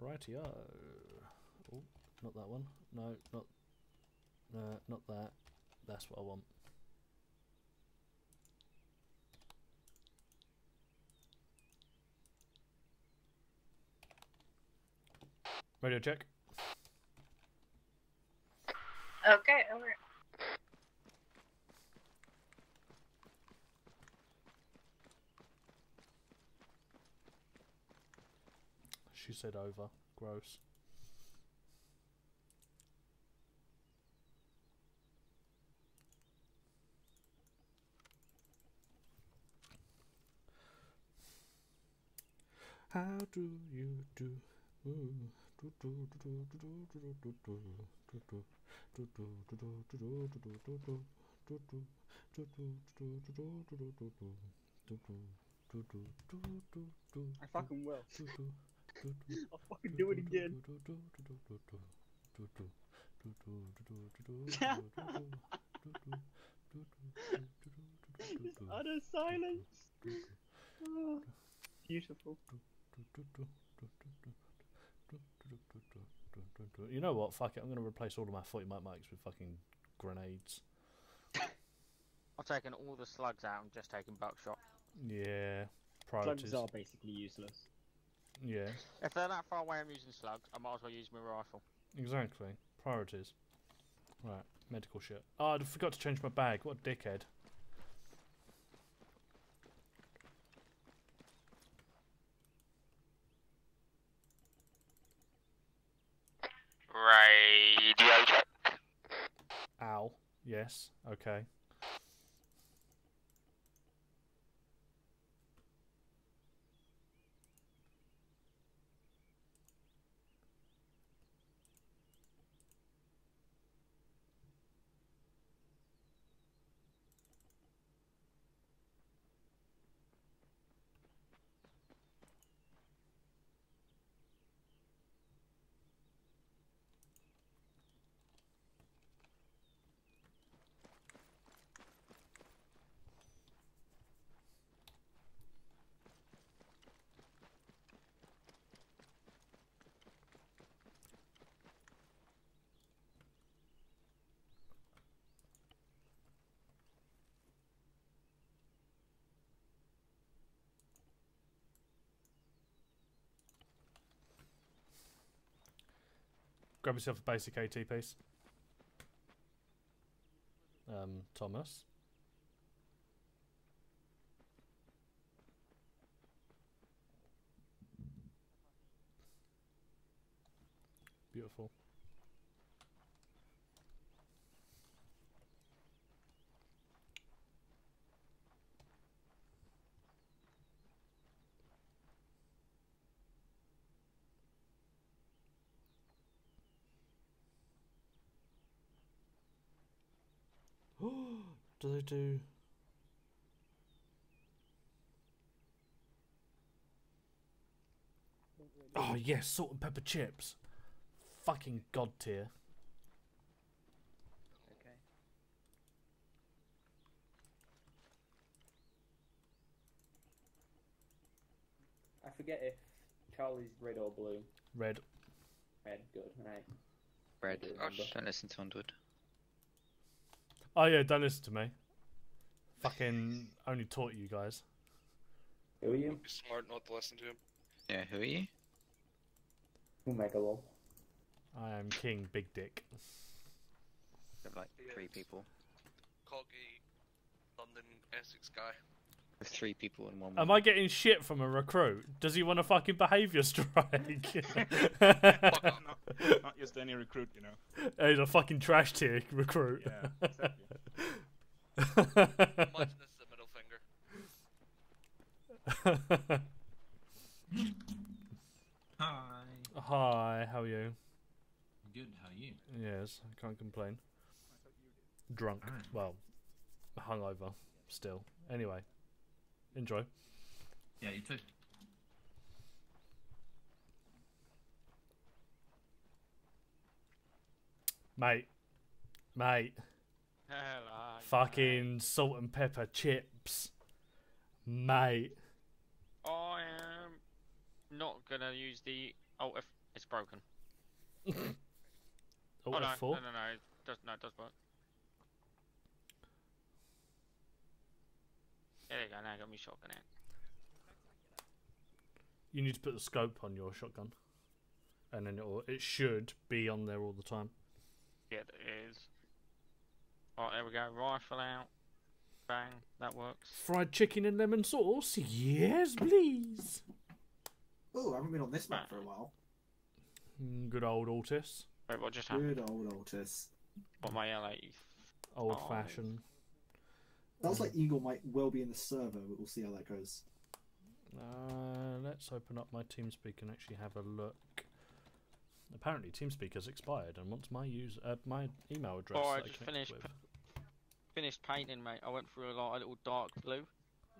Rightio. Oh, not that one. No, not that. That's what I want. Radio check. Okay, over. She said over. Gross. How do you do? I fucking will. I'll fucking do it again. This utter silence. Oh, beautiful. You know what? Fuck it. I'm going to replace all of my 40 mics with fucking grenades. I've taken all the slugs out and just taken buckshot. Yeah. Priorities. Slugs are basically useless. Yeah. If they're that far away I'm using slugs, I might as well use my rifle. Exactly. Priorities. Right. Medical shit. Oh, I forgot to change my bag. What a dickhead. Radio check. Ow. Yes. Okay. Grab yourself a basic AT piece. Thomas. Beautiful. Do they do? Oh yes, salt and pepper chips. Fucking god tier. Okay. I forget if Charlie's red or blue. Red. Red, good. Right. Red. Oh, Don't listen to Underwood. Oh yeah, don't listen to me. Fucking only taught you guys. Who are you? Be smart not to listen to him. Yeah, who are you? Omega Lol. I am King Big Dick. Like 3 people. Coggy, London, Essex guy. With 3 people in one. Am I getting shit from a recruit? Does he want a fucking behaviour strike? Not just any recruit, you know. He's a fucking trash tier recruit. Yeah, exactly. Imagine this is a middle finger. Hi. Hi, how are you? Good, how are you? Yes, I can't complain. Drunk. Alright. Well, hungover still. Anyway, enjoy. Yeah, you too. Mate. Hello. Fucking salt and pepper chips. Mate. I am not gonna use the alt It's broken. Oh, Oh no, F4. no, it does, no, it does work. There you go, now I got me shotgun out. You need to put the scope on your shotgun, and then it should be on there all the time. Yeah, it is. Alright, there we go, rifle out. Bang, that works. Fried chicken and lemon sauce? Yes, please. Oh, I haven't been on this map for a while. Good old Altis. Wait, what just happened? Good old Altis. What, my L80? Old fashioned. Sounds like Eagle might well be in the server, but we'll see how that goes. Let's open up my TeamSpeak and actually have a look. Apparently TeamSpeak has expired and wants my my email address. Oh, I that just connect finished painting, mate. I went through a little dark blue.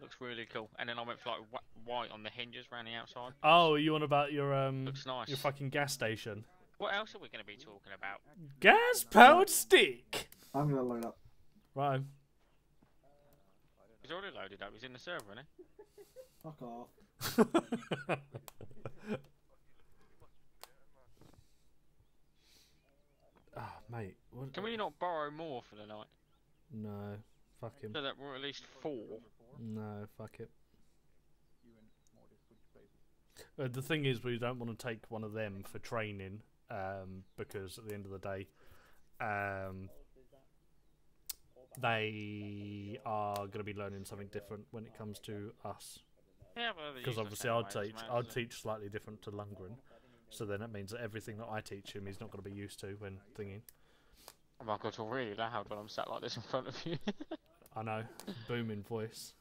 Looks really cool. And then I went for like white on the hinges around the outside. Oh, are you on about your Looks nice. your fucking gas station? What else are we going to be talking about? Gas powered stick. I'm gonna load up. Right. He's already loaded up. He's in the server, isn't he? Fuck off. Ah, mate. What? Can we not borrow more for the night? No. Fuck him. So that we're at least 4. No, fuck it. The thing is, we don't want to take one of them for training, because at the end of the day, they are going to be learning something different when it comes to us. Yeah, but Because obviously I'd teach slightly different to Lundgren, so then that means that everything that I teach him he's not going to be used to when thinking. Oh my god, it's really loud when I'm sat like this in front of you. I know, booming voice.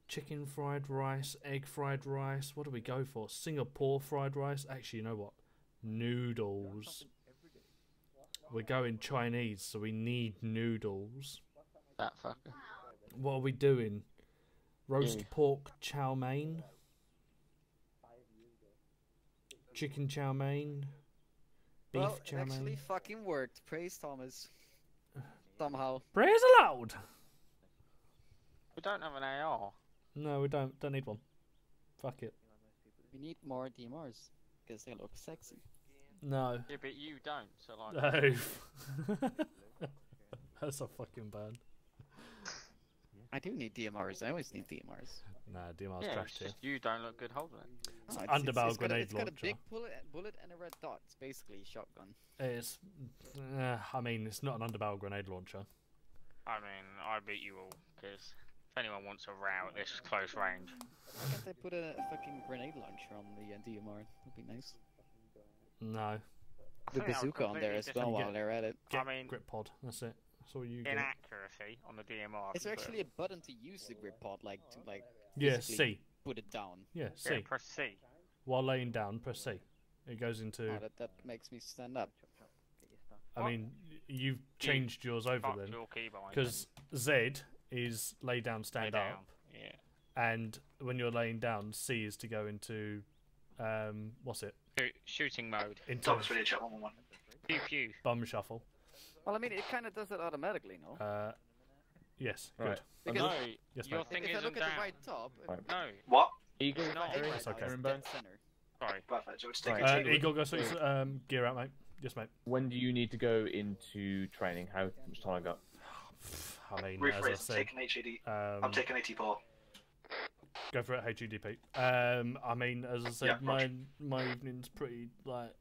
Chicken fried rice, egg fried rice. What do we go for? Singapore fried rice. Actually, you know what? Noodles. We're going Chinese, so we need noodles. That fucker. What are we doing? Roast pork chow mein. Chicken chow mein. Beef Well, chow it actually mein. fucking worked. Praise Thomas. Somehow. Praise aloud! We don't have an AR. No, we don't. Don't need one. Fuck it. We need more DMRs. Because they look sexy. No. Yeah, but you don't, so like... No. That's so fucking bad. I do need DMRs. I always need DMRs. Nah, DMR's Yeah, trash it's here. just you don't look good holding it. No, Underbarrel grenade it's got a launcher. big bullet and a red dot. It's basically a shotgun. It's, I mean, it's not an underbarrel grenade launcher. I mean, I beat you all, because if anyone wants a row at this close range... Why can't they put a fucking grenade launcher on the DMR? That'd be nice. No. The I think that would bazooka on there completely as well while they're at it. Get I mean, grip pod. That's it. That's all you get. inaccuracy on the DMR. Is there actually a button to use the grip pod, like to Yeah, physically C. put it down? Yeah, C. Yeah, press C. While laying down, press C. It goes into. Oh, that makes me stand up. I mean, you've changed yours over Fuck then. your keybind. Because Z is lay down, stand Lay down, up. yeah. And when you're laying down, C is to go into. What's it? Shooting mode. Into Thomas, ready to chat 111. Pew pew. bum shuffle. Well, I mean, it kind of does it automatically, no? Yes, Right. good. Because No, Yes, your mate. thing if I isn't look at down. the right top, Right. No, What? Eagle, if I aim right That's now, okay. it's dead center. sorry. Perfect. So it's Right. taking Eagle, go sort your gear out, mate. Yes, mate. when do you need to go into training? How much time I got? I mean, as I rephrase. said, Taking HAD. I'm um, taking AT4. go for it, HEDP. I mean, as I said, Yeah, roger. my evening's pretty like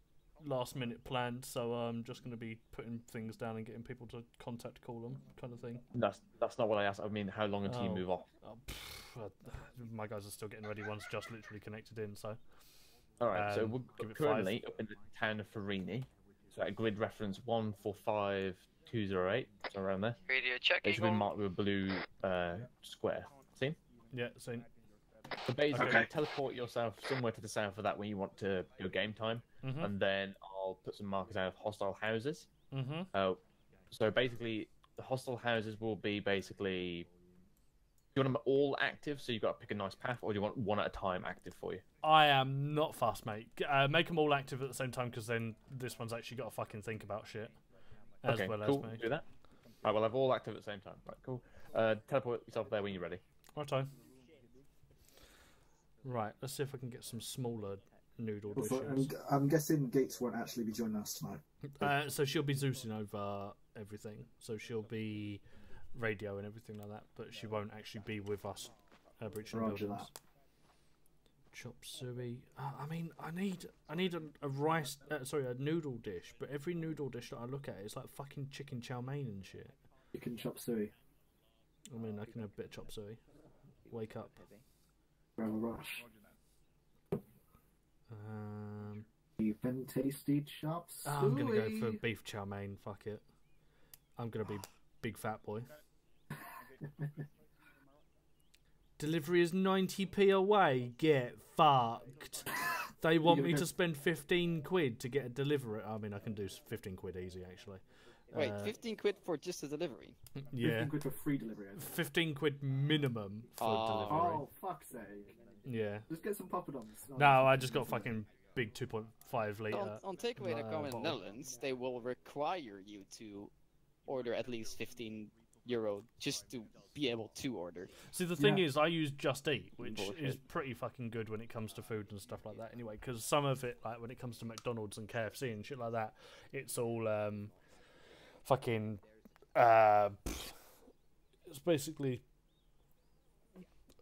last minute planned, so I'm just going to be putting things down and getting people to contact call them, kind of thing. That's not what I asked. I mean, how long until you Oh. move off? My guys are still getting ready. One's just literally connected in, so All right. So give we're it currently up in the town of Farini. So at grid reference 145208, so around there. Radio check. It's been marked with a blue square. See? yeah. So So basically, Okay. teleport yourself somewhere to the south of that when you want to do game time, and then I'll put some markers out of hostile houses. So basically, the hostile houses will be basically. Do you want them all active, so you've got to pick a nice path, or do you want one at a time active for you? I am not fast, mate. Make them all active at the same time, because then this one's actually got to fucking think about shit, as Okay, well cool. as me. Do that. Right, well, I've all active at the same time. Right, cool. Teleport yourself there when you're ready. Right on. Right, let's see if I can get some smaller noodle Also, dishes. I'm guessing Gates won't actually be joining us tonight. So she'll be Zeusing over everything. So she'll be radio and everything like that, but she won't actually be with us breaching Roger buildings. that. Chop suey. I mean, I need a rice. Sorry, a noodle dish. But every noodle dish that I look at is like fucking chicken chow mein and shit. You can chop suey. I mean, I can have a bit of chop suey. Wake up. Grab a rush. Um, You've been tasty chop suey. I'm gonna go for beef chow mein. Fuck it. I'm gonna be big fat boy. Delivery is 90p away. Get fucked. They want me to spend 15 quid to get a delivery. I mean, I can do 15 quid easy, actually. Wait, 15 quid for just a delivery? Yeah. 15 quid for free delivery. 15 quid minimum for delivery. Oh, fuck's sake. Yeah. Just get some poppadoms. No, I just got fucking big 2.5 litre. On takeaway.com in the bottle. Netherlands, they will require you to order at least €15 just to be able to order. See, the thing is, I use Just Eat, which Bullshit. is pretty fucking good when it comes to food and stuff like that. Anyway, because some of it, like when it comes to McDonald's and KFC and shit like that, it's all fucking. It's basically.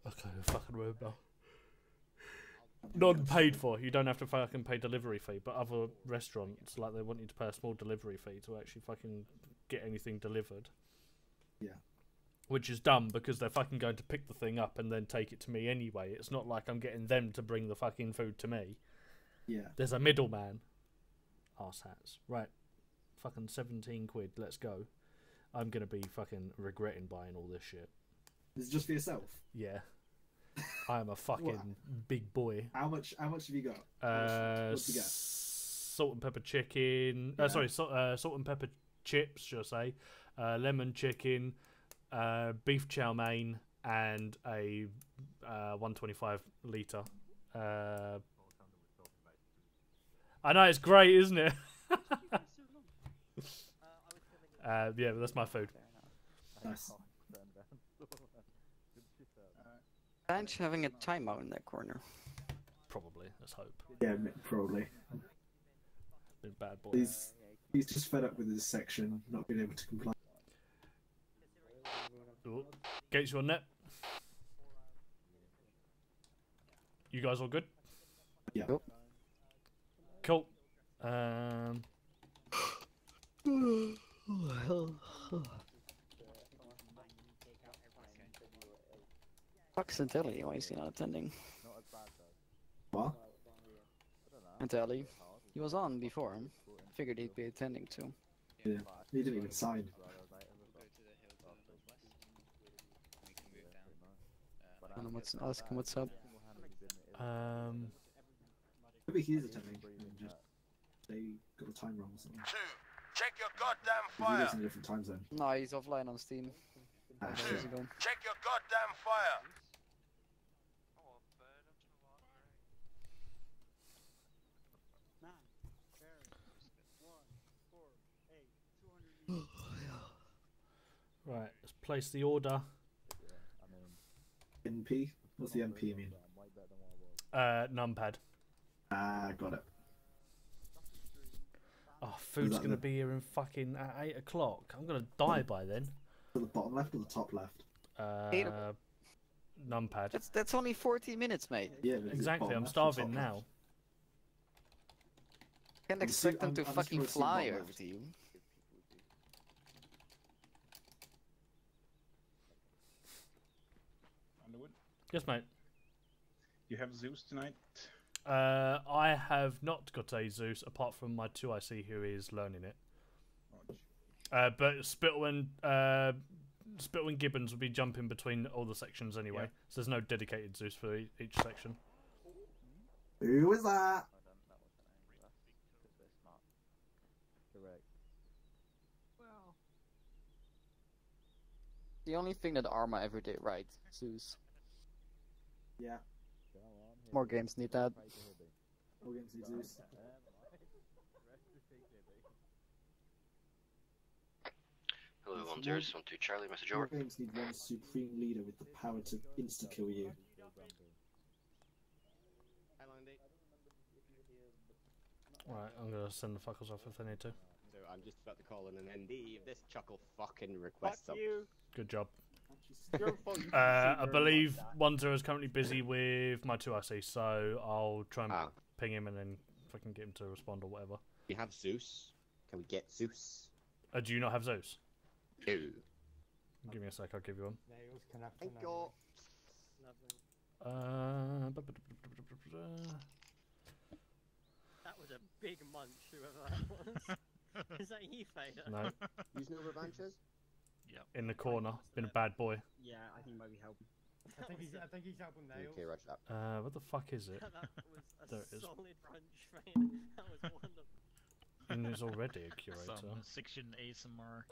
Okay, I fucking remember. Non-paid for. You don't have to fucking pay delivery fee, but other restaurants, like, they want you to pay a small delivery fee to actually fucking get anything delivered. Yeah. Which is dumb because they're fucking going to pick the thing up and then take it to me anyway. It's not like I'm getting them to bring the fucking food to me. Yeah. There's a middleman. Arse hats. Right. Fucking 17 quid. Let's go. I'm going to be fucking regretting buying all this shit. Is it just for yourself? Yeah. I am a fucking big boy. How much have you got? What'd you get? Salt and pepper chicken. Yeah. Sorry, salt and pepper chips, should I say. Lemon chicken, beef chow mein, and a 125 litre. I know, it's great, isn't it? Yeah, but that's my food. Nice. Bench having a timeout in that corner. Probably, let's hope. Yeah, probably. Been a bad boy. He's just fed up with his section, not being able to comply. Ooh. Gates, you on net? You guys all good? Yeah. Cool. Fuck's Antelli, why is he not attending? What? Antelli. He was on before. Figured he'd be attending too. Yeah. He didn't even sign. I don't know ask him what's up. Maybe he is attending. And just they got the time wrong or something. Check your goddamn He fire. lives in a different time zone. No, he's offline on Steam. Ah, Hours shit. ago. Check your goddamn fire. Right, let's place the order. NP? What's the NP mean? Numpad. Ah, got it. Oh, food's that gonna the- be here in fucking at 8 o'clock. I'm gonna die by then. To the bottom left or the top left? Numpad. That's only 40 minutes, mate. Yeah, but is it Exactly, bottom I'm left or starving top now. left? Can't I'm expect them assu- to I'm fucking assuming fly bottom over left. to you. Underwood, Yes, mate. you have Zeus tonight? I have not got a Zeus apart from my 2IC who is learning it. But Spittle and Gibbons will be jumping between all the sections anyway, Yeah. so there's no dedicated Zeus for each section. Who is that? The only thing that Arma ever did right, Zeus. Yeah. More games need that. All games need Zeus. Hello, 1012 Charlie, message All over. games need one supreme leader with the power to insta-kill you. Right, I'm gonna send the fuckers off if they need to. So I'm just about to call in an ND if this chuckle fucking requests them. Good job. Your fault, you I can see believe where 1-0 is currently busy with my 2 IC, so I'll try and ping him and then fucking get him to respond or whatever. We have Zeus. Can we get Zeus? Do you not have Zeus? No. Give me a sec, I'll give you one. Thank you. That was a big munch, whoever that was. Is that you, Fader? No. Use no revanches? In the corner, been a bad boy. Yeah, I think he might be helping. I think he's helping Nails. Okay, rush that. What the fuck is it? That was There a it is. solid punch, Fader. That was wonderful. And there's already a curator. Some section ASMR.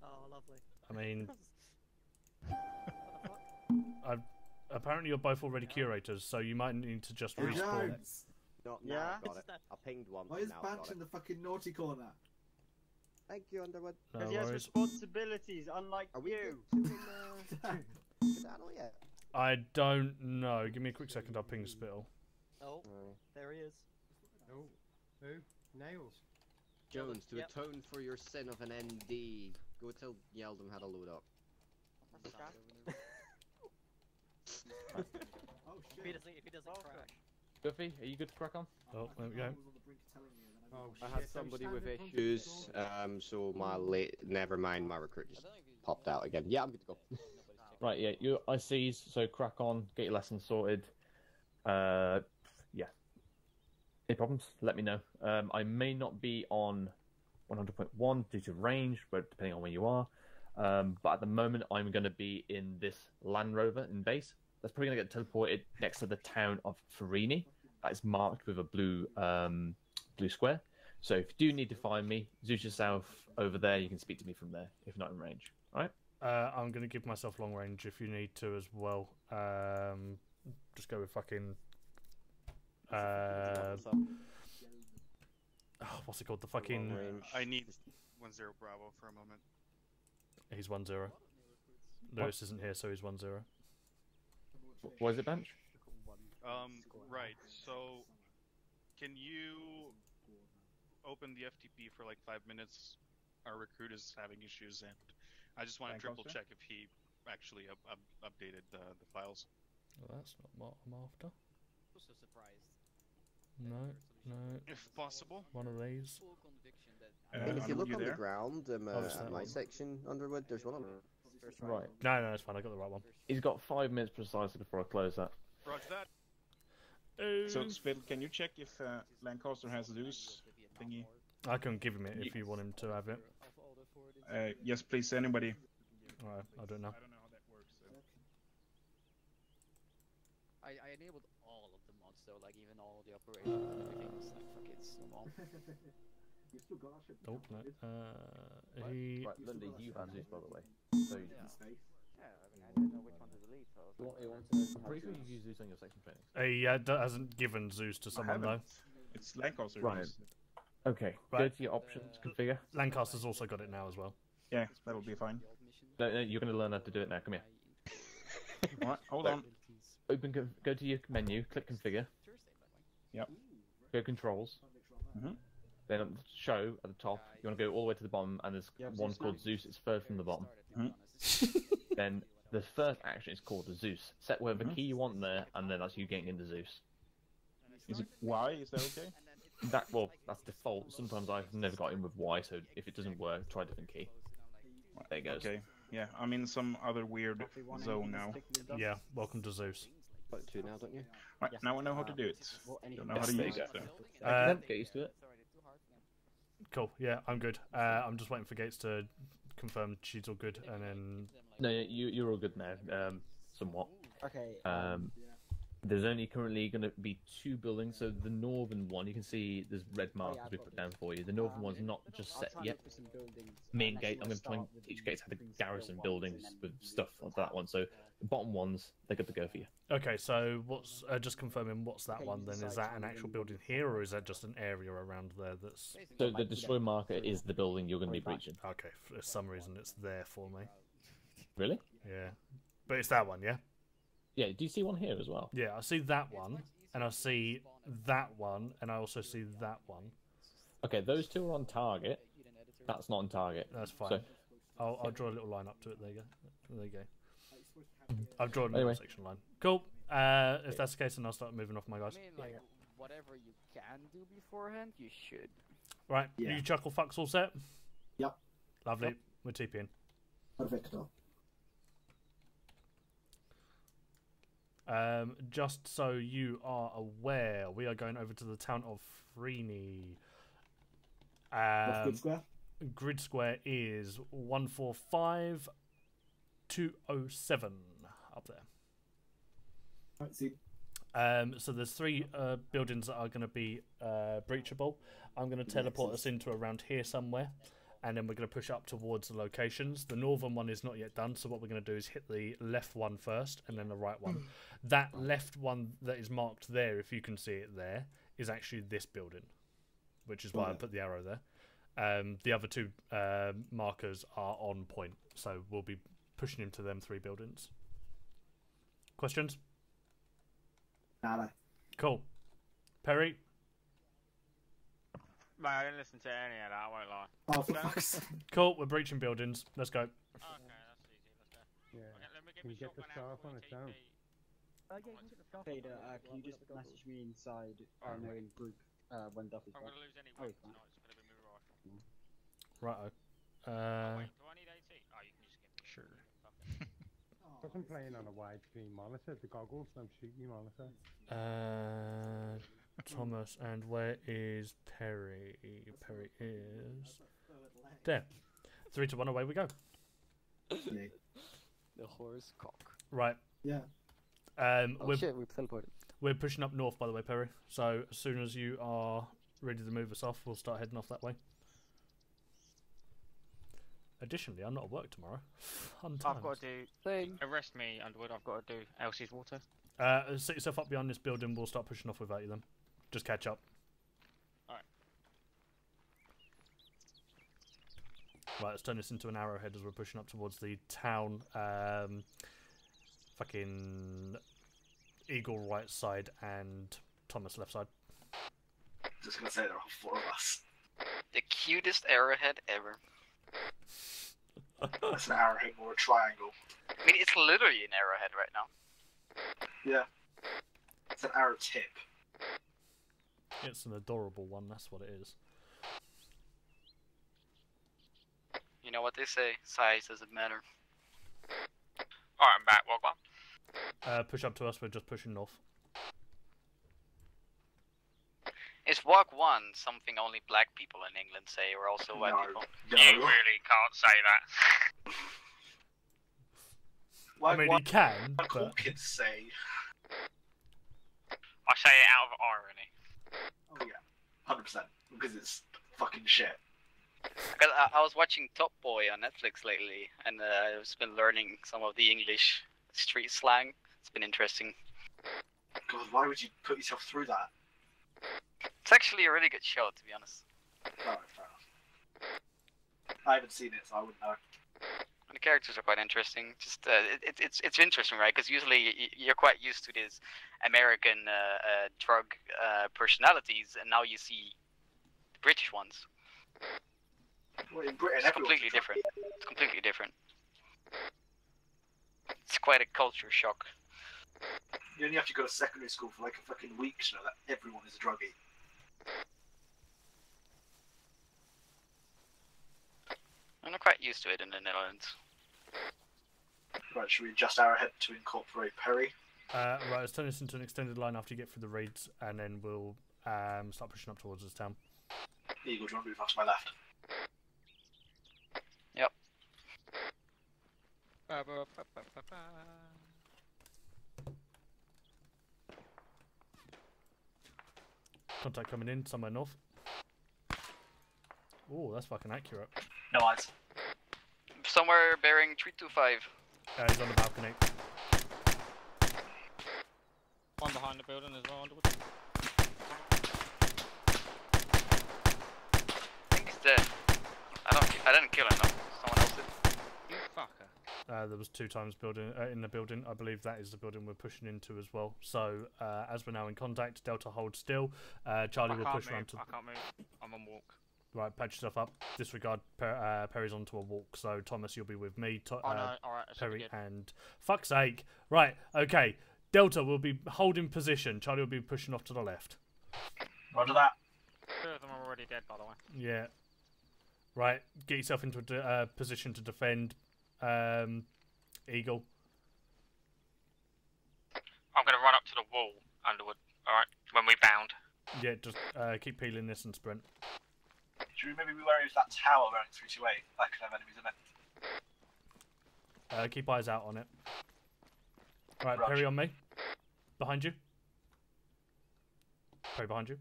Oh, lovely. I mean, apparently you're both already curators, so you might need to just respawn. Not now, I've got it. I pinged one. Why is now I've Banch got in it. the fucking naughty corner? Thank you, Underwood. Because he has responsibilities, unlike you. Skedaddle yet? I don't know. Give me a quick second, I'll ping Spittle. Oh, there he is. Oh, who? Nails. Jones, to Yep. atone for your sin of an ND, go tell Yeldon how to load up. If he doesn't crash. Guffy, are you good to crack on? Oh, there we go. Oh, I had somebody with issues, so never mind, my recruit just popped out again. Yeah, I'm good to go. Right, yeah, your ICs, so crack on, get your lessons sorted. Yeah. Any problems, let me know. I may not be on 100.1 due to range, but depending on where you are. But at the moment, I'm going to be in this Land Rover in base. That's probably going to get teleported next to the town of Farini. That is marked with a blue blue square. So if you do need to find me, Zeus yourself over there. You can speak to me from there if not in range. All right. I'm going to give myself long range if you need to as well. Just go with fucking... what's it called? The fucking... I need 1-0 Bravo for a moment. He's 1-0. Lewis isn't here, so he's 1-0. What is it, Bench? Right, so can you open the FTP for like 5 minutes? Our recruit is having issues, and I just want to triple check if he actually updated the files. Well, that's not what I'm after. I'm so surprised. No, no. If possible. One of these. And if you look on the there? ground it's that at my one. section, Underwood, there's one on the first round. Right. No, it's fine. I got the right one. He's got 5 minutes precisely before I close that. Roger that. So, Spittle, can you check if Lancaster has Zeus thingy? I can give him it if you want him to have it. Yes, please, anybody. Alright, I don't know. I don't know how that works. I enabled all of the mods though, like even all the operations and everything. It's like, fuck it, it's normal. You still got that shit. Oh, no. Right, Lundy, you have Zeus, by the way. So Yeah, I mean, I didn't know which one to delete, so I was I'm pretty sure you use Zeus on your section training. He hasn't given Zeus to someone though. It's Lancaster. Right. Okay, go Right. to your options, configure. Lancaster's also got it now as well. Yeah, that'll be fine. No, you're going to learn how to do it now. Come here. Alright, hold on. Go to your menu, click configure. Yep. Go controls. Then show at the top. You want to go all the way to the bottom, and there's one called Zeus. It's third from the bottom. Then the first action is called the Zeus. Set whatever key you want there, and then that's you getting into Zeus. Is it Y? Is that okay? That's default. Sometimes I've never got in with Y, so if it doesn't work, try a different key. There it goes. Okay. Yeah, I'm in some other weird zone now. Yeah, welcome to Zeus. Got two now, don't you? Right, now I know how to do it. Don't know how to There you use go. it. Get used to it. Cool, yeah, I'm good. I'm just waiting for Gates to confirm she's all good, and then... No, you're all good now, somewhat. Okay. There's only currently going to be 2 buildings, so the northern one, you can see there's red markers we put down for you. The northern one's not just set yet. Main gate, I'm going to try and teach Gates how to garrison buildings with stuff like that one, so the bottom ones, they're good to go for you. Okay, so what's just confirming what's that one then? Is that an actual building here, or is that just an area around there that's... So the destroy marker is the building you're going to be breaching. Okay, for some reason it's there for me. Really? Yeah. But it's that one, yeah? Yeah, do you see one here as well? Yeah, I see that one, and I see that one, and I also see that one. Okay, those two are on target. That's not on target. That's fine. So, I'll draw a little line up to it. There you go. There you go. I've drawn a Anyway. little section line. Cool. If that's the case, then I'll start moving off my guys. I mean, like, whatever you can do beforehand, you should. Right, Yeah. you chuckle fucks all set? Yep. Lovely. Yep. We're TPing. Perfecto. Just so you are aware, we are going over to the town of Freeney. What's Grid Square? Grid Square is 145207 up there. Right, see. So there's three buildings that are going to be breachable. I'm going to teleport us into around here somewhere, and then we're going to push up towards the locations. The northern one is not yet done, so what we're going to do is hit the left one first, and then the right one. That left one that is marked there, if you can see it there, is actually this building, which is why I put the arrow there. The other two markers are on point, so we'll be pushing him to them three buildings. Questions? Nada. Cool. Perry? Mate, I didn't listen to any of that, I won't lie. Oh, for fuck's sake. Cool, we're breaching buildings. Let's go. Okay, that's easy, let's go. Yeah. Okay, let me Can you get the staff on its own? Fader, can you just message me inside Arma in group when Duff is I'm back? gonna lose any Oh, weight he's fine. tonight, it's gonna be my rifle. Righto. Wait, do I need AT? Oh, you can just give me. Sure. Because I'm playing on a widescreen monitor, the goggles don't shoot you monitor. Thomas, and where is Perry? Perry is there. 3, 2, 1, away we go. The horse cock. Right. Yeah. Oh shit, we teleported. We're pushing up north, by the way, Perry. So as soon as you are ready to move us off, we'll start heading off that way. Additionally, I'm not at work tomorrow. Fun times. I've got to do. Arrest me, Underwood. I've got to do Elsie's water. Set yourself up behind this building. We'll start pushing off without you then. Just catch up. Alright. Right, let's turn this into an arrowhead as we're pushing up towards the town. Fucking Eagle right side and Thomas left side. Just gonna say there are 4 of us. The cutest arrowhead ever. That's an arrowhead or a triangle. I mean, it's literally an arrowhead right now. Yeah. It's an arrow tip. It's an adorable one, that's what it is. You know what they say, size doesn't matter. Alright, I'm back. Welcome. Push up to us, we're just pushing north. Is walk 1 something only black people in England say, or also white people? You really can't say that. I mean, he can, Like all but... kids say. I say it out of irony. Oh yeah, 100%. Because it's fucking shit. Because I was watching Top Boy on Netflix lately, and I've just been learning some of the English street slang. It's been interesting. God, why would you put yourself through that? It's actually a really good show, to be honest. Alright, fair enough. I haven't seen it, so I wouldn't know. The characters are quite interesting. Just it's interesting, right? Because usually you're quite used to these American drug personalities, and now you see the British ones. Well, in Britain, It's completely different. It's completely different. It's quite a culture shock. You only have to go to secondary school for like a fucking week to know that everyone is a druggie. I'm not quite used to it in the Netherlands. Right, should we adjust our head to incorporate Perry? Right, let's turn this into an extended line after you get through the raids, and then we'll start pushing up towards this town. Eagle, do you want to move on to my left? Yep. Contact coming in, somewhere north. Oh, that's fucking accurate. No eyes. Somewhere bearing 325. He's on the balcony. One behind the building as well, Underwood. I think he's dead. I didn't kill him though. Someone else did. You fucker. The there was 2 times building in the building. I believe that is the building we're pushing into as well. So as we're now in contact, Delta hold still. Charlie will push around to. I can't move. I'm on walk. Right, patch yourself up. Disregard. Perry's onto a walk. So Thomas, you'll be with me. Oh no! All right, Perry and fuck's sake. Right. Okay. Delta will be holding position. Charlie will be pushing off to the left. Roger that. 2 of them are already dead, by the way. Yeah. Right. Get yourself into a position to defend. Eagle. I'm gonna run up to the wall, Underwood. All right, when we bound. Yeah. Just keep peeling this and sprint. Should we maybe be wary of that tower running through 2A? That could have enemies in it. Keep eyes out on it. Right, Roger. Perry on me. Behind you. Perry behind you.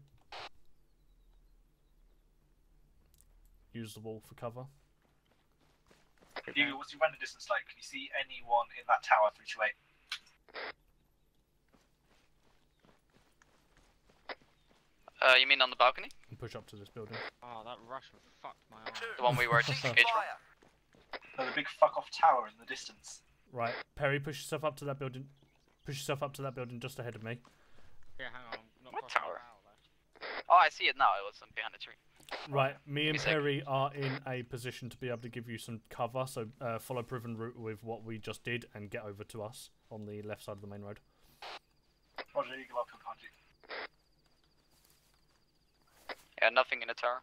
Use the wall for cover. Eagle, what's your running distance like? Can you see anyone in that tower through 2A? You mean on the balcony? And push up to this building. Oh, that Russian fucked my arm. The one we were disengaged from? No, the big fuck off tower in the distance. Right, Perry, push yourself up to that building. Push yourself up to that building just ahead of me. Yeah, hang on. I'm not What crossing tower? the bow, Oh, I see it now. It was behind the tree. Right, me and Be safe. Perry are in a position to be able to give you some cover, so follow proven route with what we just did and get over to us on the left side of the main road. Roger, Eagle, I'll come behind you. Yeah, nothing in the tower.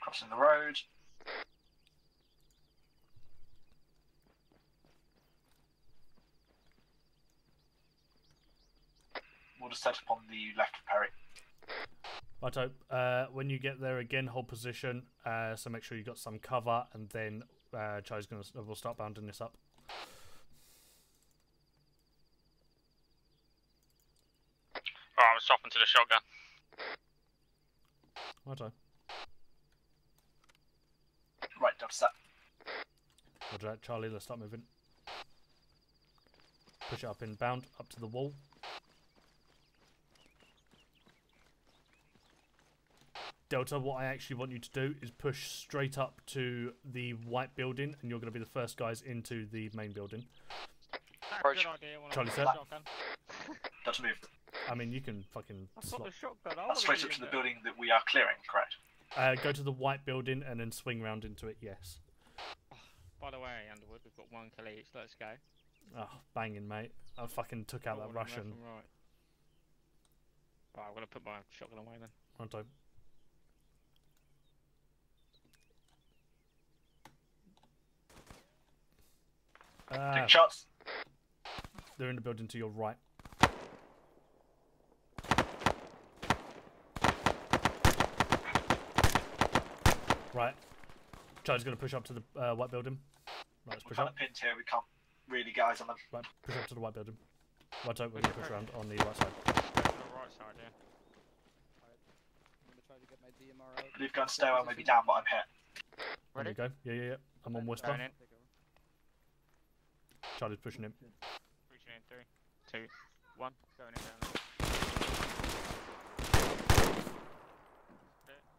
Crossing the road. We'll just set up on the left of Perry. Righto, when you get there again, hold position, so make sure you got some cover, and then Charlie's we'll start bounding this up. Oh, I'm stopping to the shotgun. Righto. Right, Delta set. Roger that, Charlie, let's start moving. Push it up in bound, up to the wall. Delta, what I actually want you to do is push straight up to the white building, and you're going to be the first guys into the main building. Good idea. Charlie set. Delta move. I mean, you can fucking slot. That's straight up to the building that we are clearing, correct? Go to the white building and then swing round into it, yes. By the way, Underwood, we've got 1 kill each. Let's go. Oh, banging, mate. I fucking took out that Russian. Right, I'm going to put my shotgun away then. Righto. Take shots. They're in the building to your right. Right. Charlie's going to push up to the white building. Right, let's We're push kind up. of pinned here, we can't really get eyes on them. Right, push up to the white building. Right, we're going to push around on the right side. Go to the right side, yeah. I'm gonna try to get my DMR out. I believe going stairwell may be down, but I'm hit. There you go. Yeah. I'm on Whisper. Going in. Charlie's pushing him. Reaching in 3, 2, 1. Going in down.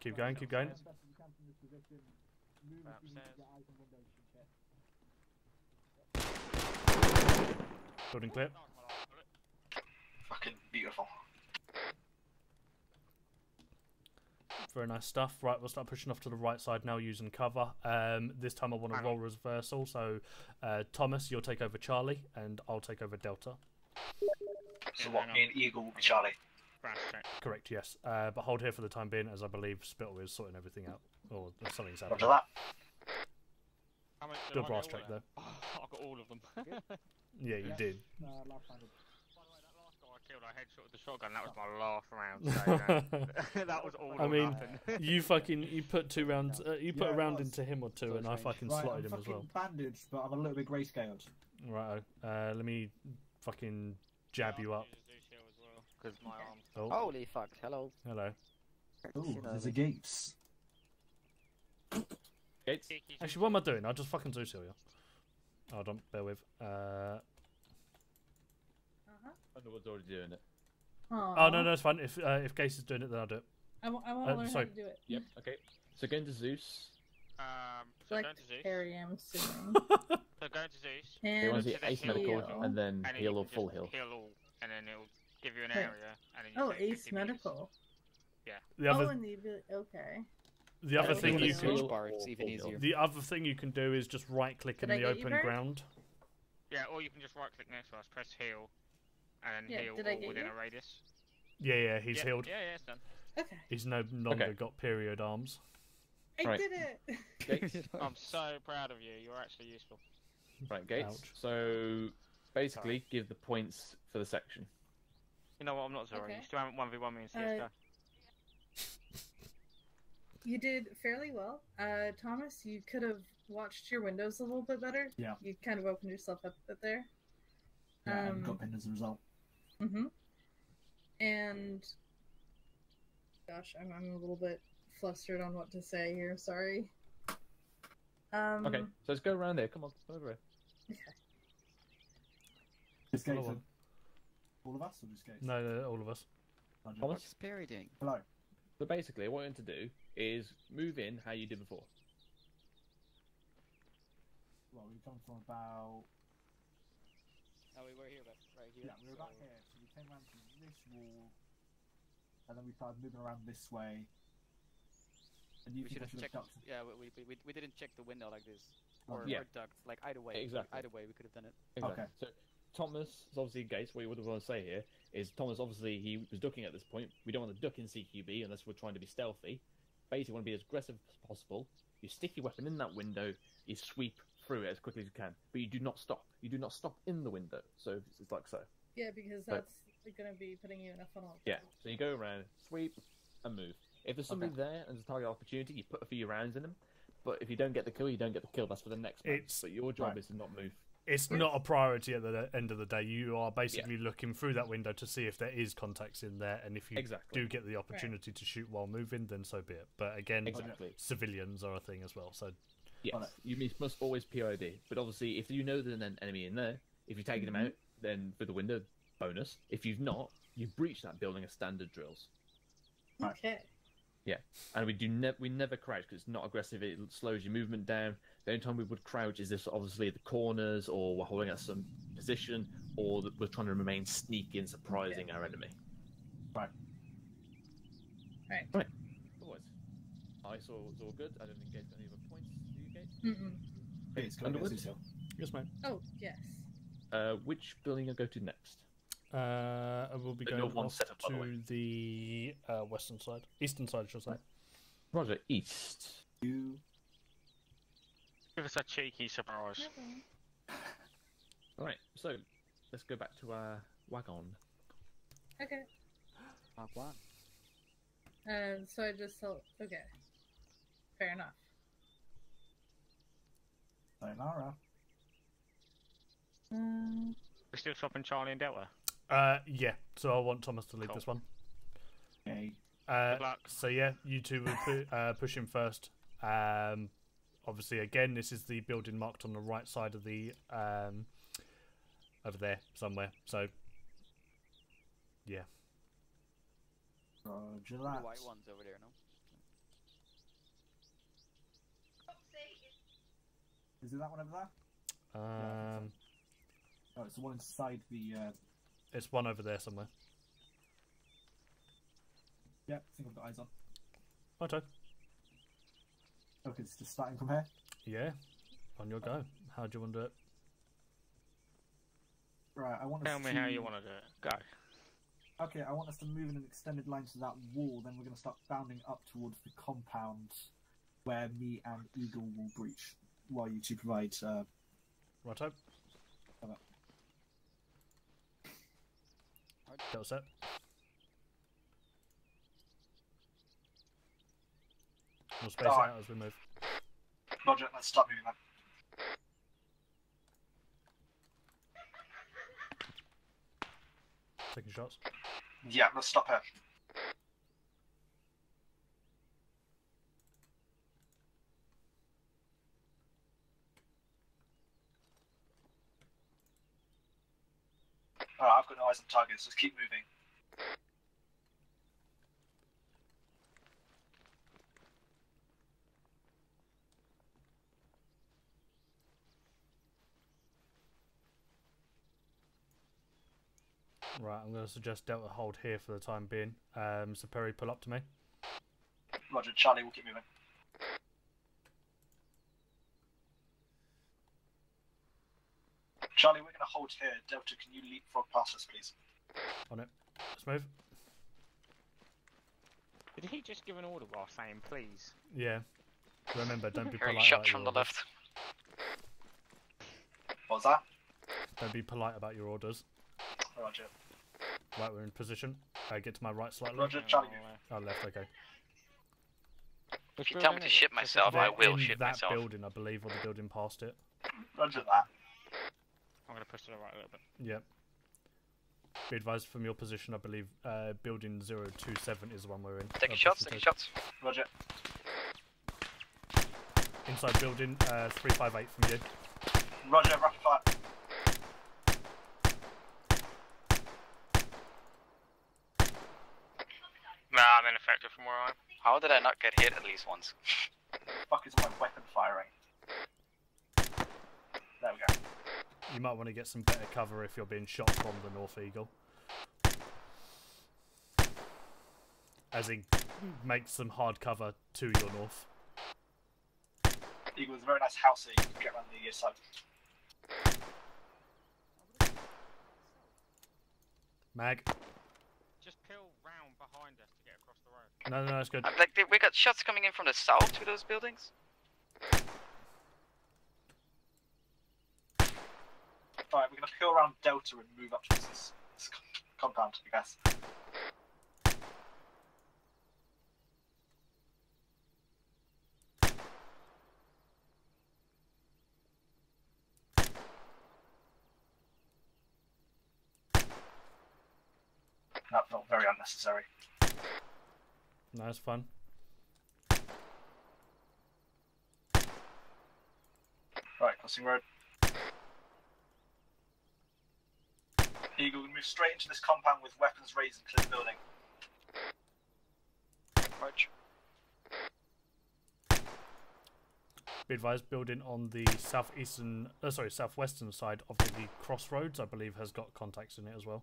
Keep going, keep going. Building clear. Fucking beautiful. Very nice stuff. Right, we'll start pushing off to the right side now using cover. This time I want to roll reversal. So, Thomas, you'll take over Charlie, and I'll take over Delta. So what, me and Eagle will be Charlie? Correct, yes. But hold here for the time being, as I believe Spittle is sorting everything out. Or something's happening. Roger that. Good brass track, though. Oh, I got all of them. Yeah, you did. By the way, that last guy I killed, I headshot with the shotgun. That was my last round. So, that was all. I mean, you put 2 rounds. You put a round into him or 2, and I fucking Right, slotted I'm him as well. fucking bandaged, but I'm a little bit grayscaled. Right. Let me fucking jab you up. Because my arm's Oh. Holy fuck! Hello. Hello. Oh, there's a gates. Gates. Actually, what am I doing? I'll just fucking Zuesing you. Hold on, bear with. Underwood's already doing it. Oh no, it's fine. If Gates is doing it, then I'll do it. I want to learn how to do it. Yep. Okay. So going to Zeus. So Like going to Zeus. Harry, I'm assuming. So going to Zeus. And You want to see to ace heal. medical and then And then heal you or can full just heal. Heal all, and then it'll give you an Wait. area, and then you Oh, take ace 50 meters. medical. Yeah. The other, and the ability. Okay. the other Yeah, thing with you the can search bar, it's even easier. the other thing you can do is just right click in Did I the get you, open Bert? ground. Yeah, or you can just right click next to us, press heal, and then Yeah, heal did I all get within you? a radius. Yeah, he's yeah, healed. Yeah, it's done. Okay. He's no longer Okay. got period arms. I Right. did it. Gates. I'm so proud of you. You're actually useful. Right, Gates. Ouch. So basically, give the points for the section. You know what? I'm not sorry. Okay. You still haven't 1v1 me in CS:GO. You did fairly well. Thomas, you could have watched your windows a little bit better. Yeah. You kind of opened yourself up a bit there. Yeah, and got pinned as a result. Mm-hmm. And gosh, I'm a little bit flustered on what to say here. Sorry. Okay, so let's go around there. Come on, come over here. Okay. Just Gates. Hello. All of us, or just Gates? No, all of us. Roger. Thomas? What's Perry doing? Hello. So basically, what I want to do is move in how you did before. Well, we come from about. Oh, we were here, but right here. Yeah, we were about here. So we came around to this wall, and then we started moving around this way. And you We should think I have checked. ducked? Yeah, we didn't check the window like this, Oh, or, yeah. or ducked. Like either way. Exactly. Either way, we could have done it. Exactly. Okay. So Thomas is obviously Gates. What you would want to say here is Thomas obviously he was ducking at this point. We don't want to duck in CQB unless we're trying to be stealthy. Basically, want to be as aggressive as possible. You stick your weapon in that window. You sweep through it as quickly as you can, but you do not stop. You do not stop in the window. So it's like so. Yeah, because Right. that's going to be putting you in a funnel. Yeah. So you go around, sweep, and move. If there's somebody there and there's a target opportunity, you put a few rounds in them. But if you don't get the kill, you don't get the kill. That's for the next match. But your job is to not move. It's not a priority at the end of the day. You are basically looking through that window to see if there is contacts in there, and if you Exactly. do get the opportunity to shoot while moving, then so be it. But again, Exactly. civilians are a thing as well. So Yes, you must always PID. But obviously, if you know there's an enemy in there, if you're taking them out, then through the window, bonus. If you've not, you breach that building as standard drills. Okay. Yeah, and we never crouch because it's not aggressive. It slows your movement down. The only time we would crouch is this obviously the corners, or we're holding at some position, or that we're trying to remain sneaky and surprising our enemy. Right. Right. Otherwise, I saw it was all good. I don't think Gates got any other points. Do you, Gates? Mm-mm. Gates, go Underwood? Gates, yes, mate. Oh, yes. Which building you go to next? We'll be The going north one off set up, by the way. to the western side, eastern side, I should say. Roger, east. You. Give us a cheeky surprise. Alright, so let's go back to our wagon. Okay. One. So I just told. Okay. Fair enough. Sayonara. We're still swapping Charlie and Delta. Yeah. So I want Thomas to lead this one. Okay. Good luck. So yeah, you two will push him first. Obviously, again, this is the building marked on the right side of the over there somewhere. So yeah. Roger The that. white one's over there, no? Is it that one over there? Oh, it's the one inside the. It's one over there somewhere. Yeah, I think I've got eyes on. Okay. Okay, it's just starting from here. Yeah. On your go. How do you want to do it? Right, I want us Tell me to... how you want to do it. Go. Okay, I want us to move in an extended line to that wall, then we're going to start bounding up towards the compound where me and Eagle will breach, while you two provide... Righto. That was it. We'll space it out as we move. Roger, let's start moving then. Taking shots. Yeah, let's stop here. Alright, I've got no eyes on targets, just keep moving. Right, I'm going to suggest Delta hold here for the time being. So Perry, pull up to me. Roger, Charlie, we'll keep moving. Charlie, we're going to hold here. Delta, can you leapfrog past us, please? On it. Let's move. Did he just give an order while saying please? Yeah. Remember, don't be Hearing polite shots about from your the orders. left. What's that? Don't be polite about your orders. Roger. Right, we're in position. Get to my right slightly. Roger, Charlie. Oh, left, okay. If you tell me to ship myself, I will ship that myself. building, I believe, or the building past it. Roger that. I'm going to push to the right a little bit. Yep. Be advised from your position, I believe building 027 is the one we're in. Taking shots, taking shots. Roger. Inside building 358 from you. Roger, rapid fire. Nah, I'm ineffective from where I am. How did I not get hit at least once? Fuck is my weapon firing? There we go. You might want to get some better cover if you're being shot from the North Eagle. As in, make some hard cover to your north. Eagle is a very nice house here, you can get around the side. Mag. Just peel round behind us to get across the road. No, that's good. Like, we got shots coming in from the south to those buildings. Alright, we're going to peel around Delta and move up to this compound, I guess. That felt very unnecessary. Nice fun. Right, crossing road. Eagle, we move straight into this compound with weapons raised and clear the building. Roger. Be advised, building on the southwestern side of the crossroads, I believe, has got contacts in it as well.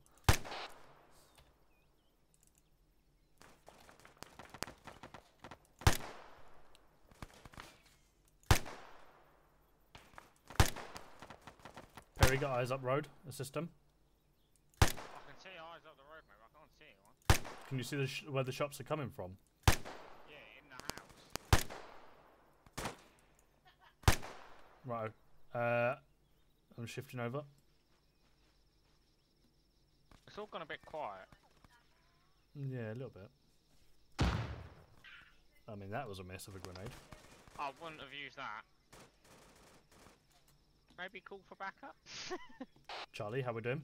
Perry, got eyes up road. Assist him. I can see eyes up the road, mate. I can't see anyone. Can you see where the shops are coming from? Yeah, in the house. Right. I'm shifting over. It's all gone a bit quiet. Yeah, a little bit. I mean, that was a mess of a grenade. I wouldn't have used that. Maybe call for backup? Charlie, how we doing?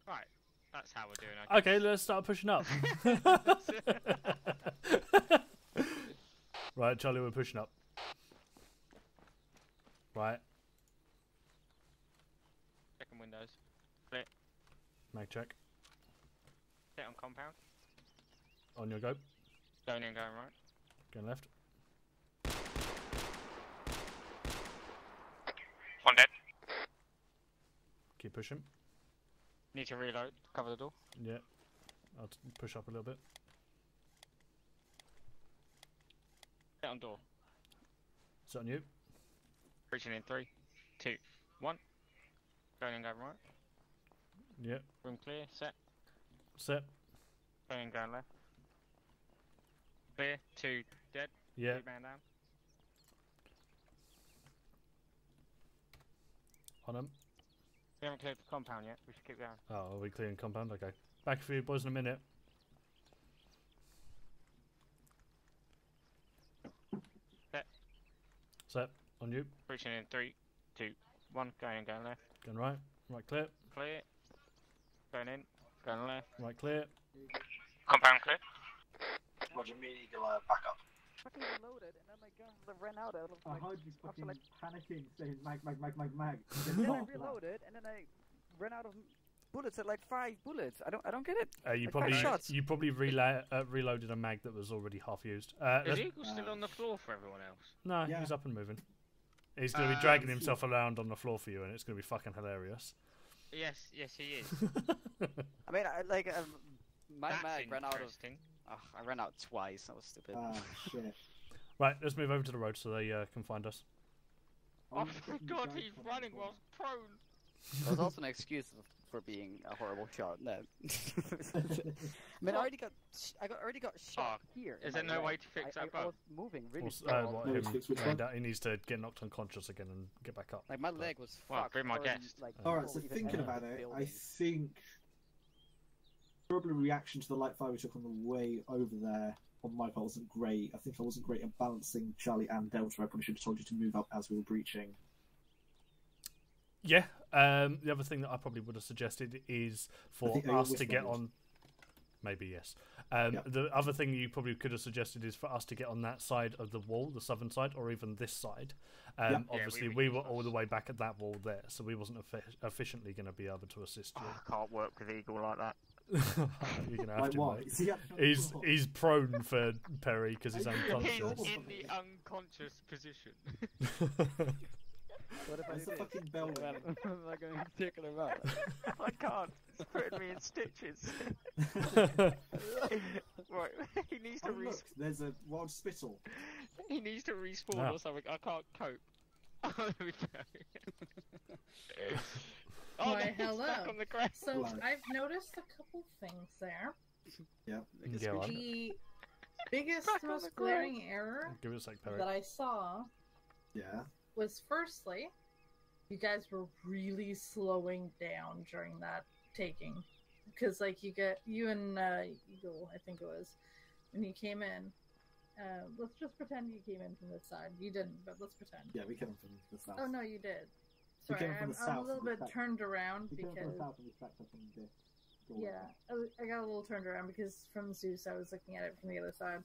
Right, that's how we're doing. I Okay, let's start pushing up. Right, Charlie, we're pushing up. Right. Checking windows. Clear. Mag check. Hit on compound. On your go. Going in, going right. Going left. One dead. Keep pushing. Need to reload. Cover the door. Yeah. I'll push up a little bit. Hit on door. Is that on you? Reaching in 3, 2, 1. Going in, going right. Yeah. Room clear. Set. Set. Going in, going left. Clear. 2 dead. Yeah. 3 man down. On them. We haven't cleared the compound yet. We should keep going. Oh, are we clearing compound? Okay. Back for you boys in a minute. Set. Set. On you. Reaching in 3, 2, 1. Going in, going left. Going right. Right clear. Clear. Going in. Going left. Right clear. Compound clear. Roger, me and Eagle, back up. fucking reloaded, and then my guns ran out of I like, heard you after fucking like panicking, saying mag. then I reloaded, and then I ran out of bullets at like 5 bullets. I don't get it. You Like, probably 5 shots. reloaded a mag that was already half used. Is Eagle still on the floor for everyone else? No, Yeah. he's up and moving. He's going to be dragging himself around on the floor for you, and it's going to be fucking hilarious. Yes, he is. I mean, my That's mag ran out of. interesting. I ran out twice. That was stupid. Shit. Right, let's move over to the road so they can find us. Oh my god, he's running whilst prone. That was also an excuse for being a horrible shot. No. I mean, I already got shot here. Is in there my no way leg. to fix I that bug? was moving really Also, slow. he needs to get knocked unconscious again and get back up. Like my leg was Well, fucked. bring my or, guest. Like, Alright, so even thinking enter about the it, I building. think probably reaction to the light fire we took on the way over there on my part wasn't great. I think I wasn't great at balancing Charlie and Delta. I probably should have told you to move up as we were breaching. Yeah. The other thing that I probably would have suggested is for think they us always to get followed. on. Maybe yes. The other thing you probably could have suggested is for us to get on that side of the wall, the southern side, or even this side. Obviously, we were all the way back at that wall there, so we wasn't efficiently going to be able to assist you. I can't work with Eagle like that. You're going to have Like to, what? mate. Is he up- He's prone for Perry because he's unconscious. He's in the unconscious position. What if I Where's the did? fucking bell ring? Am I going to take it about? I can't. It's putting me in stitches. Right, he needs to Oh, look, there's a wild spittle. He needs to respawn Ah. or something. I can't cope. Oh, there we go. Oh, Why, no, it's hello. back on the ground. So I've noticed a couple things there. Yeah. Go on. The biggest, Back on the most ground. glaring error Give it a sec, Perry. that I saw Yeah. was firstly, you guys were really slowing down during that taking. Because, like, you and Eagle, I think it was, when you came in, let's just pretend you came in from this side. You didn't, but let's pretend. Yeah, we came from the south. Oh, no, you did. We Sorry, came from I'm the south a little and we bit backed- turned around We came from the because... south and we backed up on this doorway. Yeah, I got a little turned around because from Zeus I was looking at it from the other side.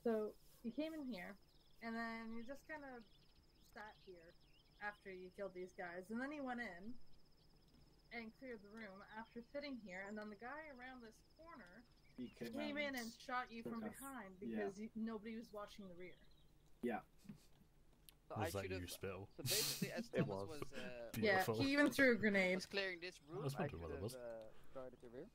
So you came in here, and then you just kind of sat here after you killed these guys, and then you went in and cleared the room after sitting here, and then the guy around this corner He came in and shot you from took us. behind Yeah. because nobody was watching the rear. Yeah. So Was I that should've- you, Spittle? So basically, as It Thomas was. was Yeah, Beautiful. he even threw a grenade. was clearing this room, That's I probably what it could was. have guarded the rear.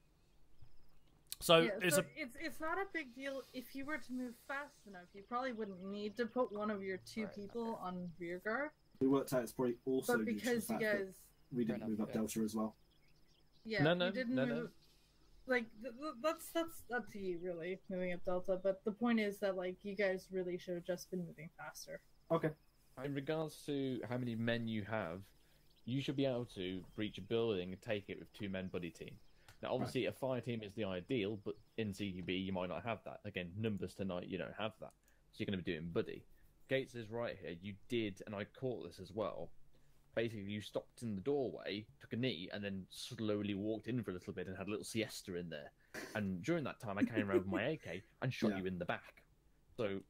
So, Yeah, it's so a it's not a big deal if you were to move fast enough. You probably wouldn't need to put one of your two people on rear guard. We worked out it's probably also But due to the because you fact that guys, we didn't move up Delta as well. yeah, No, no, you didn't no, move. no. Like that's up to you, really, moving up Delta. But the point is that like you guys really should have just been moving faster. Okay. In regards to how many men you have, you should be able to breach a building and take it with 2-man buddy team. Now, obviously, a fire team is the ideal, but in CQB, you might not have that. Again, numbers tonight, you don't have that. So you're going to be doing buddy. Gates is right here. You did, and I caught this as well. Basically, you stopped in the doorway, took a knee, and then slowly walked in for a little bit and had a little siesta in there. And during that time, I came around with my AK and shot you in the back. So,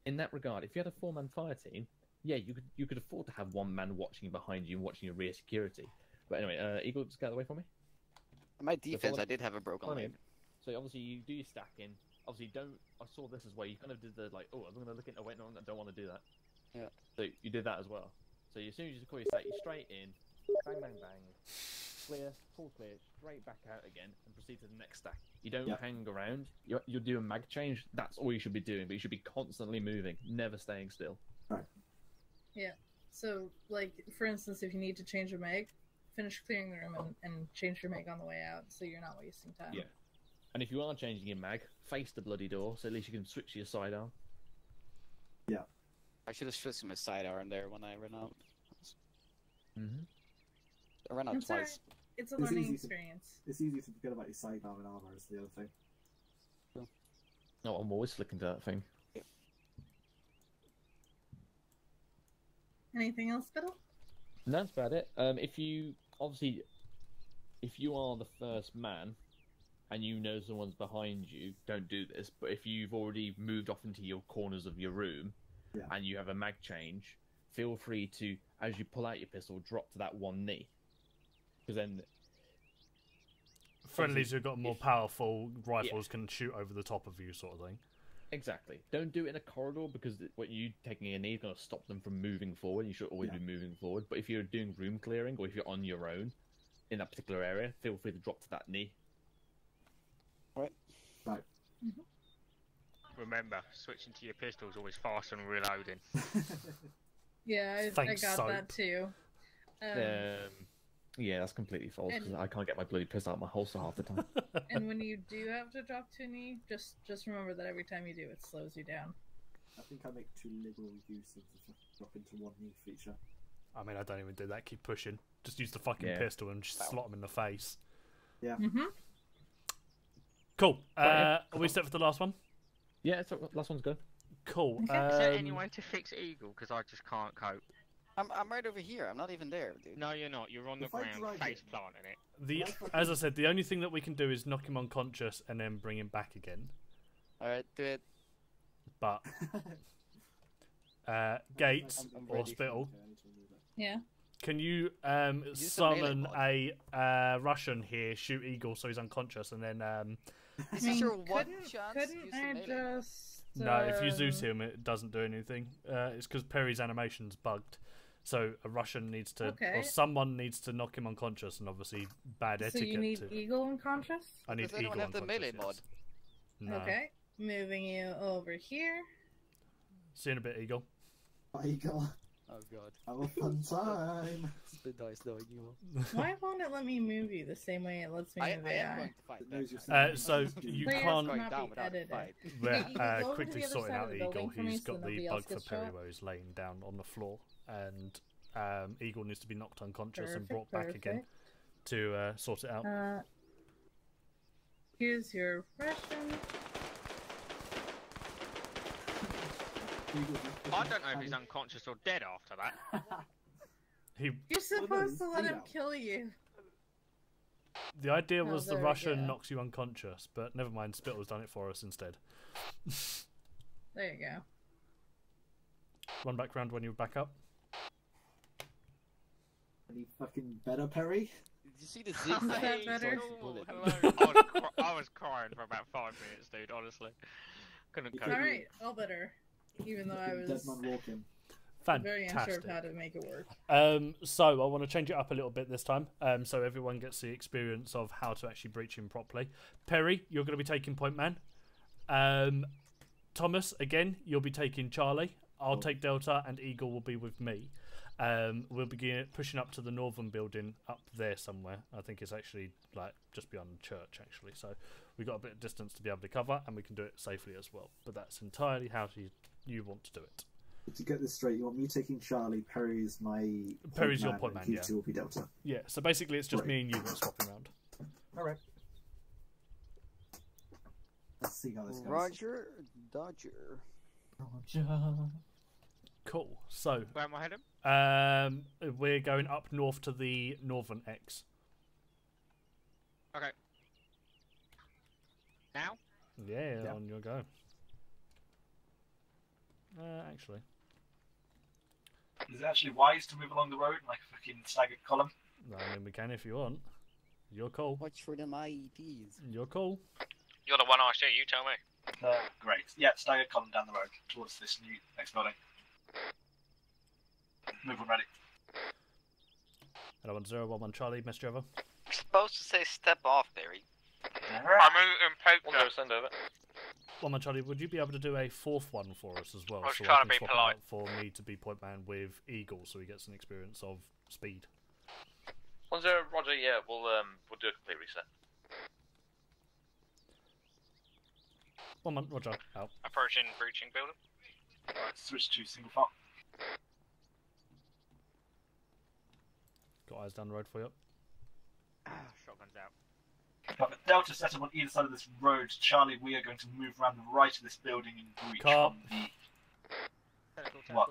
in that regard, if you had a 4-man fire team, yeah, you could afford to have one man watching behind you and watching your rear security. But anyway, Eagle, just get out of the way for me. In my defense, I did have a broken leg. So obviously you do your stacking. Obviously don't. I saw this as well. You kind of did the like, oh, I'm gonna look into. Oh, wait, no, I don't want to do that. Yeah. So you did that as well. So as soon as you call your stack, you straight in, bang, bang, bang, clear, full clear, straight back out again, and proceed to the next stack. You don't hang around. You're doing mag change. That's all you should be doing. But you should be constantly moving, never staying still. Right. Yeah. So like for instance, if you need to change a mag, finish clearing the room and change your mag on the way out, so you're not wasting time. Yeah. And if you are changing your mag, face the bloody door, so at least you can switch to your sidearm. Yeah. I should have switched my sidearm there when I ran out. Mm-hmm. I ran out It's twice. alright. It's a It's learning easy to- experience. It's easy to forget about your sidearm and armor is the other thing. Oh, I'm always flicking to that thing. Anything else, Fiddle? And that's about it. If you are the first man, and you know someone's behind you, don't do this. But if you've already moved off into your corners of your room, and you have a mag change, feel free to, as you pull out your pistol, drop to that one knee. Because then... Friendlies who've got more powerful rifles can shoot over the top of you, sort of thing. Exactly. Don't do it in a corridor, because what you taking a knee is going to stop them from moving forward. You should always be moving forward. But if you're doing room clearing, or if you're on your own in that particular area, feel free to drop to that knee. Right. Right. Remember, switching to your pistol is always faster than reloading. Yeah, I Thanks, got Soap. that too. Yeah, that's completely false, because I can't get my bloody pistol out of my holster half the time. And when you do have to drop to a knee, just remember that every time you do, it slows you down. I think I make too liberal use of the drop into one knee feature. I mean, I don't even do that. Keep pushing. Just use the fucking Yeah. pistol and just slot them in the face. Yeah. Cool. Right, Are we set for the last one? Yeah, so last one's good. Cool. Is there any way to fix Eagle? Because I just can't cope. I'm right over here. I'm not even there, dude. No, you're not. You're on the ground, face planting it. As I said, the only thing that we can do is knock him unconscious and then bring him back again. Alright, do it. But Gates I'm or ready. Spittle, Yeah. can you some melee summon mod. a Russian here, shoot Eagle so he's unconscious, and then This is your one chance to Couldn't use I some melee. just? no, if you Zeus him, it doesn't do anything. It's because Perry's animation's bugged. So a Russian needs to, Okay. or someone needs to knock him unconscious, and obviously bad So etiquette. you need to... Eagle unconscious? I need Does anyone Eagle have the unconscious. melee mod? Yes. No. Okay, moving you over here. See you in a bit, Eagle. Bye, Eagle. Oh god. Have a fun time. It's been nice knowing you. Why won't it let me move you the same way it lets me I move am AI? going to fight that. So you Players can't. cannot be edited. We're You can go over to quickly the other sorting side out of the Eagle. building for me He's so got the nobody bug else for gets Perry shot. where he's laying down on the floor, and Eagle needs to be knocked unconscious and Perfect, brought back again to sort it out. Here's your Russian. I don't know if he's unconscious or dead after that. You're supposed to let him kill you. The idea Oh, was the there we Russian go. knocks you unconscious, but never mind. Spittle's done it for us instead. There you go. Run back round when you're back up. Any fucking better, Perry? Did you see the Is zigzag? that better? Bullet. I was crying for about 5 minutes, dude. Honestly, couldn't cope. Alright, all better. Even though I Dead was man walking. very unsure Fantastic. of how to make it work. So I want to change it up a little bit this time, so everyone gets the experience of how to actually breach him properly. Perry, you're going to be taking point man. Thomas, again, you'll be taking Charlie. I'll take Delta, and Eagle will be with me. We'll begin pushing up to the northern building up there somewhere. I think it's actually like just beyond the church, actually. So we've got a bit of distance to be able to cover, and we can do it safely as well. But that's entirely how you want to do it. To get this straight, you want me taking Charlie, Perry's my Perry's your point man, and yeah. Q2 will be Delta. Yeah, so basically it's just Right. me and you that's swapping around. Alright. Let's see how this goes. Roger, Dodger. Cool. So Where am I heading? we're going up north to the northern X. Okay. Now? Yeah, on your go. Actually. Is it actually wise to move along the road in like a fucking staggered column? I mean, we can if you want. Your call. Watch for them IEDs. Your call. You're the one I see. You tell me. Great. Yeah, staggered column down the road towards this new next building. Move when ready. Hello, 1-0-1-1 Charlie, message over. You're supposed to say step off, Barry. I'm in poker. Send over. 1-1 Charlie, would you be able to do a fourth one for us as well? I was so trying I to can be swap polite. out for me to be point man with Eagle, so he gets an experience of speed. 1-0, Roger. Yeah, we'll do a complete reset. 1-1 Roger. Out. Approaching breaching building. Alright, switch to single file. Got eyes down the road for you. Shotgun's out. Perfect. Delta set up on either side of this road. Charlie, we are going to move around the right of this building and breach Car. from the... Technical, What?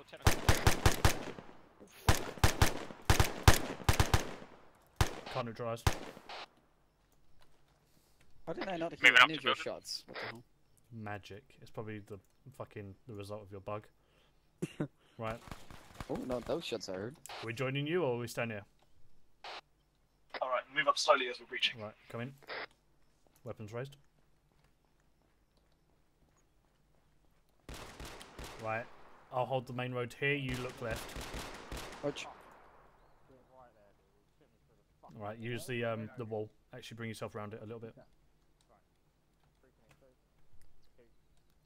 Can't neutralise. How did I not hear Moving up any to of your building. shots? What the hell? Magic. It's probably the result of your bug. Right. Oh no, those shots I heard. Are we joining you or are we staying here? Alright, move up slowly as we're breaching. Right, come in. Weapons raised. Right. I'll hold the main road here, you look left. Ouch. Right, use the wall. Actually bring yourself around it a little bit.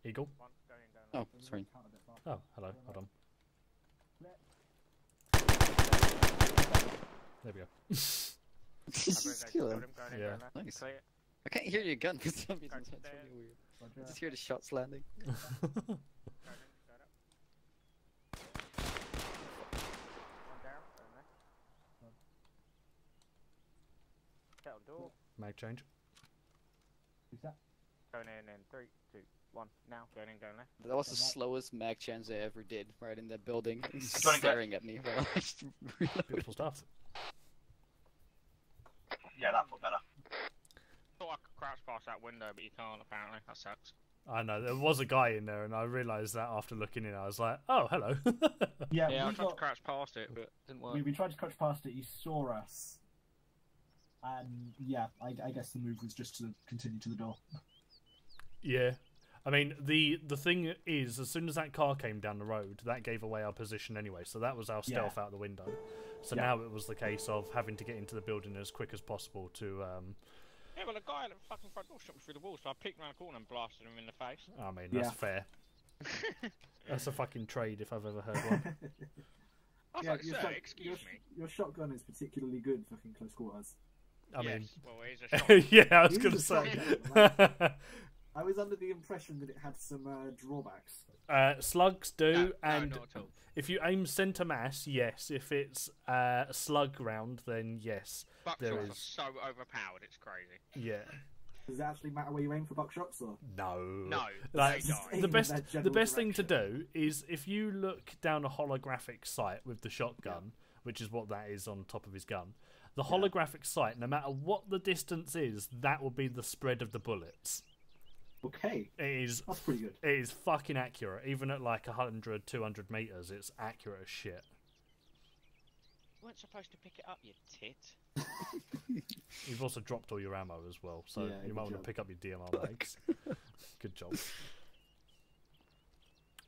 Eagle. Oh, sorry. Oh, hello, hold on. There we go. Kill him. Yeah. Nice. I can't hear your gun for some reason. That's really weird. I just hear the shots landing. Mag change. Going in 3, 2, 1. Now going in, going left. That was the slowest mag chance I ever did, right in that building. He's Going staring at me while I just reloaded. Beautiful stuff. Yeah, that felt better. Thought I could crouch past that window, but you can't apparently. That sucks. I know, there was a guy in there and I realised that after looking in, I was like, oh, hello. Yeah, I we tried to crouch past it, but it didn't work. We tried to crouch past it, he saw us. And yeah, I guess the move was just to continue to the door. Yeah. I mean, the thing is, as soon as that car came down the road, that gave away our position anyway, so that was our stealth out the window. So now it was the case of having to get into the building as quick as possible to... Yeah, well, a guy at the fucking front door shot me through the wall, so I peeked around the corner and blasted him in the face. I mean, that's fair. That's a fucking trade if I've ever heard one. I was like, sir, excuse me. Your shotgun is particularly good fucking close quarters. I mean... well, he's a shotgun. yeah, I was It going to is a say. shotgun, I was under the impression that it had some drawbacks. Slugs do, and not at all. if you aim centre mass, yes. If it's a slug round, then yes. There Buckshots are is. so overpowered, it's crazy. Yeah. Does it actually matter where you aim for buckshots, or No. No, Like, they die. the Aim in best that the general best thing to do is if you look down a holographic sight with the shotgun, which is what that is on top of his gun. The holographic sight, no matter what the distance is, that will be the spread of the bullets. Okay. That's pretty good. It is fucking accurate. Even at like 100, 200 meters, it's accurate as shit. You weren't supposed to pick it up, you tit. You've also dropped all your ammo as well, so Yeah, you might want to pick up your DMR bags. Good job.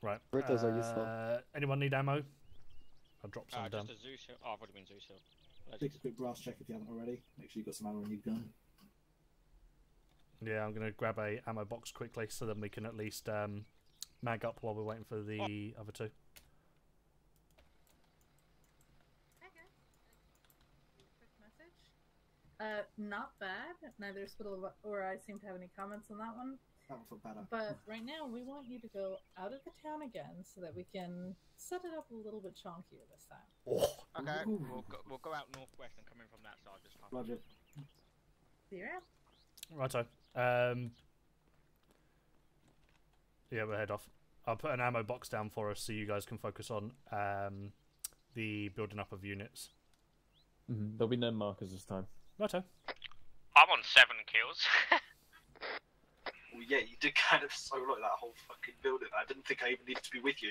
Right. Britos are useful. Anyone need ammo? I'll drop some down. Just a Zeus Hill. Oh, I've already been Zeus Hill. Take a quick brass check if you haven't already. Make sure you've got some ammo in your gun. Yeah, I'm going to grab a ammo box quickly so then we can at least mag up while we're waiting for the other two. Not bad. Neither Spittle or I seem to have any comments on that one. That one felt better. But right now, we want you to go out of the town again so that we can set it up a little bit chonkier this time. Okay, we'll go out northwest and come in from that side this time. Roger. See you around. Righto. Yeah, we'll head off. I'll put an ammo box down for us so you guys can focus on the building up of units. There'll be no markers this time. Righto. I'm on 7 kills. Well, yeah, you did kind of solo that whole fucking building. I didn't think I even needed to be with you.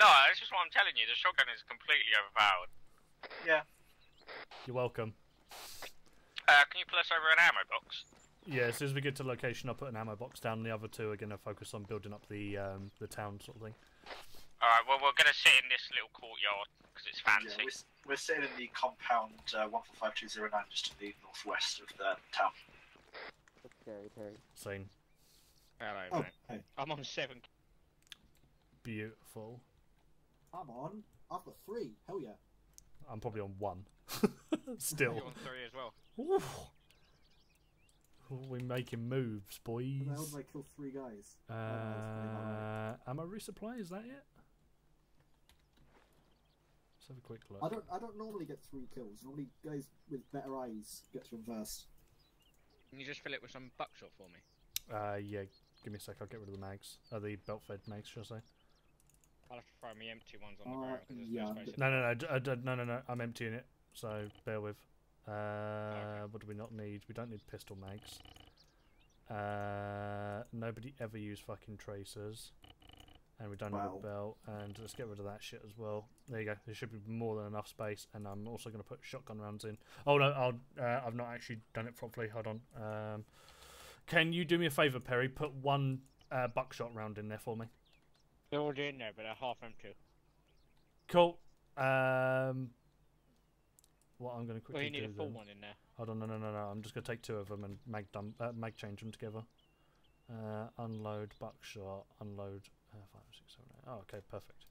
No, that's just what I'm telling you. The shotgun is completely overpowered. Yeah. You're welcome. Can you pull us over an ammo box? Yeah, as soon as we get to location, I'll put an ammo box down. The other two are going to focus on building up the town sort of thing. Alright, well, we're going to sit in this little courtyard because it's fancy. Yeah, we're sitting in the compound 145209 just to the northwest of the town. Terry. Same. Hello, mate. Hey. I'm on 7. Beautiful. I'm on. I've got 3. Hell yeah. I'm probably on 1. Still. You're on 3 as well. Oof. We're making moves, boys. How did I kill 3 guys? Ammo resupply, is that it? Let's have a quick look. I don't normally get 3 kills. Normally guys with better eyes get to them first. Can you just fill it with some buckshot for me? Yeah, give me a sec, I'll get rid of the mags. The belt fed mags, should I say? I'll have to throw me empty ones on the ground because there's yeah. no space. No, I'm emptying it, so bear with. What do we not need? We don't need pistol mags. Nobody ever used fucking tracers. And we don't have a belt. And let's get rid of that shit as well. There you go. There should be more than enough space. And I'm also going to put shotgun rounds in. Oh no, I've not actually done it properly. Hold on. Can you do me a favour, Perry? Put one buckshot round in there for me. They're already in there, but they're half empty. Cool. What I'm going to quickly Well, you need do a full then- one in there. Hold on, no. I'm just going to take two of them and mag change them together. Unload buckshot. Unload 5, 6, 7, 8. Oh, okay, perfect.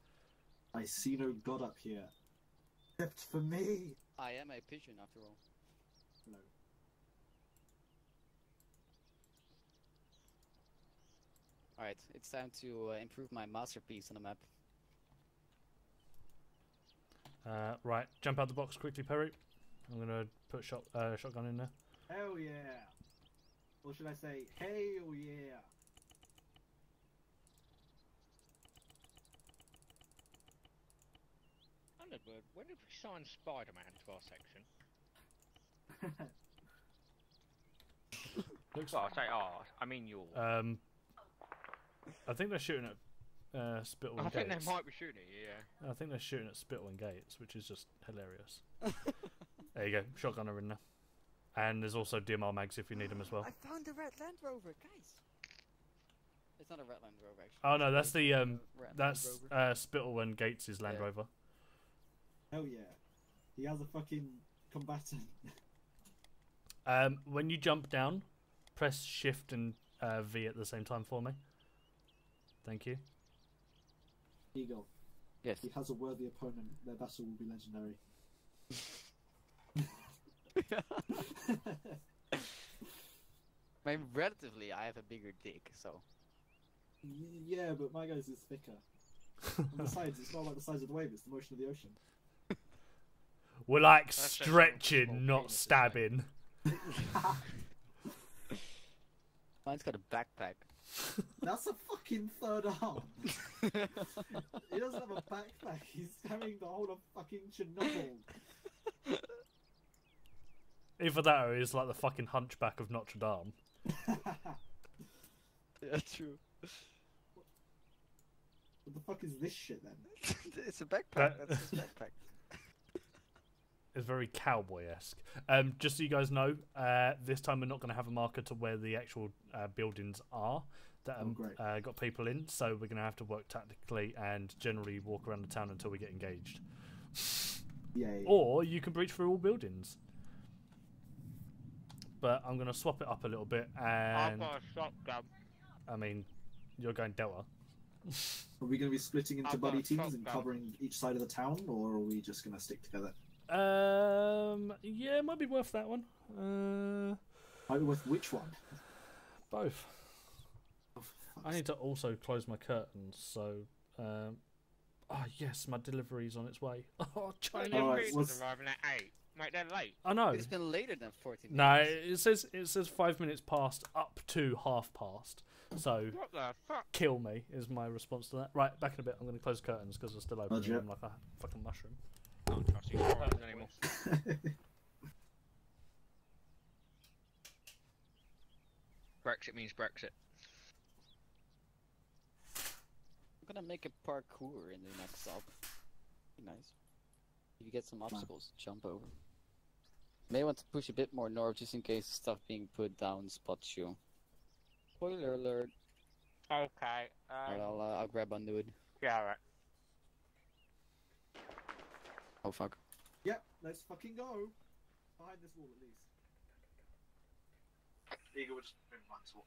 I see no god up here. Except for me. I am a pigeon after all. No. Alright, it's time to improve my masterpiece on the map. Right, jump out the box quickly, Perry. I'm going to put shotgun in there. Hell yeah. Or should I say, hell yeah. Thunderbird, when did we sign Spider-Man to our section? Looks well, I say ours. I mean yours. I think they're shooting at Spittle and I think Gates. they might be shooting at you, yeah. I think they're shooting at Spittle and Gates, which is just hilarious. There you go, shotgunner in there. And there's also DMR mags if you need them as well. I found a red Land Rover, guys! It's not a red Land Rover, actually. Oh no, that's the Land Rover. Spittle and Gates' Land Rover. Hell yeah. He has a fucking combatant. When you jump down, press Shift and V at the same time for me. Thank you. Eagle. Yes. He has a worthy opponent. Their vessel will be legendary. I mean, relatively, I have a bigger dick, so. Yeah, but my guy's is thicker. On the sides, it's not like the size of the wave, it's the motion of the ocean. We're like That's stretching, not stabbing. Mine's got a backpack. That's a fucking third arm. He doesn't have a backpack, he's carrying the whole of fucking Chernobyl. Either that or he's like the fucking hunchback of Notre Dame. Yeah, true. What the fuck is this shit then? It's a backpack. That's his backpack. It's very cowboy-esque. Just so you guys know, this time we're not going to have a marker to where the actual buildings are that got people in, so we're going to have to work tactically and generally walk around the town until we get engaged. Yay. Or you can breach through all buildings. But I'm going to swap it up a little bit, I've and got a shotgun. I mean, you're going Delta. Are we going to be splitting into I've got buddy a teams and shotgun. covering each side of the town, or are we just going to stick together? Yeah, it might be worth that one. Might be worth which one? Both. I need to also close my curtains, so. Oh yes, my delivery's on its way. Oh, China. Delivery's arriving at 8. Mate, they're late. I know. It's been later than 14 No, minutes. it says 5 minutes past up to half past. So What the fuck? kill me is my response to that. Right, back in a bit. I'm going to close the curtains because they're still open. Roger. I'm like a fucking mushroom. I don't trust these curtains anymore. Brexit means Brexit. I'm gonna make a parkour in the next stop. Be nice. If you get some obstacles to jump over. May want to push a bit more north just in case stuff being put down spots you. Spoiler alert. Okay. Alright, I'll grab on Nude. Yeah, alright. Oh fuck. Yep, let's fucking go. Behind this wall at least. Eagle would just move mine to.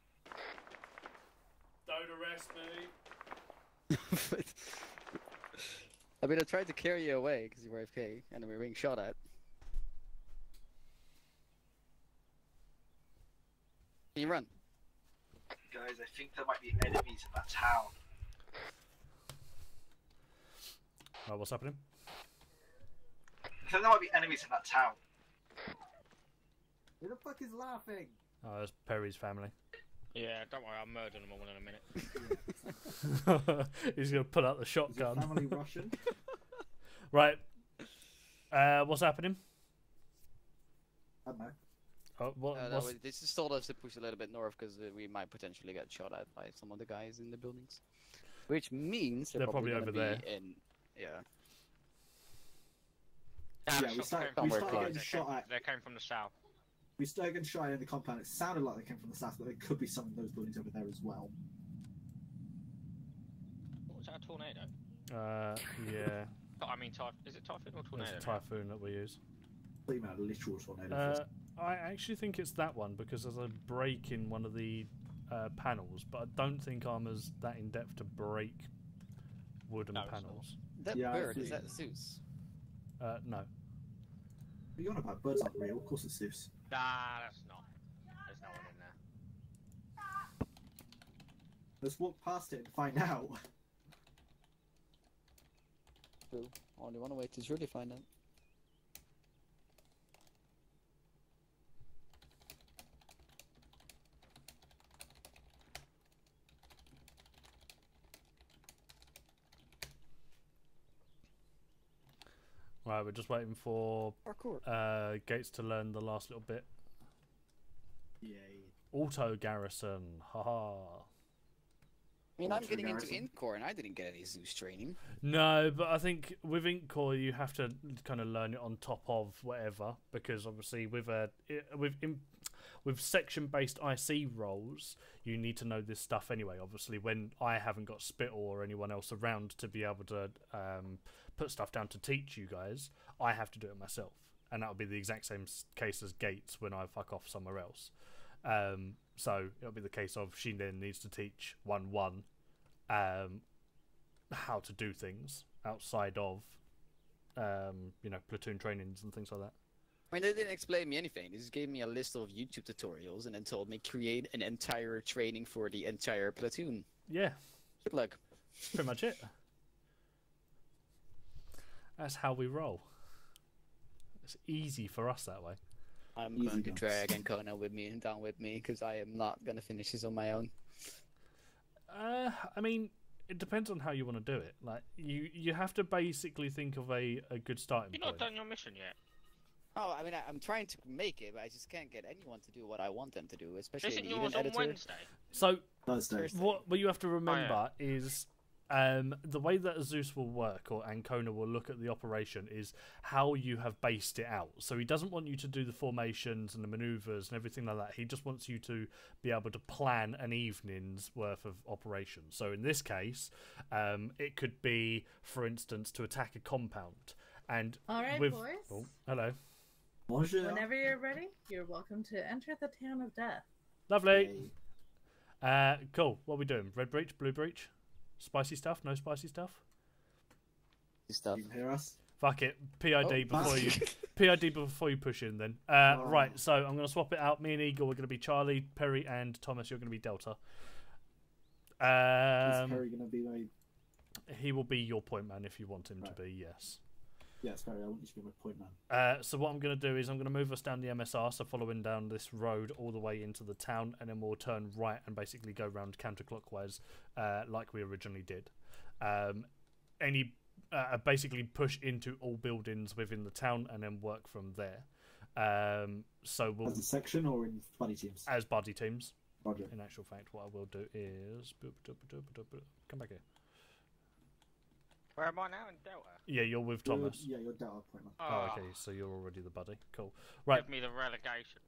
Don't arrest me. I mean, I tried to carry you away because you were AFK and we were being shot at. Can you run? Guys, I think there might be enemies in that town. Right, what's happening? I think there might be enemies in that town. Who the fuck is laughing? Oh, it's Perry's family. Yeah, don't worry, I'll murder them all in a minute. He's going to pull out the shotgun. Is your family Russian? Right. What's happening? I don't know. No, they just told us to push a little bit north because we might potentially get shot at by some of the guys in the buildings. Which means they're probably over gonna there. be in, yeah. Yeah, we started getting shot at. They came from the south. We started getting shot at in the compound. It sounded like they came from the south, but there could be some of those buildings over there as well. What was that, a tornado? Yeah. I mean, is it typhoon or tornado? It's a typhoon that we use. I thought you meant a literal tornado. I actually think it's that one because there's a break in one of the panels, but I don't think Arma's that in depth to break wooden panels. That bird, is that Zeus? No. What are you on about? Birds aren't real. Of course it's Zeus. Nah, that's not. There's no one in there. Let's walk past it and find out. True. Only one way to truly find out. Right, we're just waiting for Gates to learn the last little bit. Yay. Auto garrison, haha. I mean, I'm getting into Incore and I didn't get any Zeus training. No, but I think with Incore you have to kind of learn it on top of whatever, because obviously with section-based IC roles, you need to know this stuff anyway. Obviously, when I haven't got Spittle or anyone else around to be able to put stuff down to teach you guys, I have to do it myself, and that would be the exact same case as Gates when I fuck off somewhere else. So it'll be the case of she then needs to teach 1-1 how to do things outside of platoon trainings and things like that. I mean, they didn't explain me anything. They just gave me a list of YouTube tutorials and then told me create an entire training for the entire platoon. Yeah. Good luck. Pretty much it. That's how we roll. It's easy for us that way. I'm going to drag Ancona with me and down with me because I am not going to finish this on my own. I mean, it depends on how you want to do it. Like you have to basically think of a good starting point. You've not done your mission yet. Oh, I mean, I'm trying to make it, but I just can't get anyone to do what I want them to do, especially Isn't an yours event on editor. Wednesday? So Thursday. What you have to remember is the way that Zeus will work, or Ancona will look at the operation, is how you have based it out. So he doesn't want you to do the formations and the maneuvers and everything like that. He just wants you to be able to plan an evening's worth of operations. So in this case, it could be, for instance, to attack a compound. And all right, with... boys. Oh, hello. Bonjour. Whenever you're ready, you're welcome to enter the town of death. Lovely. Cool. What are we doing? Red breach, blue breach? Spicy stuff? No spicy stuff? Stuff. You can hear us? Fuck it. PID before you push in then. Right, so I'm going to swap it out. Me and Eagle are going to be Charlie, Perry, and Thomas, you're going to be Delta. Is Perry going to be my... He will be your point man if you want him to be, yes. Yes, Perry, I want you to be my point man. So what I'm going to do is I'm going to move us down the MSR, so following down this road all the way into the town, and then we'll turn right and basically go round counterclockwise like we originally did. Basically push into all buildings within the town and then work from there. So we'll... As a section or in buddy teams? As buddy teams. Roger. In actual fact, what I will do is... Come back here. Where am I now? In Delta? Yeah, you're with Thomas. Yeah, you're Delta point man. Oh, okay, so you're already the buddy. Cool. Right. Give me the relegation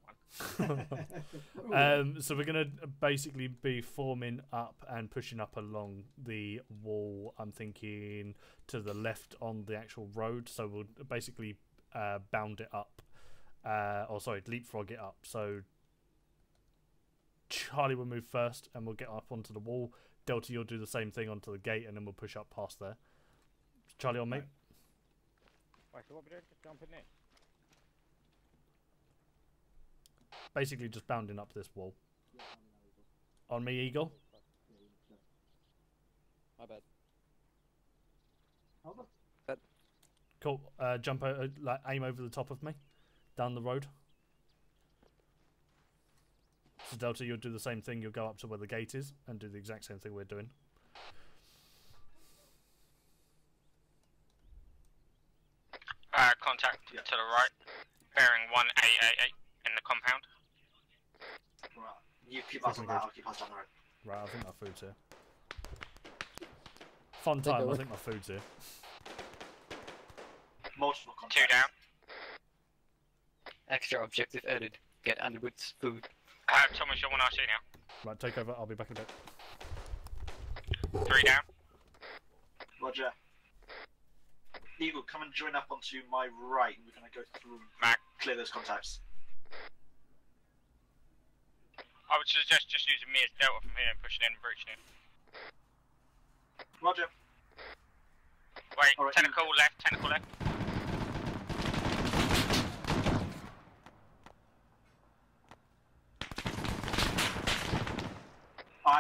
one. So we're going to basically be forming up and pushing up along the wall, I'm thinking, to the left on the actual road. So we'll basically bound it up. Leapfrog it up. So Charlie will move first and we'll get up onto the wall. Delta, you'll do the same thing onto the gate and then we'll push up past there. Charlie on me. Wait, so what we doing? Just jumping in? Basically just bounding up this wall. On me, Eagle. My bad. Cool. Jump over, aim over the top of me. Down the road. So Delta, you'll do the same thing. You'll go up to where the gate is and do the exact same thing we're doing. Contact to the right, bearing 1888 in the compound. Right. You keep us on that, I'll keep us down the road. Right, I think my food's here. Fun time, I think my food's here. Multiple contacts. 2 down. Extra objective added. Get Underwood's food. Thomas, you're 1RC now. Right, take over, I'll be back in a bit. 3 down. Roger. Eagle, come and join up onto my right, and we're going to go through clear those contacts. I would suggest just using me as Delta from here and pushing in and breaching in. Roger. Wait, All right, tentacle left, tentacle left.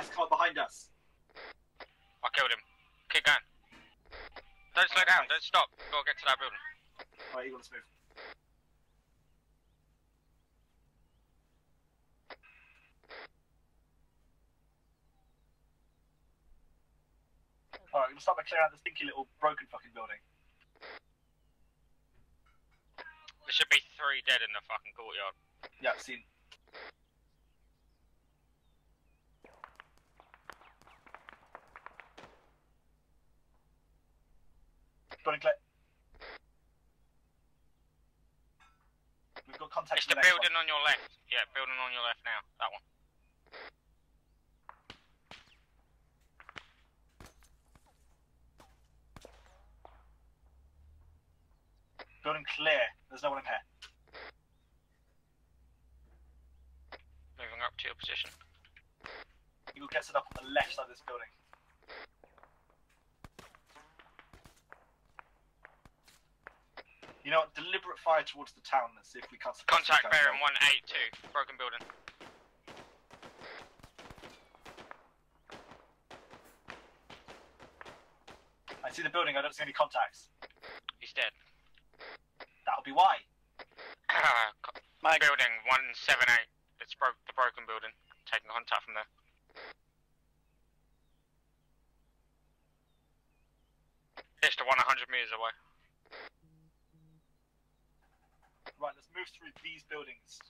He's come up behind us. I killed him. Keep going. Don't slow down, don't stop. Gotta get to that building. Alright, Eagle, let's move. Alright, we're gonna start by clearing out this stinky little broken fucking building. There should be 3 dead in the fucking courtyard. Yeah, seen. Building clear. We've got contact. It's the building on your left. Yeah, building on your left now. That one. Building clear. There's no one in here. Moving up to your position. Eagle gets it up on the left side of this building. You know what? Deliberate fire towards the town and see if we can't. Contact bearing 182. Broken building. I see the building. I don't see any contacts. He's dead. That'll be why. My building 178. It's the broken building. Taking contact from there. It's the 100 meters away. Right, let's move through these buildings.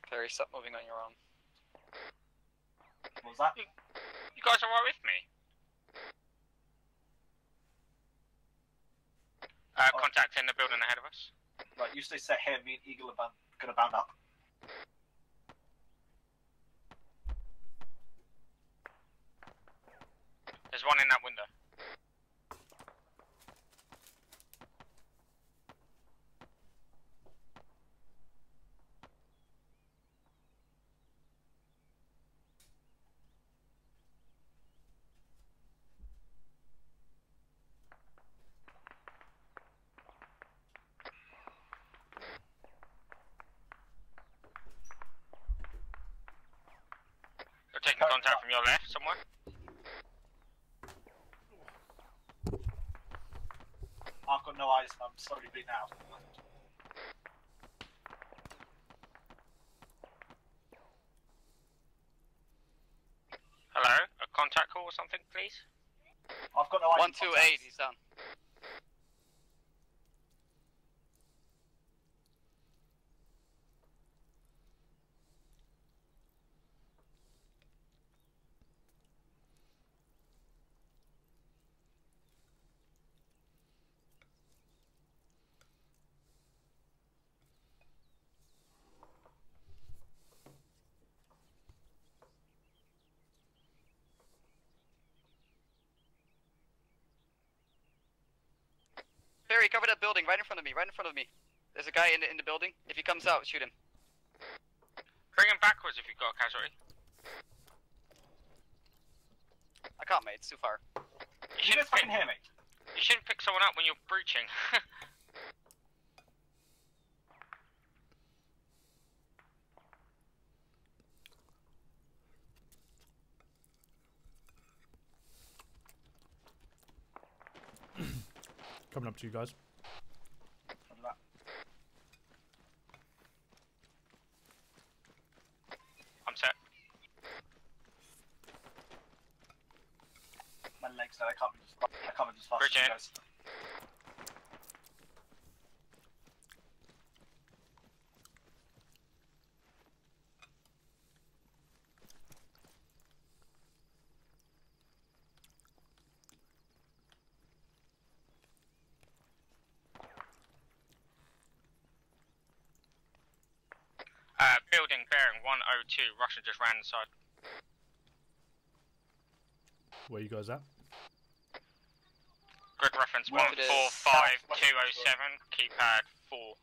Perry, stop moving on your own. What was that? You guys are right with me? Contact in the building ahead of us. Right, you stay set here. Me and Eagle are gonna bound up. There's one in that window. You're taking contact from your left somewhere. I've got no eyes and I'm slowly bleeding out. Hello? A contact call or something, please? I've got no eyes. 128, he's down. Barry, cover that building right in front of me, right in front of me. There's a guy in the building. If he comes out, shoot him. Bring him backwards if you've got a casualty. I can't, mate. It's too far. You shouldn't fucking hear me. You shouldn't pick someone up when you're breaching. Coming up to you guys. I'm set. My legs said I can't be just fast. Bridge in. Guys. 102. Russian just ran inside. Where you guys at? Grid reference Well, it is 145207. Keypad 4.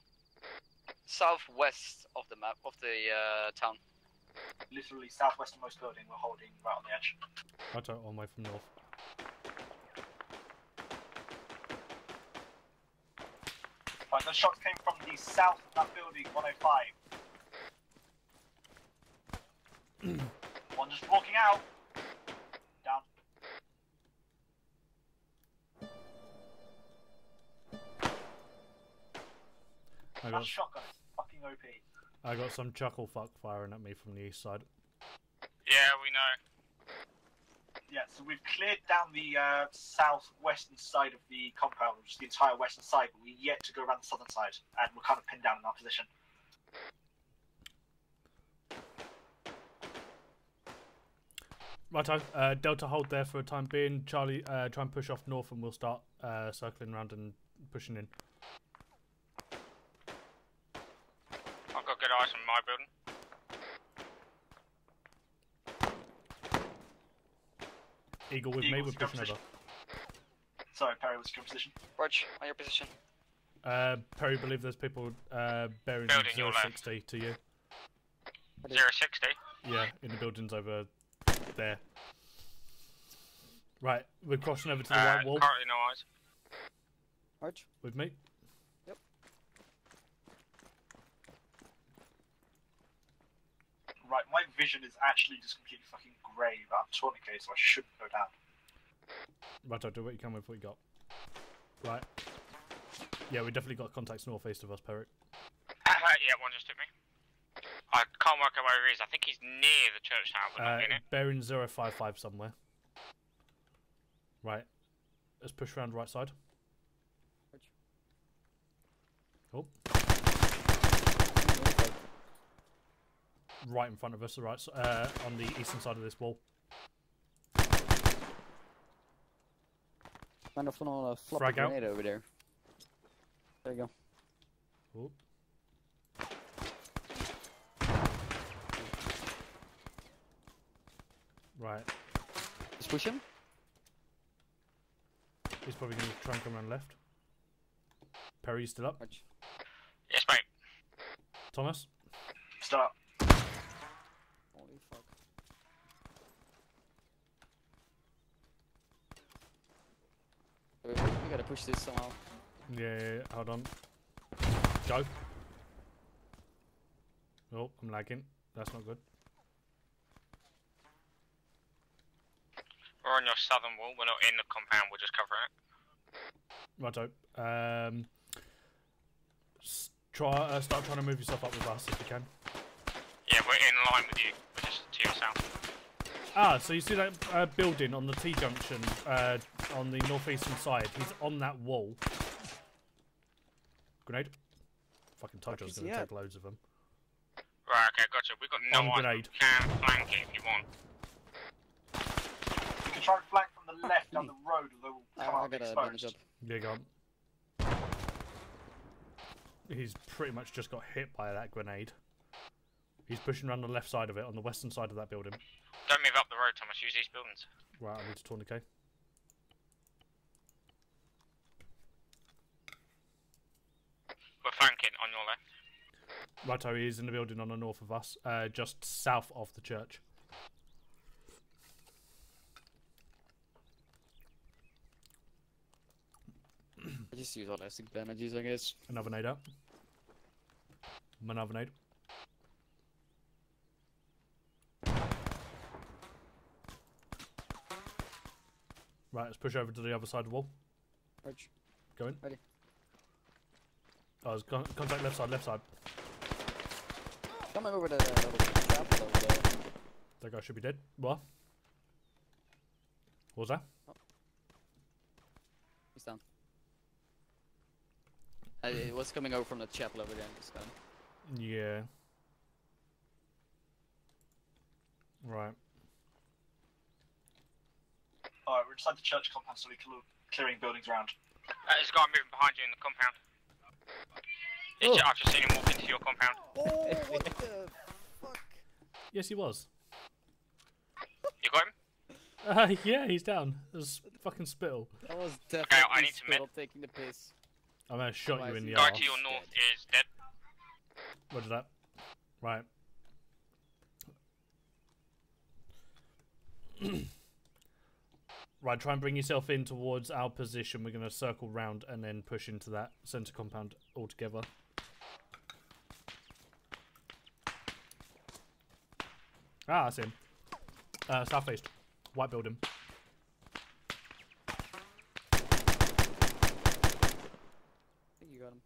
Southwest of the map of the town. Literally southwesternmost building. We're holding right on the edge. Right, on my way from north. Right, those shots came from the south of that building, 105. One just walking out. Down. That shotgun is fucking OP. I got some chuckle fuck firing at me from the east side. Yeah, we know. Yeah, so we've cleared down the southwestern side of the compound, which is the entire western side, but we're yet to go around the southern side, and we're kind of pinned down in our position. Righto, Delta hold there for a time being. Charlie, try and push off north and we'll start circling around and pushing in. I've got good eyes on my building. Eagle with me, we're pushing over. Sorry, Perry, what's your position? Rog, on your position. Perry, believe there's people bearing Building your 060 to you. 060? Yeah, in the buildings over there. Right, we're crossing over to the white wall. Currently no eyes. Arch? With me. Yep. Right, my vision is actually just completely fucking grey, but I'm tourniquet, so I shouldn't go down. Right, I'll do what you can with what you got. Right. Yeah, we definitely got contacts northeast of us, Perry. Yeah, one just hit me. I can't work out where he is. I think he's near the church tower, but not in it. Bearing 055 somewhere. Right. Let's push around right side. Oh. Right in front of us, right, on the eastern side of this wall. Kind of on a floppy Frag out. grenade over there. There you go. Oh. Right. Just push him. He's probably going to try and come around left. Perry, you still up? Yes, mate. Thomas? Start. Holy fuck. We gotta push this somehow. Yeah, hold on. Go. Oh, I'm lagging. That's not good. We're on your southern wall. We're not in the compound. We're just covering it. Righto. Start trying to move yourself up with us if you can. Yeah, we're in line with you. We're just to your south. Ah, so you see that building on the T-junction on the northeastern side? He's on that wall. Grenade. Fucking told you I was going to take loads of them. Right, okay, gotcha. We've got no eyes. Grenade. We can flank it if you want. You can try and flank from the left down the road, although we'll come out exposed. Yeah, go on. He's pretty much just got hit by that grenade. He's pushing around the left side of it, on the western side of that building. Don't move up the road, Thomas. Use these buildings. Right, I need to tourniquet. We're flanking on your left. Righto, he is in the building on the north of us, just south of the church. I just use elastic damages, I guess. Another nade up. Another nade. Right, let's push over to the other side of the wall. Arch. Go in. Ready. Oh, there's contact left side, left side. Coming over to the little chapel over there. That guy should be dead. What? What was that? Oh. He's down. It was coming over from the chapel over there. Just got him. Yeah. Right. Alright, we're inside the church compound, so we're clearing buildings around. There's a guy moving behind you in the compound. I've just seen him walk into your compound. Oh, what the fuck? Yes, he was. You got him? Yeah, he's down. There's fucking spittle. That was definitely I need to Spittle taking the piss. I'm gonna shot you in the Guy arse. to your north is dead. Roger that. Right. Right, try and bring yourself in towards our position. We're going to circle round and then push into that centre compound altogether. Ah, that's him. South-east. White building. I think you got him.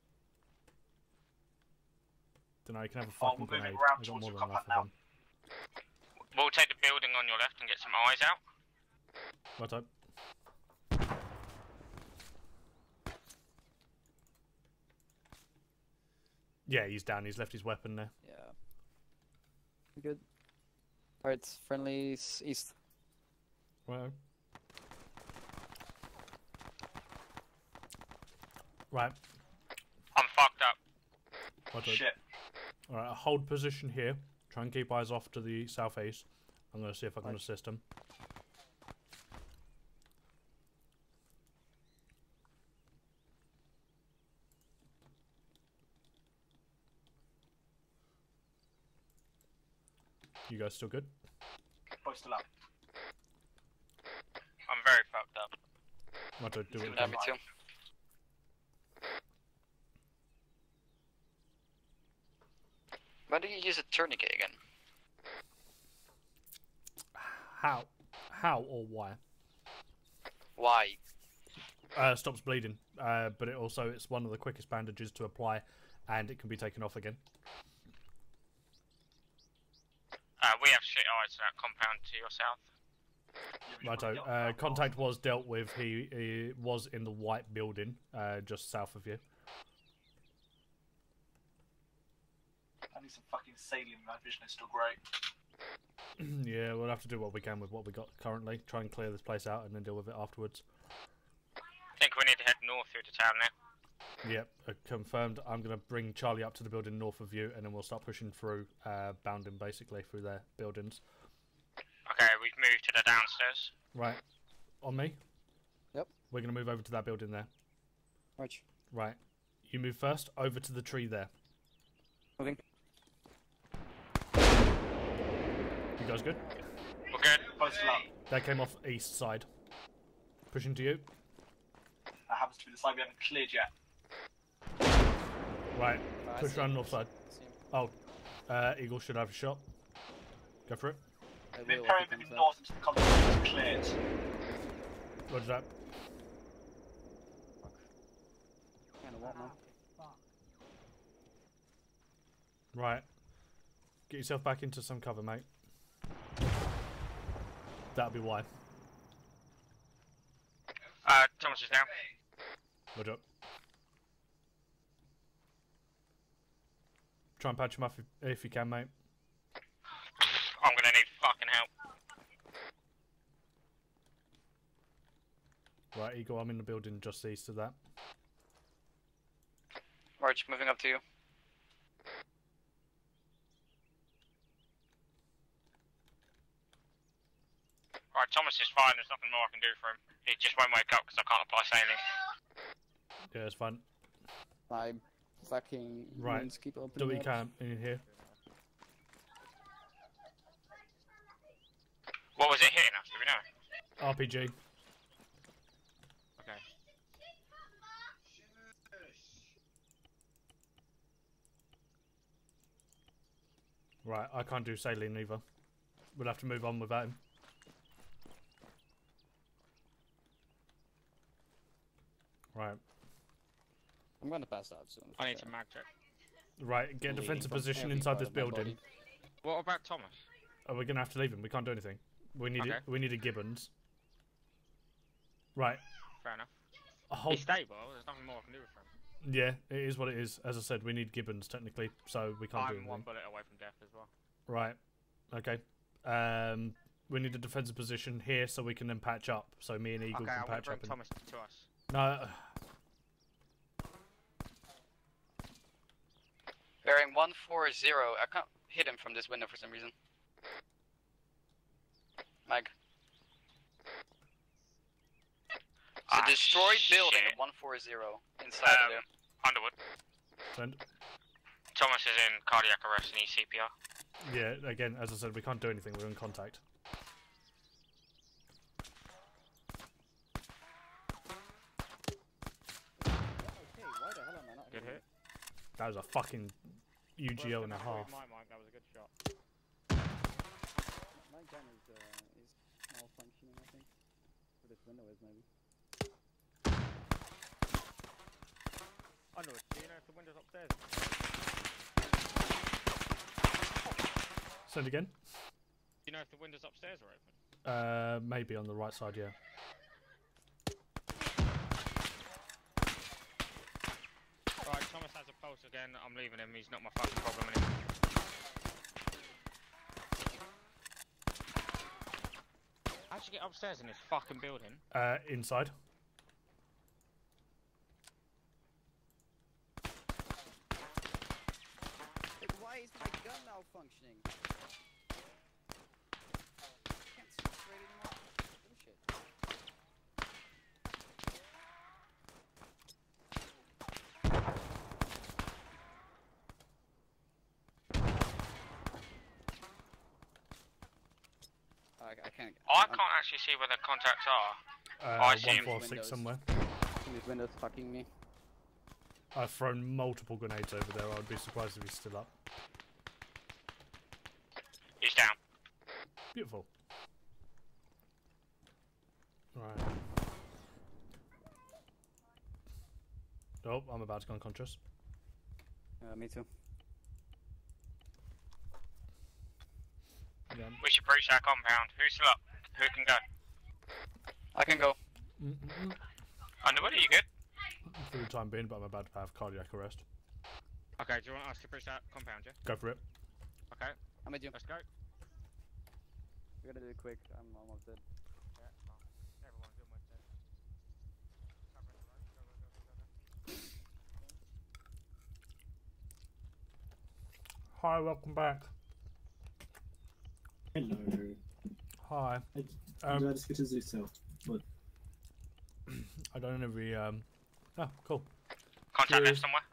Dunno, you can have a fucking we're moving grenade. around I've got towards more your than enough compound of them. We'll take the building on your left and get some eyes out. Right up. Yeah, he's down. He's left his weapon there. Yeah. Good. Alright, friendlies east. Well. Right. I'm fucked up. Right up. Shit. Alright, hold position here. Try and keep eyes off to the southeast. I'm going to see if I can assist him. You guys still good? Boy still up. I'm very fucked up. What do it? Yeah, me too. Why do you use a tourniquet again? How? How or why? Why? Stops bleeding, but it's one of the quickest bandages to apply, and it can be taken off again. We have shit eyes to that compound to your south. Righto. Contact was dealt with. He was in the white building, just south of you. I need some fucking saline. My vision is still great. Yeah, we'll have to do what we can with what we got currently. Try and clear this place out, and then deal with it afterwards. I think we need to head north through the town now. Yep, confirmed. I'm going to bring Charlie up to the building north of you, and then we'll start pushing through, bounding basically through their buildings. Okay, we've moved to the downstairs. Right. On me? Yep. We're going to move over to that building there. March. Right. You move first, over to the tree there. Moving. You guys good? We're good. Both still up. That came off east side. Pushing to you. That happens to be the side we haven't cleared yet. Right. Push around north side. Oh. Eagle should have a shot. Go for it. We're carrying moving north into the compound is cleared. Roger that. Kinda want one. Right. Get yourself back into some cover, mate. That'll be why. Thomas is down. Roger. Try and patch him up if you can, mate. I'm gonna need fucking help. Right, Eagle, I'm in the building just east of that. March, moving up to you. Right, Thomas is fine. There's nothing more I can do for him. He just won't wake up because I can't apply saline. Yeah, it's fine. My fucking Right. wounds keep opening Do what you up. can in here. What was it hitting us? Do we know? RPG. Okay. Right, I can't do saline either. We'll have to move on without him. Right. I'm gonna pass out soon. I need to mag check. Right, get a Bleeding defensive from position every inside part this of my building. body. What about Thomas? Oh, we're gonna have to leave him. We can't do anything. We need Okay. we need a Gibbons. Right. Fair enough. Hold- He's stable. There's nothing more I can do with him. Yeah, it is what it is. As I said, we need Gibbons technically, so we can't do I'm anything. one bullet away from death as well. Right. Okay. We need a defensive position here so we can then patch up. So me and Eagle Okay, can I'm gonna patch bring up. and- Thomas to us. No. Bearing 140. I can't hit him from this window for some reason. Mag. It's a destroyed building at 140 inside of there. Underwood. Send. Thomas is in cardiac arrest and he's CPR. Yeah, again, as I said, we can't do anything. We're in contact. Okay, why the hell am I not Good hit. That was a fucking UGO and a half. My mic, that was a good shot. My gun is malfunctioning, I think. Or this window is, maybe. Underwood, do you know if the window's upstairs? Send again. Do you know if the windows upstairs are open? Maybe on the right side, yeah. Right, Thomas has a pulse again. I'm leaving him. He's not my fucking problem anymore. How'd you get upstairs in this fucking building? Inside. Like, why is my gun malfunctioning? Can't see straight anymore. Bullshit. I can't. I can't actually see where the contacts are. I see him. 146 somewhere. These windows fucking me. I've thrown multiple grenades over there. I would be surprised if he's still up. He's down. Beautiful. Right. Oh, I'm about to go unconscious. Me too. Yeah. We should breach that compound. Who's still up? Who can go? I can go. Underwood, are you good? For the time being, but I'm about to have cardiac arrest. Okay, do you want us to breach that compound, yeah? Go for it. Okay. I'm with you. Let's go. We gotta do it quick. I'm almost dead. Yeah, fine. Everyone's almost dead. Covering the road. Go, go, go, go, go. Hi, welcome back. Hello. Hi. Did I just get to Zeus Hill? What? I don't know if we, Oh, cool. Contact left somewhere.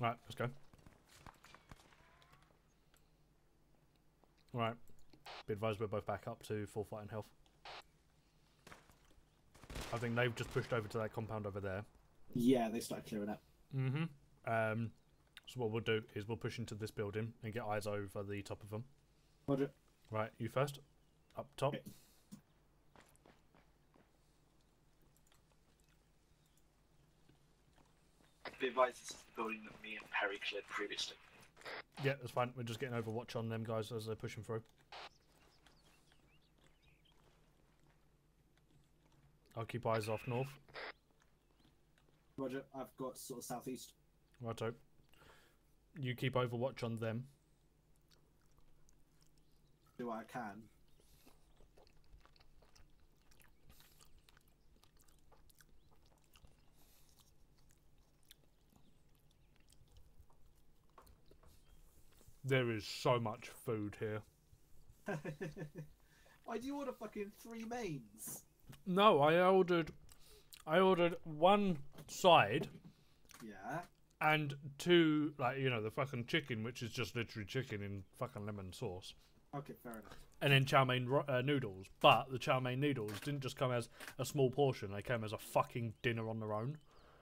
Right, let's go. Right. Be advised we're both back up to full fighting health. I think they've just pushed over to that compound over there. Yeah, they started clearing up. Mm-hmm. So what we'll do is we'll push into this building and get eyes over the top of them. Roger. Right, you first. Up top. Okay. Be advised, this is the building that me and Perry cleared previously. Yeah, that's fine. We're just getting overwatch on them guys as they're pushing through. I'll keep eyes off north. Roger, I've got sort of southeast. Righto. You keep overwatch on them. Do what I can. There is so much food here. Why do you order fucking 3 mains? No, I ordered one side. Yeah. And 2, like, you know, the fucking chicken, which is just literally chicken in fucking lemon sauce. Okay, fair enough. And then chow mein noodles. But the chow mein noodles didn't just come as a small portion, they came as a fucking dinner on their own.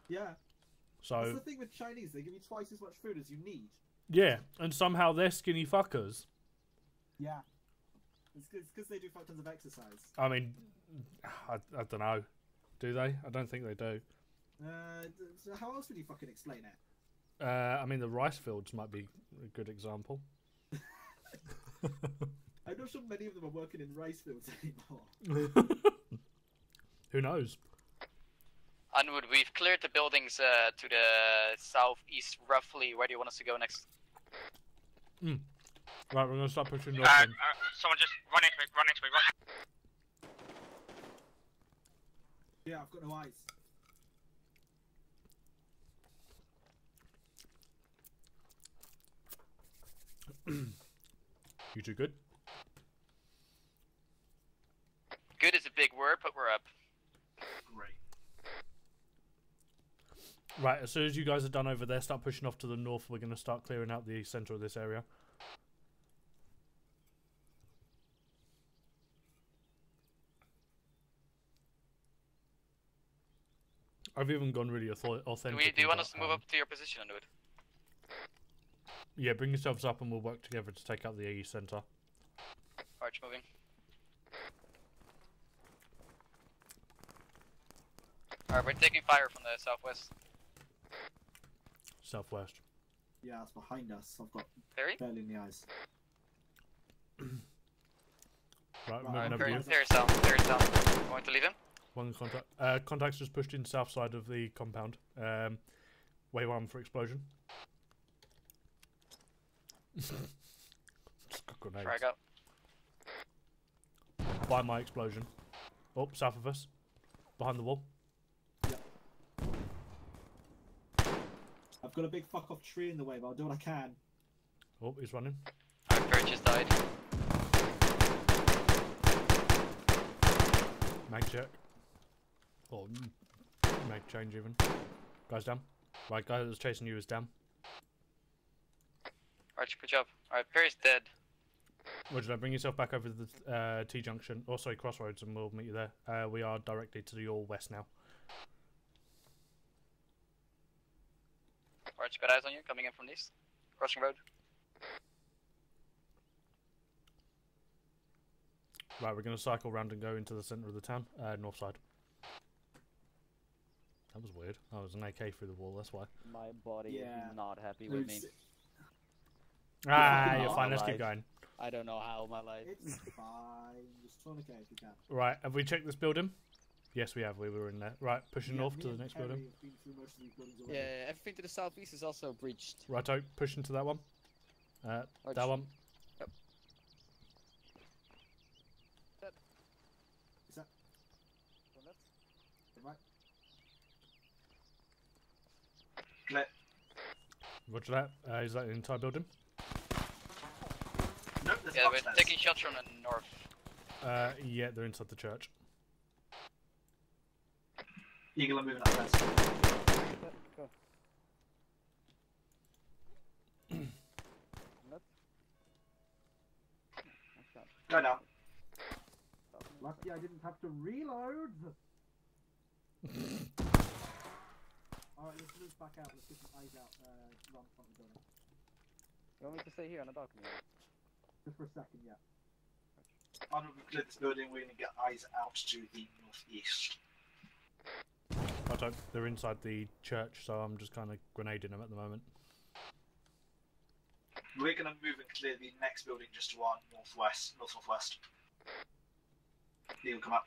Yeah. So that's the thing with Chinese, they give you twice as much food as you need. yeah, and somehow they're skinny fuckers. Yeah. It's because they do fuck tons of exercise. I mean, I don't know. Do they? I don't think they do. So how else would you fucking explain it? I mean, the rice fields might be a good example. I'm not sure many of them are working in rice fields anymore. Who knows? Unwood, we've cleared the buildings to the southeast, roughly. Where do you want us to go next? Right, we're gonna start pushing north. Someone just run into me, run into me, run. Yeah, I've got no eyes. You too good? but we're up. Great. Right, as soon as you guys are done over there, start pushing off to the north. We're going to start clearing out the centre of this area. I've even gone really authentic. Do you want us to move up to your position, Underwood? Yeah, bring yourselves up and we'll work together to take out the AE centre. Arch moving. Alright, we're taking fire from the southwest. Southwest. Yeah, it's behind us. I've got Perry? barely in the eyes. Right, Right, moving over you. There's down. Going to leave him? One contact. Contact's just pushed in south side of the compound. Wave arm for explosion. Just got grenades. Frag out. By my explosion. Oh, south of us. Behind the wall. I've got a big fuck off tree in the way, but I'll do what I can. Oh, he's running. Alright, Perry just died. Mag check. Or mag change even. Guy's down. Right, guy that was chasing you is down. Arch, good job. Alright, Perry's dead. Roger that. Bring yourself back over to the T-junction. Oh, sorry, crossroads, and we'll meet you there. We are directly to your west now. Arch, got eyes on you, coming in from east. Crossing road. Right, we're going to cycle round and go into the centre of the town, north side. That was weird. Oh, there's an AK through the wall, that's why. My body is not happy with me. Ah, you're fine, let's keep going. I don't know how my life. It's fine. Just tourniquet if you can. Right, have we checked this building? Yes, we have. We were in there. Right, pushing Yeah, north me to the and next Perry building. have been through most of these buildings already. Yeah, everything to the southeast is also breached. Righto, push into that one. That one. Yep. Is that? Right. Clear. Roger that. Is that the entire building? Nope, there's Yeah, we're upstairs. taking shots from the north. Yeah, they're inside the church. Eagle are moving upstairs. Go. Go now. Lucky I didn't have to reload. Alright, let's move back out. Let's get some eyes out around the front of the building. You want me to stay here on the balcony? Just for a second, yeah. After we clear this building, we're going to get eyes out to the northeast. Righto, they're inside the church, so I'm just kind of grenading them at the moment. We're going to move and clear the next building just to our northwest. Eagle, come up.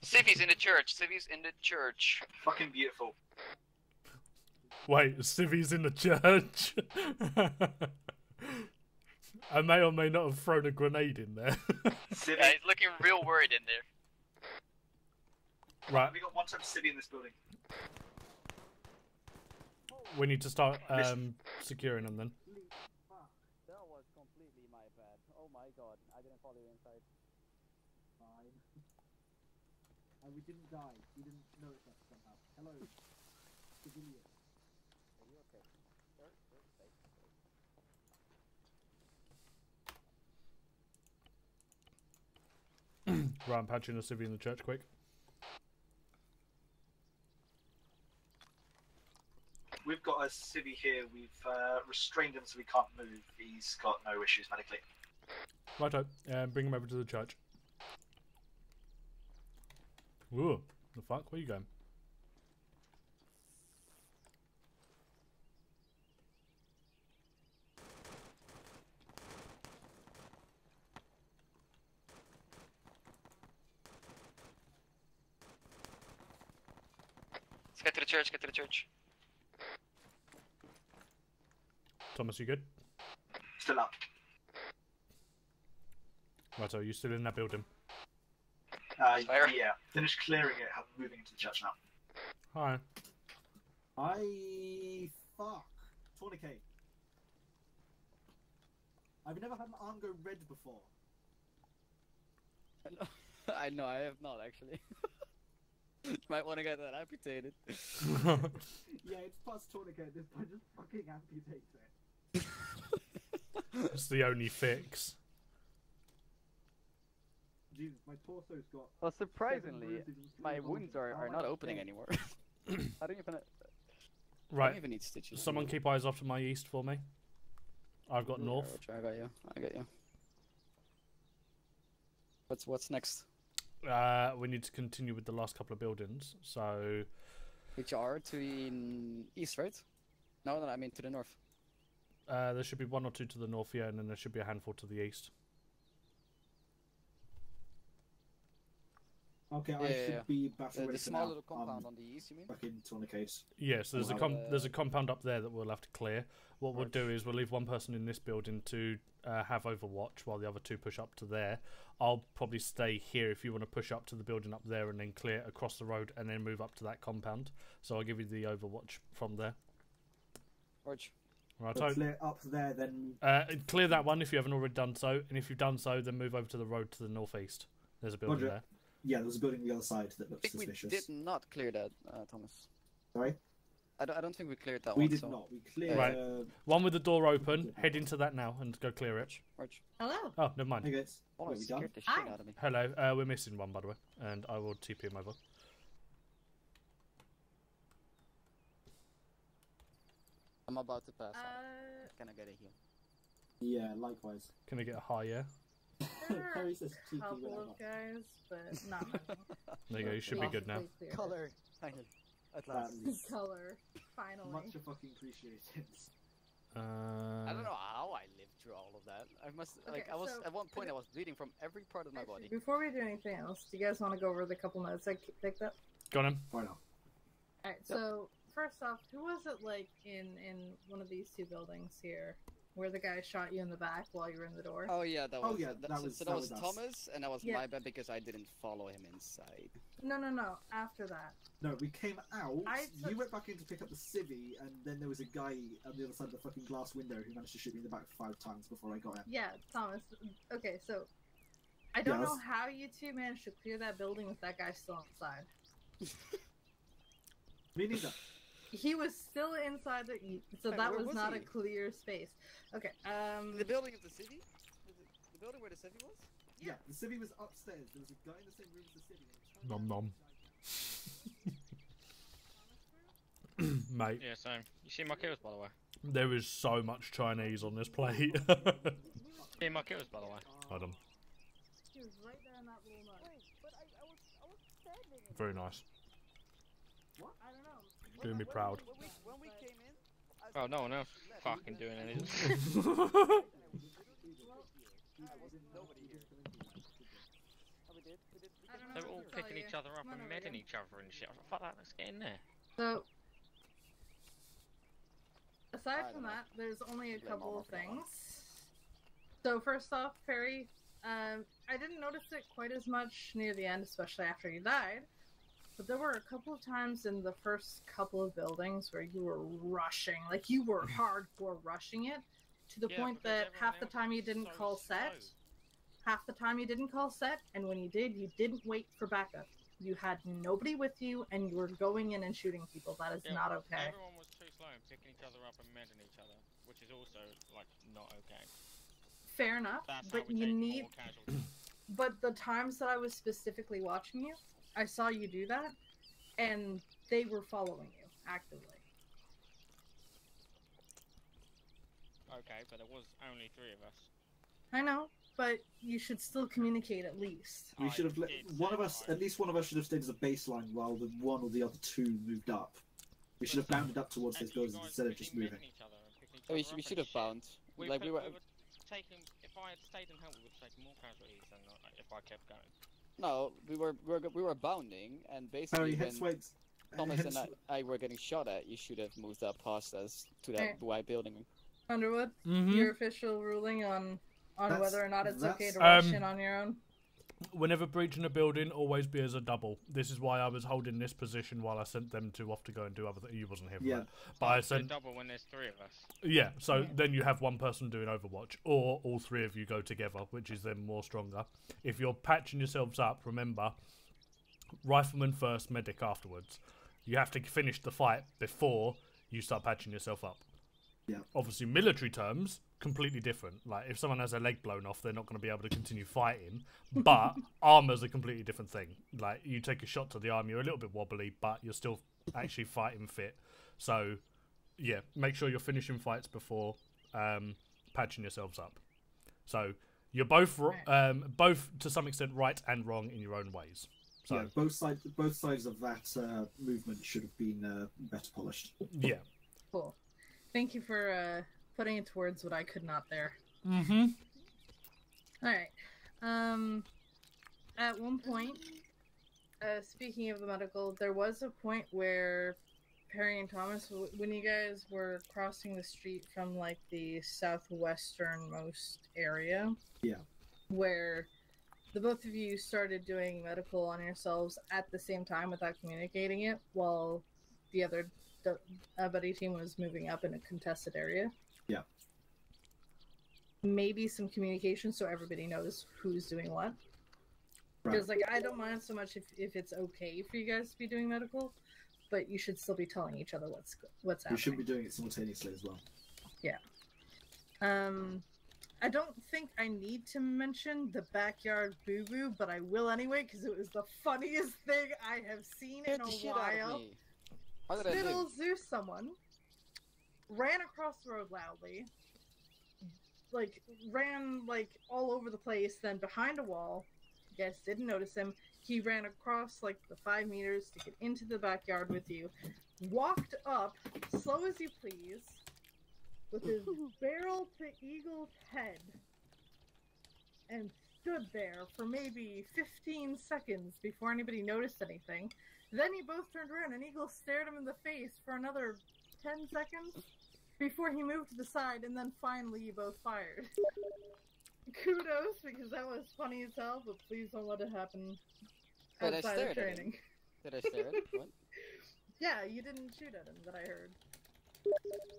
Civvies in the church. Civvies in the church. Fucking beautiful. Wait, civvies in the church? I may or may not have thrown a grenade in there. Yeah, he's looking real worried in there. Right. We got one type of civvy in this building. We need to start securing them then. That was completely my bad. Oh my god, I didn't follow you inside. Fine. And we didn't die. We didn't notice that somehow. Hello. Civilian. Are you okay? Sir, stay. Right, I'm patching a civvy in the church quick. We've got a civvy here. We've restrained him so he can't move. He's got no issues medically. Righto, bring him over to the church. Ooh, the fuck? Where you going? Let's get to the church, get to the church. Thomas, you good? Still up. Righto, you still in that building? Yeah. Finished clearing it. I'm moving into the church now. Hi. Fuck. Tourniquet. I've never had an arm go red before. I know, I have not actually. You might want to get that amputated. Yeah, it's past tourniquet. Just fucking amputate it. It's the only fix. Jesus, my torso's got. Well, 7 surprisingly, bruises and 3 my holes. wounds are Oh, not my opening God. anymore. I don't even. I Right. don't even need stitches. Someone keep eyes off to my east for me. I've got north. I got you. I got you. What's next? We need to continue with the last couple of buildings. So, Which are to the east, right? No, I mean to the north. there should be 1 or 2 to the north, yeah, and then there should be a handful to the east. Okay, I should be back The small little compound on the east, you mean? Back in tourniquets. Yes, there's Oh, there's a compound up there that we'll have to clear. What we'll do is we'll leave one person in this building to have Overwatch while the other 2 push up to there. I'll probably stay here if you want to push up to the building up there and then clear across the road and then move up to that compound. So I'll give you the Overwatch from there. Roger. Right, So clear up there, then. clear that one if you haven't already done so, and if you've done so, then move over to the road to the northeast. There's a building Roger. there. Yeah, there's a building on the other side that I looks think suspicious. we did not clear that, Thomas. Sorry? I don't think we cleared that We one. did so. not. We cleared. Right, one with the door open. Head into that now and go clear it. Hello. Oh, never mind. Hey guys. Oh, Wait, we done? scared the shit out of me. Hello. We're missing one, by the way, and I will TP him over. I'm about to pass out. Can I get a heal? Yeah, likewise. Can I get a high, yeah? There are Harry says a TP couple whenever. of guys, but not many. There you go. You should be good now. Possibly clear. Color. Finally. At last. Color. Finally. Much appreciated. I don't know how I lived through all of that. I must Okay, I was so- at one point I was bleeding from every part of my body. Before we do anything else, do you guys want to go over the couple notes I picked up? Go on him. Why not? Alright, so first off, who was it like in one of these 2 buildings here where the guy shot you in the back while you were in the door? Oh yeah, that was that was us. Thomas, and that was Yeah. my bad because I didn't follow him inside. No. After that. No, we came out. I You went back in to pick up the civvy, and then there was a guy on the other side of the fucking glass window who managed to shoot me in the back 5 times before I got him. Yeah, Thomas. Okay, so I don't Yes. know how you 2 managed to clear that building with that guy still inside. Me neither. He was still inside so Hey, that where was was not he? a clear space. Okay, The building of the city? The building where the city was? Yeah, the civvy was upstairs. There was a guy in the same room as the civvy. Nom nom. Mate, Yeah, same. You see my kills, by the way? there is so much Chinese on this plate. See my kills, by the way? Hold on. he was right there in that little nut. Very nice. What? I don't know. Doing me proud. When we came in, Oh, no one else fucking doing anything. nobody here. Oh, we did. I don't know They were what all to tell picking you. each other up Come on and over medding here. each other and shit. I was like, fuck that, let's get in there. So, aside I from don't know. that, there's only a Blame couple Arma of for that one. things. So first off, Perry, I didn't notice it quite as much near the end, especially after you died. But there were a couple of times in the first couple of buildings where you were rushing, like you were hardcore rushing it, to the Yeah, point because that everyone half the else time you was didn't so call set. slow. Half the time you didn't call set, and when you did, you didn't wait for backup. You had nobody with you, and you were going in and shooting people. That is Yeah, not okay. Everyone was too slow and picking each other up and medding each other, which is also, like, not okay. Fair enough, That's how but we you take need. more casualties. But the times that I was specifically watching you, I saw you do that, and they were following you actively. Okay, but there was only 3 of us. I know, but you should still communicate at least. We should have let one of us, at least one of us, should have stayed as a baseline while the one or the other 2 moved up. We should have bounded up towards those buildings instead of just moving. Oh, we should have bound. Like we were. Taking, if I had stayed and helped, we would have taken more casualties than if I kept going. No, we were bounding, and Harry, basically head when swipes. Thomas and I were getting shot at, you should have moved up past us to that Alright. white building. Underwood, Mhm. your official ruling on That's- whether or not it's okay to that's- rush in on your own? Whenever breaching a building, always be as a double. This is why I was holding this position while I sent them two off to go and do other things. You wasn't here for that. But I sent... double when there's 3 of us. Yeah, so then you have one person doing Overwatch, or all 3 of you go together, which is then more stronger. If you're patching yourselves up, remember, rifleman first, medic afterwards. You have to finish the fight before you start patching yourself up. Yeah. Obviously, military terms, completely different. Like, if someone has their leg blown off, they're not going to be able to continue fighting. But armor's a completely different thing. Like, you take a shot to the arm, you're a little bit wobbly, but you're still actually fighting fit. So, yeah, make sure you're finishing fights before patching yourselves up. So, you're both to some extent right and wrong in your own ways. So, yeah, both sides of that movement should have been better polished. Yeah. Cool. Thank you for putting it towards what I could not there. Mm-hmm. Alright. At one point, speaking of the medical, there was a point where Perry and Thomas, when you guys were crossing the street from, like, the southwesternmost area, yeah, where the both of you started doing medical on yourselves at the same time without communicating it, while the other buddy team was moving up in a contested area. Yeah. Maybe some communication so everybody knows who's doing what. Right. Because, like, I don't mind so much if it's okay for you guys to be doing medical, but you should still be telling each other what's happening. We should be doing it simultaneously as well. Yeah. I don't think I need to mention the backyard boo-boo, but I will anyway, because it was the funniest thing I have seen in a while. Little Zeus someone ran across the road loudly, like, ran, like, all over the place, then behind a wall. You guys didn't notice him. He ran across, like, the 5 meters to get into the backyard with you, walked up, slow as you please, with his barrel to Eagle's head, and stood there for maybe 15 seconds before anybody noticed anything. Then you both turned around and Eagle stared him in the face for another 10 seconds before he moved to the side, and then finally you both fired. Kudos, because that was funny as hell, but please don't let it happen outside of training. Did I stare at him? What? Yeah, you didn't shoot at him, that I heard.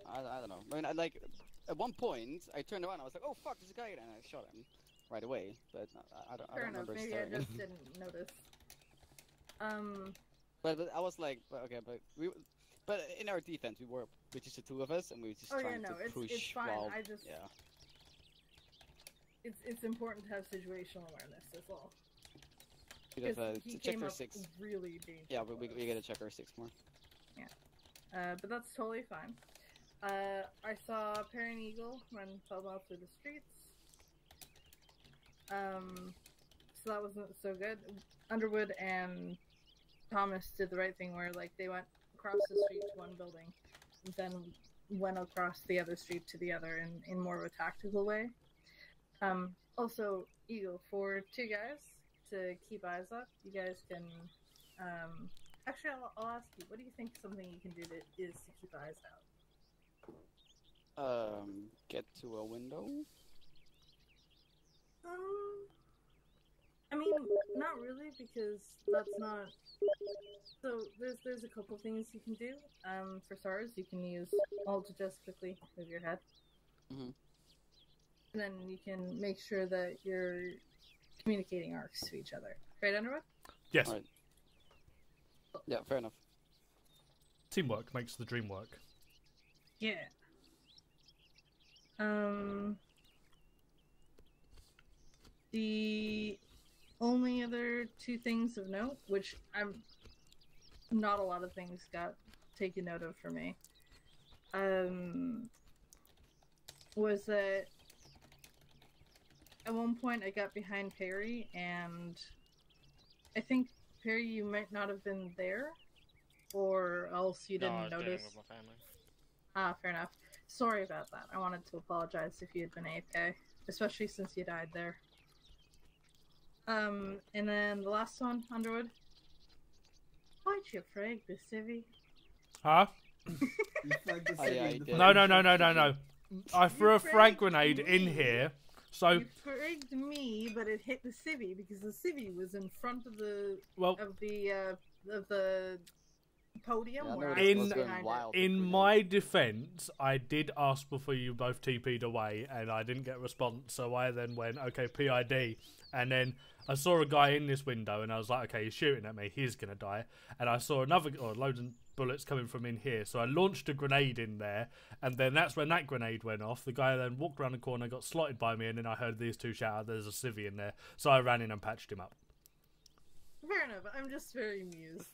I don't know. I mean, like, at one point, I turned around, I was like, oh fuck, there's a guy here, and I shot him right away, but I don't remember maybe staring. I just didn't notice. But I was like, okay, but in our defense, we were just the 2 of us, and we were just trying to push. It's fine. while, I just it's important to have situational awareness as well. Because he check came our up 6. really dangerous. Yeah, we gotta check our 6 more. Yeah, but that's totally fine. I saw Perry and Eagle run pell-mell through the streets. So that wasn't so good. Underwood and Thomas did the right thing where, like, they went across the street to one building, then went across the other street to the other in more of a tactical way. Also, Eagle, for 2 guys to keep eyes up, you guys can, actually, I'll ask you, what do you think something you can do is to keep eyes out? Get to a window? I mean, not really, because that's not... So, there's a couple things you can do. For SARS, you can use Alt to just quickly move your head. Mm-hmm. And then you can make sure that you're communicating arcs to each other. Right, Underwood? Yes. Right. Yeah, fair enough. Teamwork makes the dream work. Yeah. The only other 2 things of note, which not a lot of things got taken note of for me, was that at one point I got behind Perry, and I think, Perry, you might not have been there, or else you didn't notice. With my family. Ah, fair enough. Sorry about that. I wanted to apologize if you had been AFK, especially since you died there. And then the last one, Underwood. Why'd you frag the civvy? Huh? You flagged the Oh, yeah, city he in the did. No. I threw a frag grenade in here So you fragged me, but it hit the civvy because the civvy was in front of the of the podium Yeah, I where noticed I it was was going behind wild. it. in my defense, I did ask before you both TP'd away, and I didn't get a response. So I then went, okay, PID, and then I saw a guy in this window, and I was like, okay, he's shooting at me, he's gonna die. And I saw loads of bullets coming from in here, so I launched a grenade in there, and then that's when that grenade went off. The guy then walked around the corner, got slotted by me, and then I heard these two shout out, "There's a civvy in there," so I ran in and patched him up. Fair enough. I'm just very amused.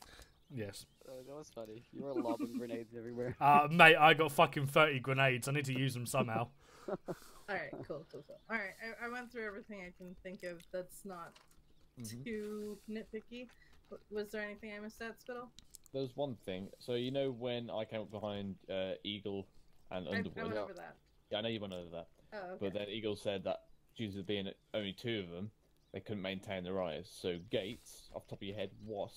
Yes. That was funny. You were lobbing grenades everywhere. Mate, I got fucking 30 grenades. I need to use them somehow. Alright, cool. Alright, I went through everything I can think of that's not too nitpicky. Was there anything I missed out, Spittle? There's one thing. So you know when I came up behind Eagle and Underwood? I went over that. Yeah, I know you went over that. Oh, okay. But then Eagle said that due to there being only two of them, they couldn't maintain the rise. So Gates, off the top of your head, what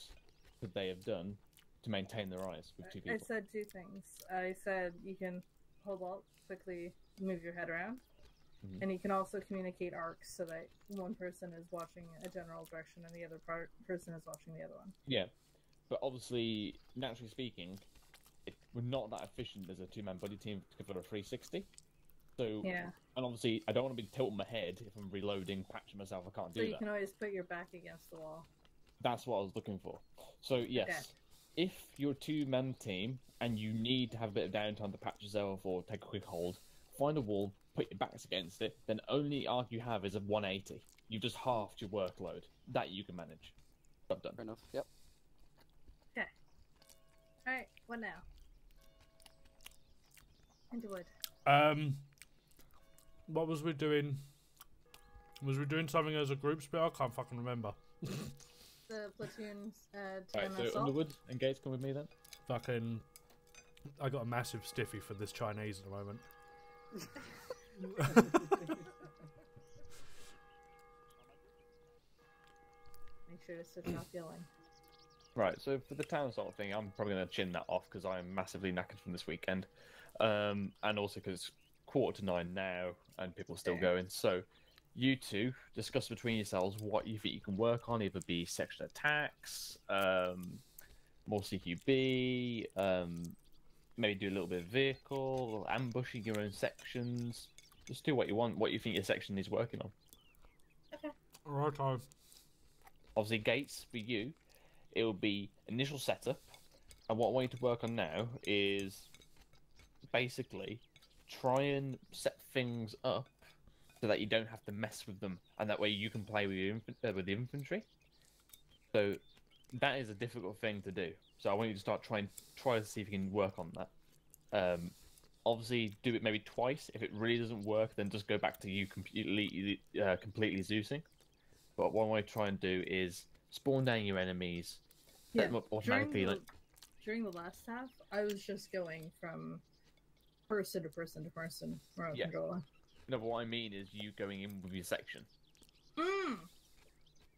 could they have done to maintain the rise with two people? I said two things. I said you can hold alt, quickly move your head around, and you can also communicate arcs so that one person is watching a general direction and the other person is watching the other one. Yeah, but obviously, naturally speaking, we're not that efficient as a two-man buddy team to cover a 360. So, yeah. And obviously, I don't want to be tilting my head if I'm reloading, patching myself. I can't do So you that. can always put your back against the wall. That's what I was looking for. So yes, Okay. if you're a two-man team and you need to have a bit of downtime to patch yourself or take a quick hold, find a wall, put your backs against it, then only arc you have is a 180. You just halved your workload. That you can manage. Job done. Fair enough. Yep. Okay. Alright, what now? Underwood. What was we doing? Was we doing something as a group split? I can't fucking remember. The platoons Right, so assault. Underwood and Gates come with me then. Fucking, I got a massive stiffy for this Chinese at the moment. Make sure to switch off yelling. Right, so for the town sort of thing, I'm probably going to chin that off because I'm massively knackered from this weekend. And also because it's 8:45 now and people are still going. So you two discuss between yourselves what you think you can work on, either be section attacks, more CQB, maybe do a little bit of vehicle, ambushing your own sections. Just do what you want, what you think your section is working on. Okay. Right. Obviously, Gates, for you, it will be initial setup. And what I want you to work on now is basically try and set things up so that you don't have to mess with them, and that way you can play with your with the infantry. So that is a difficult thing to do. So I want you to try to see if you can work on that. Obviously, do it maybe twice. If it really doesn't work, then just go back to you completely Zeusing. But what I want to try and do is spawn down your enemies. Set them up automatically. During the last half, I was just going from person to person to person remote controller. No, but what I mean is you going in with your section.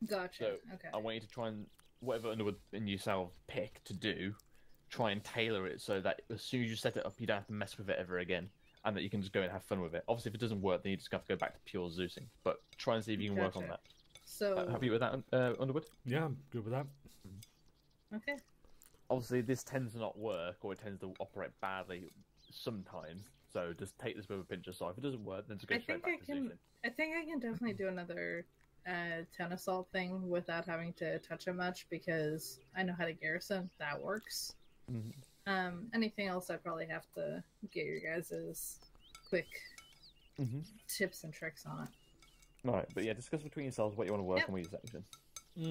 Gotcha. So okay. I want you to try and whatever Underwood and yourself pick to do, try and tailor it so that as soon as you set it up, you don't have to mess with it ever again, and that you can just go and have fun with it. Obviously, if it doesn't work, then you just have to go back to pure Zeusing. But try and see if you can work on that. So happy with that, Underwood? Yeah, I'm good with that. Okay. Obviously, this tends to not work, or it tends to operate badly sometimes. So just take this with a pinch of salt. If it doesn't work, then just go straight back to Zeusing. I think I can definitely do another town assault thing without having to touch it much because I know how to garrison. That works. Anything else, I probably have to get your guys' quick tips and tricks on it. Right, but yeah, discuss between yourselves what you want to work on with your section.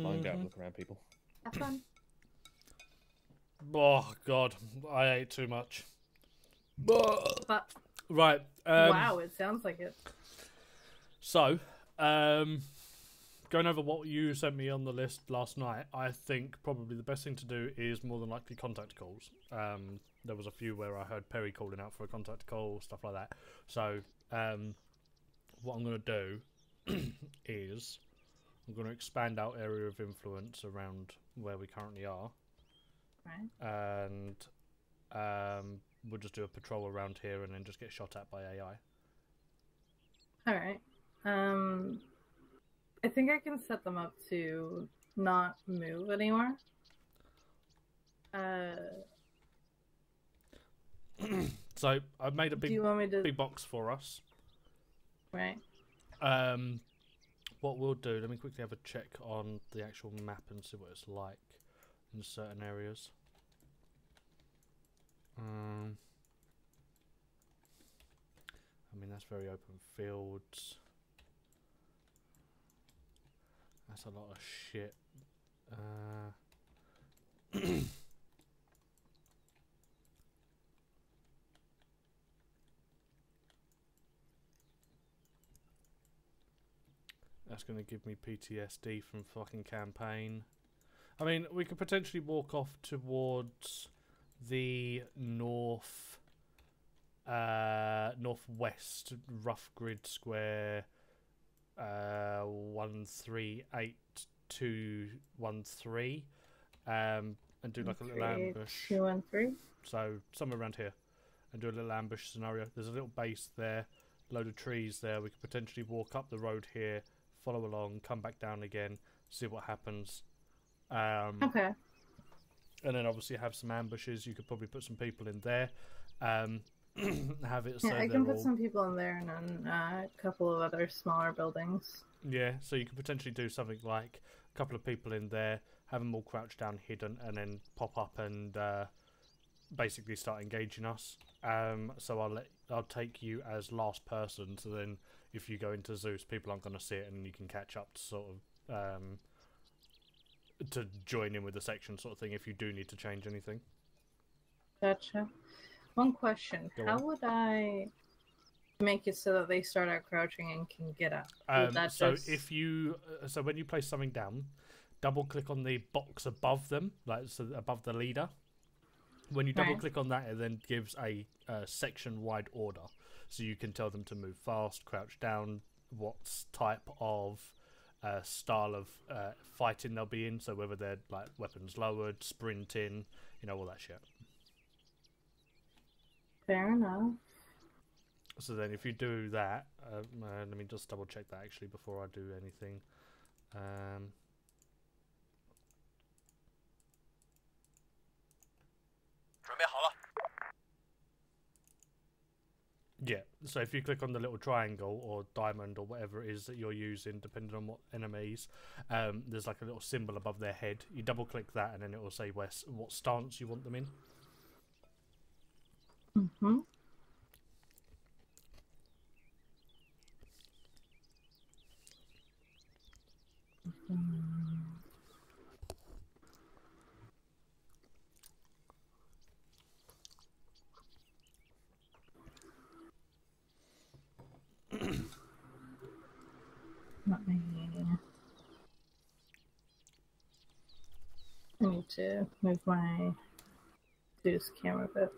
I'll go and look around people. Have fun. Oh God, I ate too much. But, right. wow, it sounds like it. So, going over what you sent me on the list last night, I think probably the best thing to do is more than likely contact calls. There was a few where I heard Perry calling out for a contact call, stuff like that. So, what I'm going to do is I'm going to expand our area of influence around where we currently are. Right. And we'll just do a patrol around here and then just get shot at by AI. Alright. I think I can set them up to not move anymore. So I've made a Do you want me to... big box for us. Right. What we'll do, let me quickly have a check on the actual map and see what it's like in certain areas. I mean, that's very open fields. That's a lot of shit. That's going to give me PTSD from fucking campaign. I mean, we could potentially walk off towards the northwest rough grid square 138-213 and do like a little ambush. 213. So somewhere around here, and do a little ambush scenario. There's a little base there, load of trees there. We could potentially walk up the road here, follow along, come back down again, see what happens. Okay. And then obviously have some ambushes. You could probably put some people in there. Have it so I can put some people in there and then a couple of other smaller buildings. Yeah, so you could potentially do something like a couple of people in there, have them all crouched down hidden, and then pop up and basically start engaging us. So I'll take you as last person, so then if you go into Zeus, people aren't going to see it, and you can catch up to sort of to join in with the section sort of thing if you do need to change anything. Gotcha. One question: How would I make it so that they start out crouching and can get up? So if you when you place something down, double click on the box above them, like so above the leader. When you double click on that, it then gives a section-wide order, so you can tell them to move fast, crouch down, what type of style of fighting they'll be in. So whether they're like weapons lowered, sprinting, all that shit. Fair enough. So then if you do that, let me just double check that actually before I do anything. Yeah, so if you click on the little triangle or diamond or whatever it is that you're using, depending on what enemies, there's like a little symbol above their head. You double click that and then it will say what stance you want them in. Mm-hmm. I need to move my Zeus camera a bit.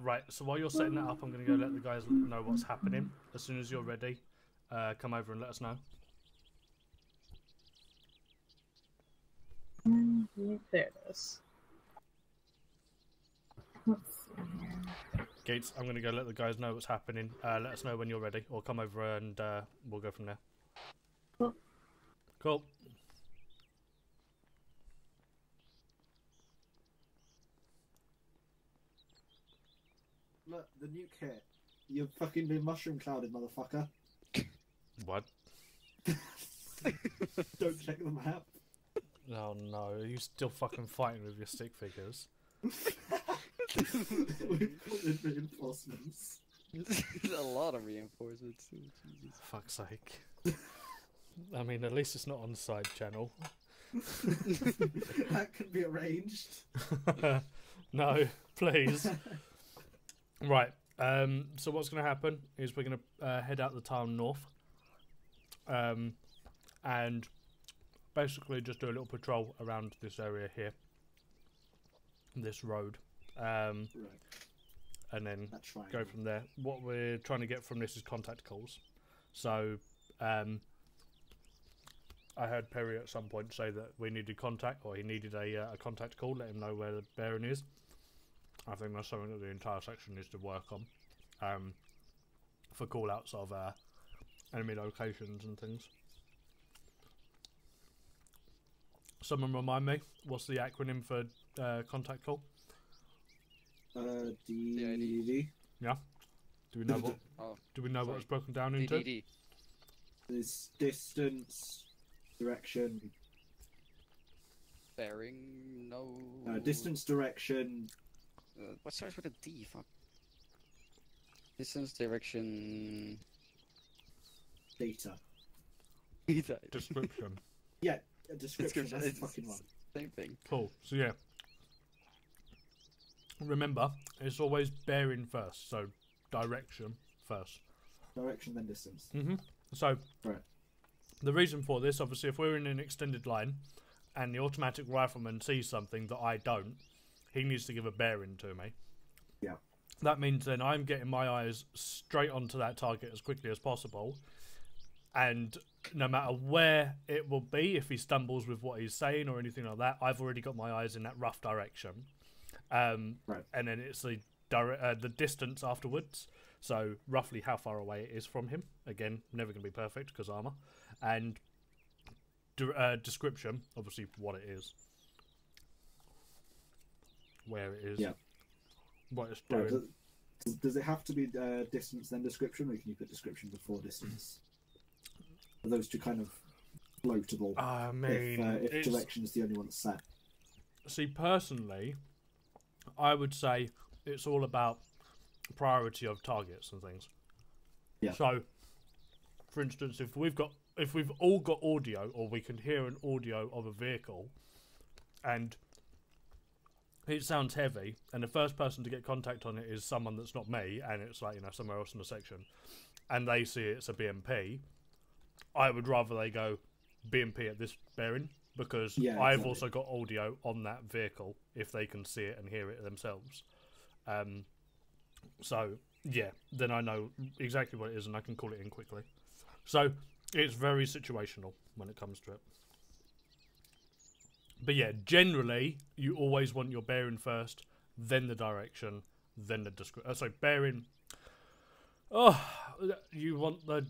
Right, so while you're setting that up, I'm going to go let the guys know what's happening. As soon as you're ready, come over and let us know. There it is. Let's see here. Gates, I'm going to go let the guys know what's happening. Let us know when you're ready, or come over and we'll go from there. Cool. Cool. Look, the nuke hit. You're fucking been mushroom clouded, motherfucker. What? Don't check the map. Oh no, are you still fucking fighting with your stick figures? We put in reinforcements. A lot of reinforcements. Oh, Jesus. Fuck's sake. I mean, at least it's not on side channel. That could be arranged. No, please. Right, so what's going to happen is we're going to head out the town north. And basically just do a little patrol around this area here. This road. Right. And then go from there. What we're trying to get from this is contact calls. So, I heard Perry at some point say that we needed contact, or he needed a contact call, let him know where the bearing is. I think that's something that the entire section needs to work on. For call-outs of enemy locations and things. Someone remind me, what's the acronym for contact call? DDD. Yeah. Do we know what? Do we know what it's broken down into? DDD. There's distance, direction. Bearing, no. Distance, direction. What starts with a D? Fuck. Distance, direction. Data. Data. Description. Yeah, a description. That's the fucking one. Same thing. Cool. So yeah. Remember, it's always bearing first, so direction first. Direction, then distance. So, right. The reason for this, obviously, if we're in an extended line and the automatic rifleman sees something that I don't, he needs to give a bearing to me. Yeah. That means then I'm getting my eyes straight onto that target as quickly as possible, and no matter where it will be, if he stumbles with what he's saying or anything like that, I've already got my eyes in that rough direction. Right. And then it's the distance afterwards, so roughly how far away it is from him. Again, never going to be perfect because armor. And description, obviously what it is, where it is, yeah, what it's doing. Does it have to be distance then description, or can you put description before distance? Are those two kind of floatable? I mean, if direction is the only one that's set. See, personally, I would say it's all about priority of targets and things. Yeah. So, for instance, if we've all got audio, or we can hear an audio of a vehicle, and it sounds heavy, and the first person to get contact on it is someone that's not me, and it's like, somewhere else in the section, and they see it's a BMP, I would rather they go BMP at this bearing, because I've also got audio on that vehicle if they can see it and hear it themselves. So, yeah, then I know exactly what it is and I can call it in quickly. So, it's very situational when it comes to it. But yeah, generally, you always want your bearing first, then the direction, then the description. Sorry, bearing... Oh, you want the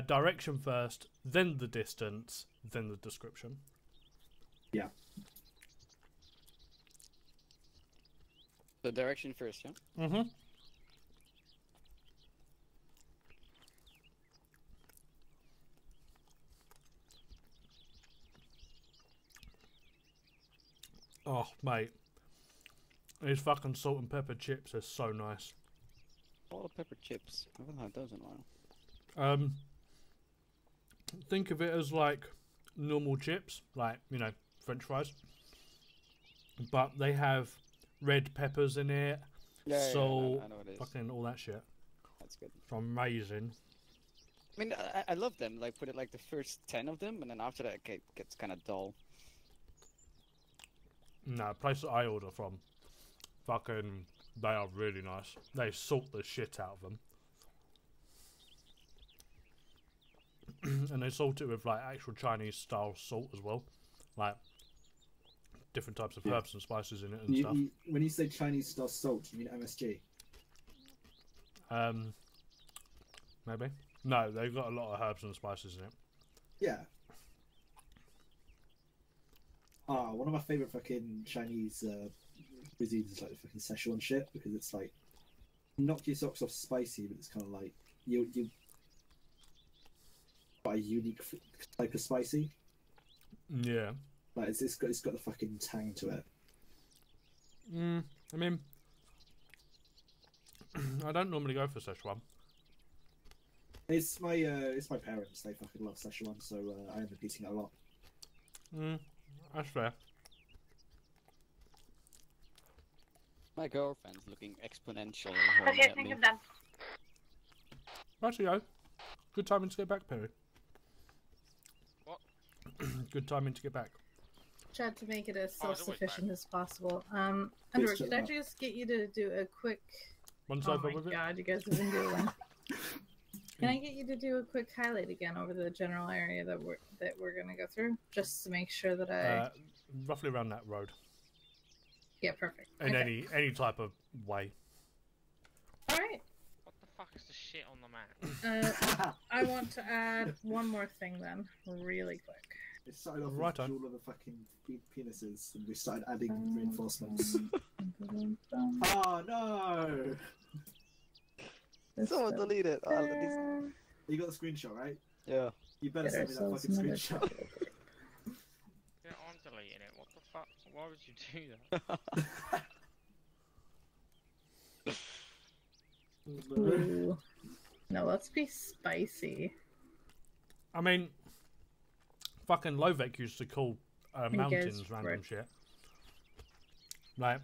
direction first, then the distance, then the description. Yeah. The direction first, yeah? Mm-hmm. Oh, mate. These fucking salt and pepper chips are so nice. Salt and pepper chips. I haven't had those in a while. Think of it as like normal chips, like, French fries. But they have red peppers in it, salt, I know what it is. fucking all that shit. That's good. It's amazing. I mean, I love them. Like, put it like the first 10 of them, and then after that it gets kind of dull. No, place that I order from, fucking, they are really nice. They salt the shit out of them. And they salt it with, like, actual Chinese-style salt as well. Like, different types of herbs and spices in it and stuff. When you say Chinese-style salt, you mean MSG? Maybe. No, they've got a lot of herbs and spices in it. Yeah. One of my favourite fucking Chinese cuisines is like the fucking Szechuan shit, because it's like, knock your socks off spicy, but it's kind of like, you quite a unique type of spicy. Yeah. Like it's got the fucking tang to it. I mean, I don't normally go for Szechuan. It's my parents. They fucking love Szechuan, so I end up eating it a lot. That's fair. My girlfriend's looking exponentially Okay, horny I at think me. I'm done. Rightio. Good timing to get back, Perry. What? Good timing to get back. Tried to make it as Oh, it's always self-sufficient as possible. Underwood, could I just get you to do a quick... Once oh over my with it? god, you guys have been doing... Can I get you to do a quick highlight again over the general area that we're gonna go through, just to make sure that I... Roughly around that road. Yeah, perfect. In Okay. any type of way. All right. What the fuck is the shit on the map? I want to add one more thing then, really quick. It started off Right with on. all of the fucking penises, and we started adding reinforcements. Oh no! Someone delete it. You got the screenshot, right? Yeah. You better send me that fucking screenshot. Yeah, I'm deleting it. What the fuck? Why would you do that? Ooh. No, let's be spicy. I mean, fucking Lovek used to call You mountains guys random rip. shit. Like,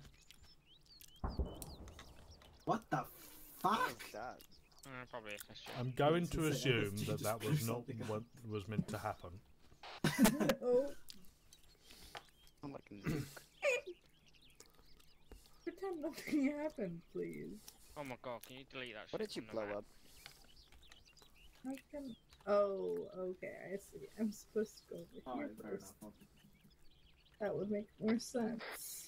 What the fuck? Probably a shit. I'm going to It's insane. assume You that just that blew was not something up. what was meant to happen. Oh. I'm like a nuke. Pretend nothing happened, please. Oh my god, can you delete that shit? What did you from the blow map? up? How can... Oh, okay, I see. I'm supposed to go over here Alright, fair first. enough. That would make more sense.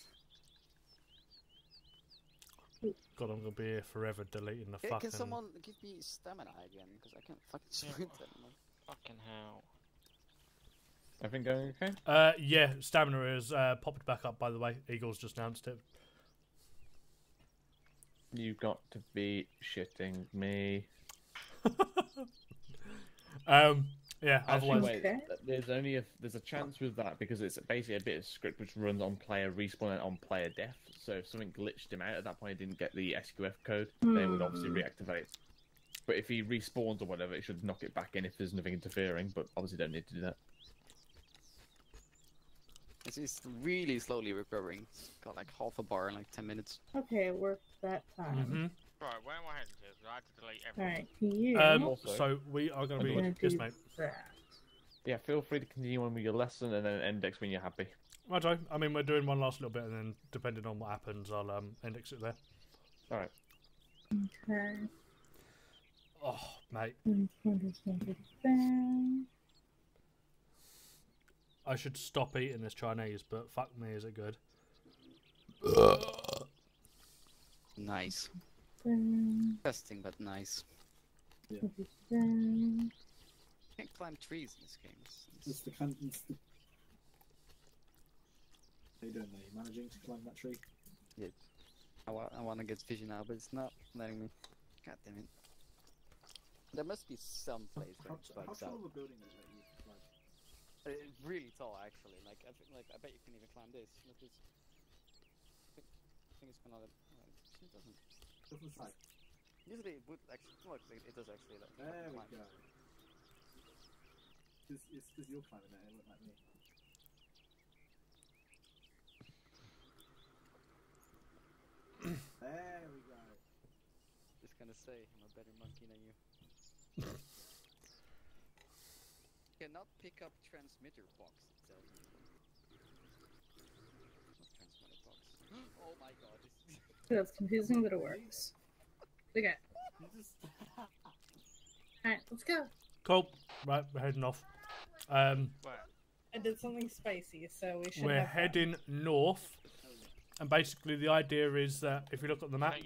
God, I'm gonna be here forever deleting the Hey, fucking. can someone give me stamina again? Because I can't fucking sprint anymore. Fucking hell. Everything going okay? Yeah, stamina has popped back up. By the way, Eagles just announced it. You've got to be shitting me. Yeah. Actually, Otherwise, wait. There's a chance with that because it's basically a bit of script which runs on player respawn and on player death. So if something glitched him out at that point, he didn't get the SQF code, they would obviously reactivate. But if he respawns or whatever, it should knock it back in if there's nothing interfering. But obviously, don't need to do that. It's really slowly recovering. It's got like half a bar in like 10 minutes. Okay, it worked that time. Mm-hmm. Right, where am I heading to? 'Cause I had to delete everything. Alright, you. So we are going to be. gonna Yes, do mate. that. Yeah, feel free to continue on with your lesson and then index when you're happy. Righto. I mean, we're doing one last little bit, and then depending on what happens, I'll index it there. All right. Okay. Oh, mate. I should stop eating this Chinese, but fuck me, is it good? Nice. Testing, but nice. Yeah. Can't climb trees in this game. It's the kind. How you doing there? You managing to climb that tree? Yeah. I want to get vision now, but it's not letting me. God damn it. There must be some place where it How bugs tall out. of a building is that you can climb? It's really tall, actually. Like I bet you can even climb this. Look this. I think it's gonna. It doesn't. Doesn't say. Usually it would actually. Look, it does actually. Like, There we climb. go. It's because you're climbing it, it won't like me. There we go. Just gonna say, I'm a better monkey than you. Cannot pick up transmitter box, it tells me. Not transmitter box. Oh my god, this is... That's confusing, but it works. Okay. Alright, let's go. Cool. Right, we're heading off. I did something spicy, so we should We're have fun. heading north, and basically the idea is that if you look at the map, Guys,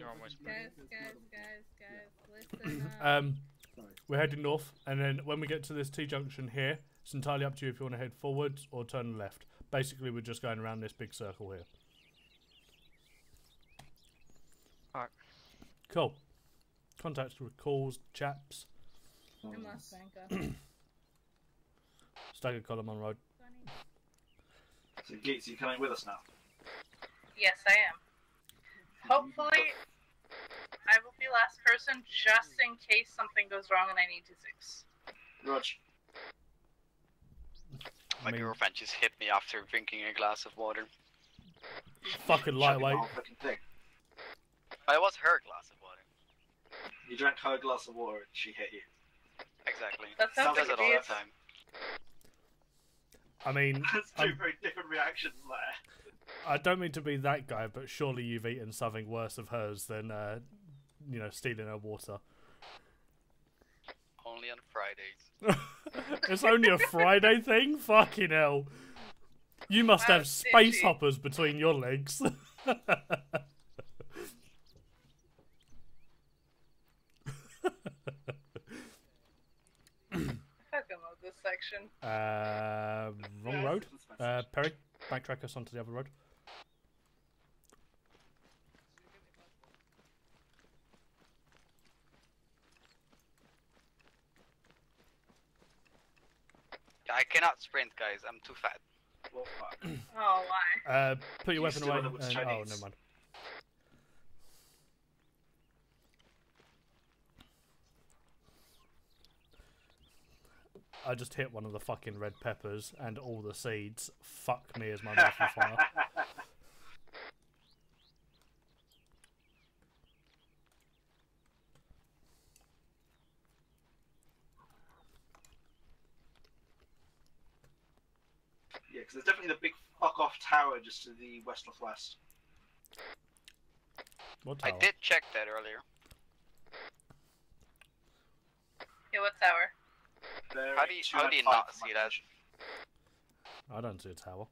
listen up. we're heading north, and then when we get to this T-junction here, it's entirely up to you if you want to head forwards or turn left. Basically, we're just going around this big circle here. Alright. Cool. Contacts with calls, chaps. I'm last banker. Staggered column on road. So, Gates, you coming with us now? Yes, I am. Hopefully, I will be last person just in case something goes wrong and I need to fix. Rog. My girlfriend just hit me after drinking a glass of water. Fucking lightweight. Thing. It was her glass of water. You drank her glass of water and she hit you. Exactly. That sounds She does like it all abuse. the time. I mean, That's two very different reactions there. I don't mean to be that guy, but surely you've eaten something worse of hers than, stealing her water. Only on Fridays. It's only a Friday thing? Fucking hell. You must have space hoppers between your legs. Fucking love this section. Wrong road. Perry, backtrack us onto the other road. Yeah, I cannot sprint, guys. I'm too fat. Oh, why? Put your weapon Still away. one that was And, oh, Chinese. never mind. I just hit one of the fucking red peppers and all the seeds. Fuck me as my mouth on fire. Yeah, because there's definitely the big fuck off tower just to the west-northwest. What I tower? did check that earlier. Yeah, what tower? How do you not see that? I don't see a tower.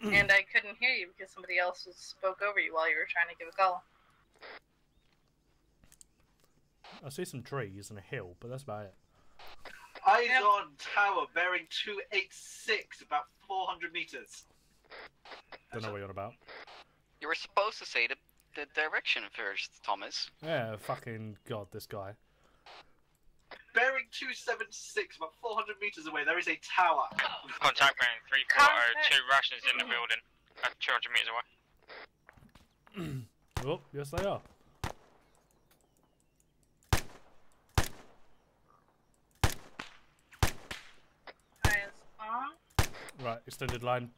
And I couldn't hear you because somebody else spoke over you while you were trying to give a call. I see some trees and a hill, but that's about it. Eyes on tower bearing 286, about 400 meters. Don't know what you're on about. You were supposed to say the direction first, Thomas. Yeah, fucking god, this guy. Bearing 276, about 400 meters away, there is a tower. Contact bearing 340, 2 Russians in the building, at 200 meters away. Oh, yes they are. Eyes on. Right, extended line,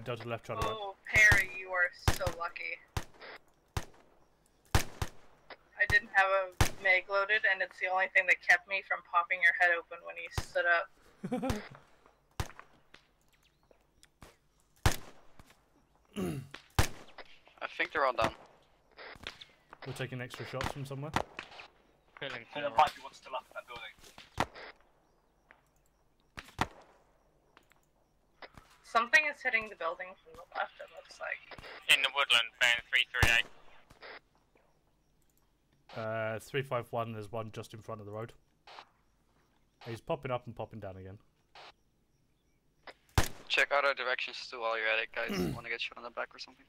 Delta left, try to right. Oh, Perry, you are so lucky. I didn't have a mag loaded, and it's the only thing that kept me from popping your head open when you stood up. I think they're all done. We're taking extra shots from somewhere. And there might be one still up in that building. Something is hitting the building from the left, it looks like. In the woodland, bearing 338. 351, there's one just in front of the road. He's popping up and popping down again. Check out our directions too while you're at it, guys. Want to get shot in the back or something?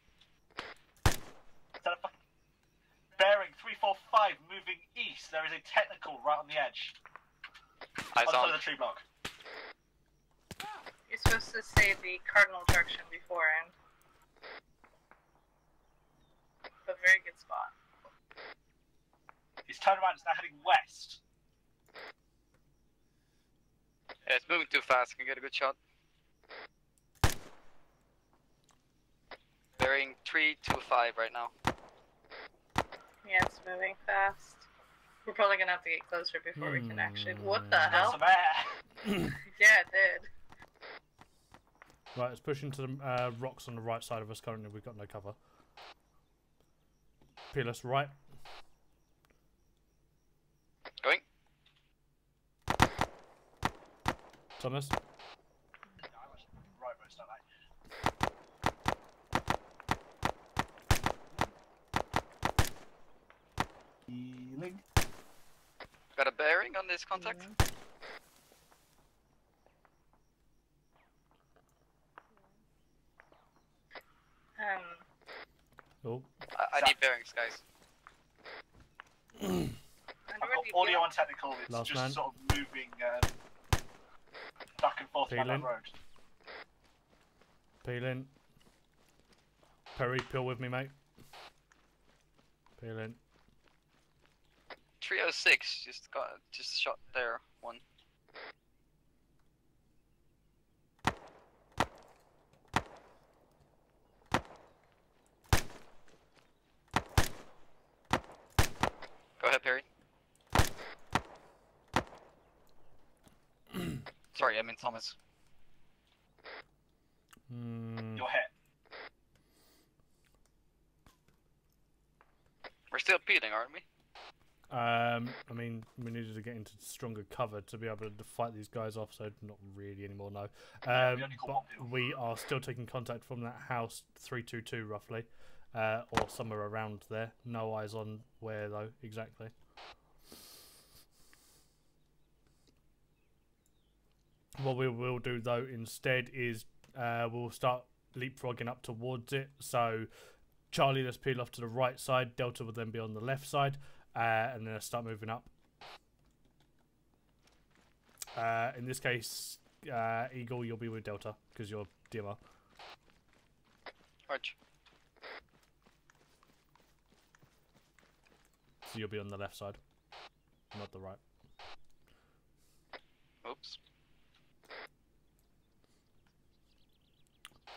Bearing 345, moving east. There is a technical right on the edge. Eyes on on. the tree block. You're supposed to say the cardinal direction beforehand. A very good spot. He's turned around, it's now heading west. Yeah, it's moving too fast. Can get a good shot. Bearing 325 right now. Yeah, it's moving fast. We're probably gonna have to get closer before we can actually. What the hell? Some air. Yeah, it did. Right, it's pushing to the rocks on the right side of us currently. We've got no cover. Peel us right. Going. Thomas. Right, most don't Healing. Got a bearing on this contact? Oh. I need bearings, guys. I've got audio and technical, it's Last just man. sort of moving back and forth around that Peeling. road. Peeling. Perry, peel with me, mate. Peeling. 306, just shot there, one. Go ahead, Perry. Sorry, I mean Thomas. Your hit. We're still peeling, aren't we? I mean, we needed to get into stronger cover to be able to fight these guys off, so not really anymore, no. But we are still taking contact from that house 322 roughly, or somewhere around there. No eyes on where though, exactly. What we will do though instead is we'll start leapfrogging up towards it. So Charlie, let's peel off to the right side. Delta will then be on the left side. And then start moving up. In this case, Eagle, you'll be with Delta because you're DMR. Arch. So you'll be on the left side, not the right. Oops.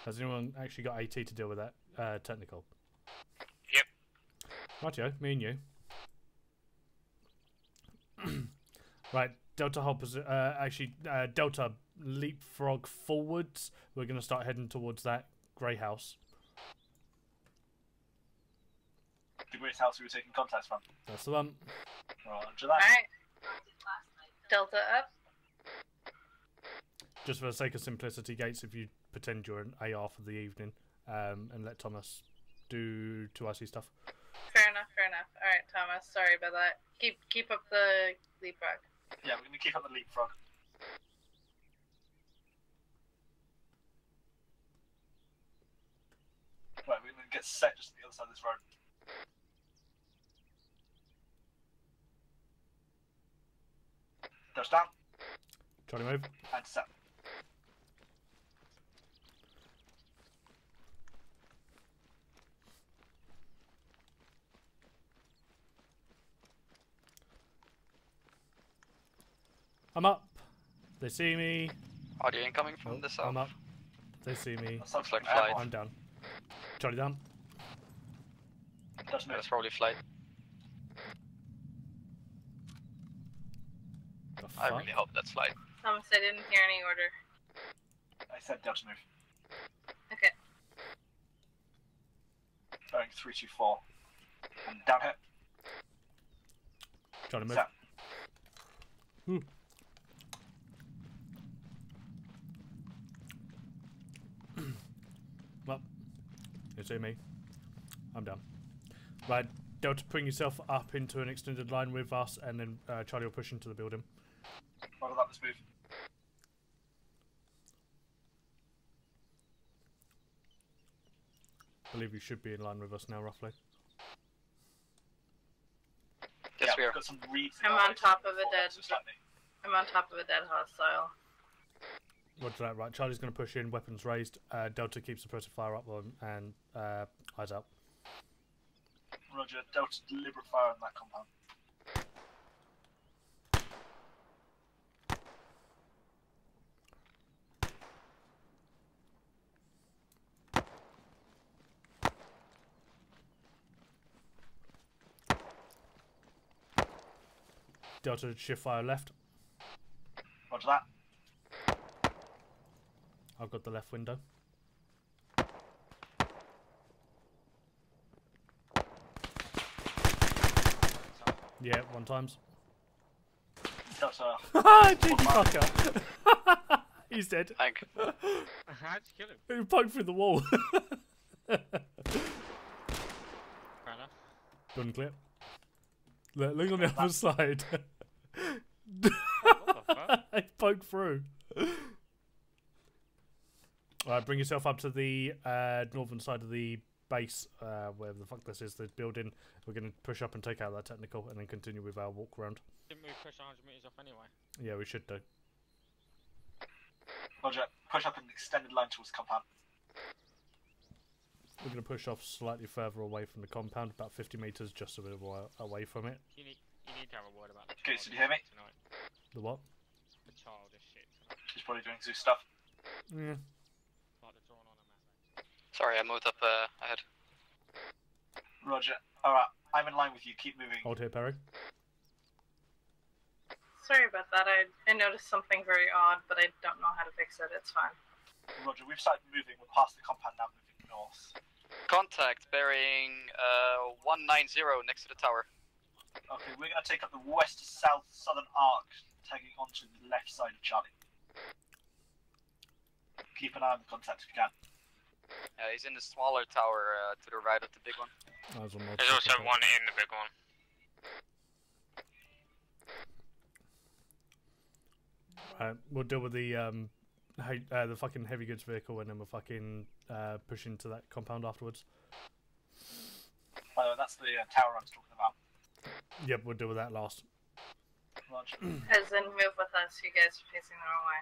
Has anyone actually got AT to deal with that technical? Yep. Rightio, me and you. Right, Delta Delta leapfrog forwards. We're going to start heading towards that grey house. The grey house we were taking contacts from. That's the one. Roger that. Alright. Delta up. Just for the sake of simplicity, Gates, if you pretend you're an AR for the evening, and let Thomas do 2IC stuff. Fair enough, fair enough. Alright, Thomas, sorry about that. Keep up the leapfrog. Yeah, we're going to keep up the leapfrog. Right, we're going to get set just on the other side of this road. Touch down. Charlie move. And set. I'm up. They see me. Audio incoming from the south. I'm up. They see me. Looks like flight. I'm down. Charlie down. That's probably flight. I really hope that's flight. Thomas, I didn't hear any order. I said Delta move. Okay. Going 324. And down hit. Charlie move. Set. Well, you see me. I'm down. Right, Delta, bring yourself up into an extended line with us, and then Charlie will push into the building. Roger that, let's move. I believe you should be in line with us now, roughly. Yes, we are. Got some reeds I'm on top of a dead. I'm on top of a dead hostile. Roger that, right. Charlie's going to push in, weapons raised. Delta keeps suppressive fire up on, and eyes out. Roger, Delta deliberate fire on that compound. Delta shift fire left. Roger that. I've got the left window. Yeah, one times. Delta. Cheeky fucker. He's dead. Thank. How'd you kill him? He poked through the wall. Fair enough. Done clip. Look on the other side. What the fuck? He poked through. Alright, bring yourself up to the northern side of the base, wherever the fuck this is, the building. We're going to push up and take out that technical and then continue with our walk around. Didn't we push 100 meters off anyway? Yeah, we should do. Roger, push up an extended line towards the compound. We're going to push off slightly further away from the compound, about 50 meters just a bit away from it. You need to have a word about the Okay, so do you hear me? tonight. The what? The childish shit tonight. She's probably doing Zeus stuff. Yeah. Like the drawn on a map. Sorry, I moved up ahead. Roger. Alright, I'm in line with you. Keep moving. Hold here, Perry. Sorry about that. I noticed something very odd, but I don't know how to fix it. It's fine. Roger, we've started moving. We're past the compound now, moving north. Contact bearing 190 next to the tower. Okay, we're going to take up the west to south southern arc, taking onto the left side of Charlie. Keep an eye on the contact if you can. He's in the smaller tower to the right of the big one. There's also one in the big one. Right, we'll deal with the fucking heavy goods vehicle, and then we'll fucking push into that compound afterwards. By the way, that's the tower I was talking about. Yep, we'll deal with that last. As in, move with us. You guys are facing the wrong way.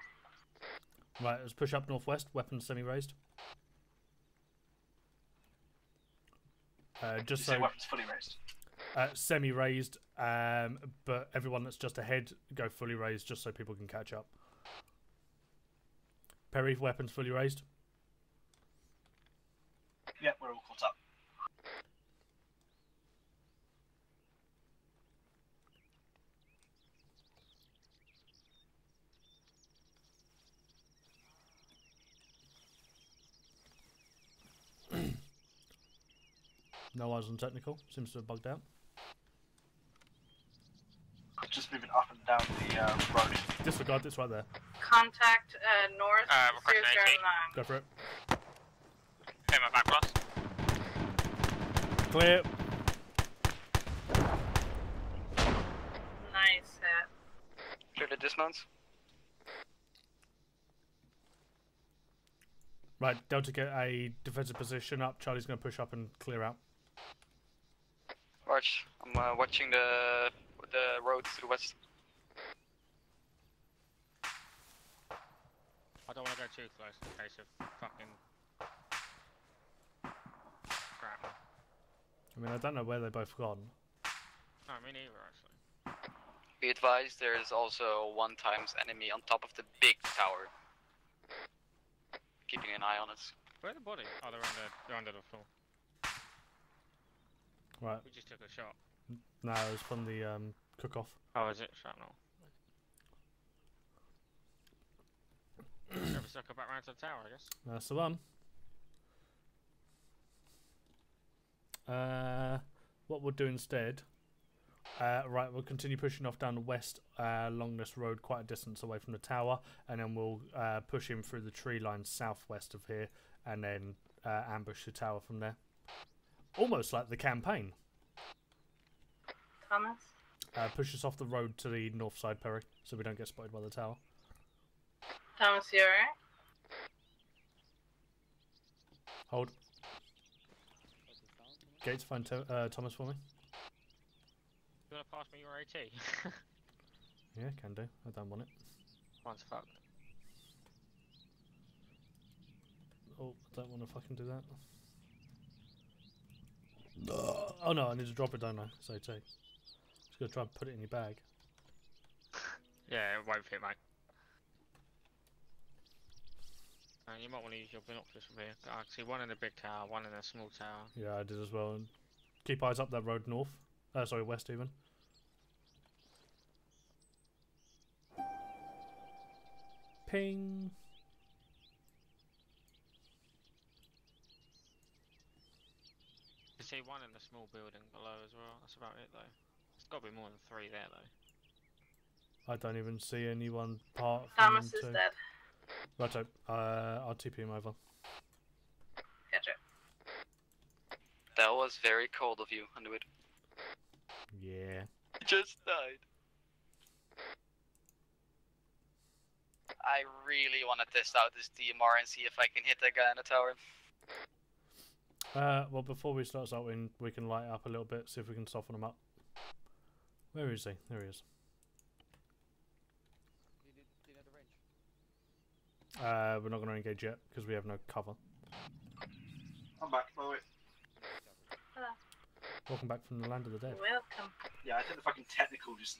Right, let's push up northwest. Weapons semi-raised. Just so weapons fully raised. Semi-raised, but everyone that's just ahead go fully raised, just so people can catch up. Perry, weapons fully raised. Yep, we're all caught up. No eyes on technical. Seems to have bugged out. Just moving up and down the road. Disregard, it's right there. Contact north. Requesting 009. Go for it. Clear my back blast. Clear. Nice hit. Clear the dismounts. Right, Delta, get a defensive position up. Charlie's going to push up and clear out. Watch. I'm watching the road to the west. I don't want to go too close in case of fucking crap. I mean, I don't know where they both gone. No, me neither, actually. Be advised, there is also 1x enemy on top of the big tower. Keeping an eye on us. Where are the bodies? Oh, they're under the floor. Right. We just took a shot. No, it was from the cook-off. Oh, is it? Shrapnel. Ever circle back round to the tower, I guess. That's the one. What we'll do instead... right, we'll continue pushing off down the west along this road quite a distance away from the tower, and then we'll push in through the tree line southwest of here, and then ambush the tower from there. Almost like the campaign. Thomas? Push us off the road to the north side, Perry, so we don't get spotted by the tower. Thomas, you alright? Hold. Gates, find Thomas for me. You want to pass me your AT? Yeah, can do. I don't want it. One's fucked. Oh, I don't want to fucking do that. Oh no, I need to drop it, don't I? So take. Just gonna try and put it in your bag. Yeah, it won't fit, mate. And you might want to use your binoculars from here. I can see one in the big tower, one in the small tower. Yeah, I did as well. And keep eyes up that road north. Sorry, west even. Ping. You see one in the small building below as well. That's about it, though. There's got to be more than 3 there, though. I don't even see anyone apart from Thomas them is two. dead. Righto, I'll TP him over. Gotcha. That was very cold of you, Underwood. Yeah. You just died. I really want to test out this DMR and see if I can hit that guy in the tower. Well, before we start salting, we can light up a little bit, see if we can soften him up. Where is he? There he is. We're not going to engage yet, because we have no cover. I'm back, by the way. Hello. Welcome back from the land of the dead. Welcome. Yeah, I think the fucking technical just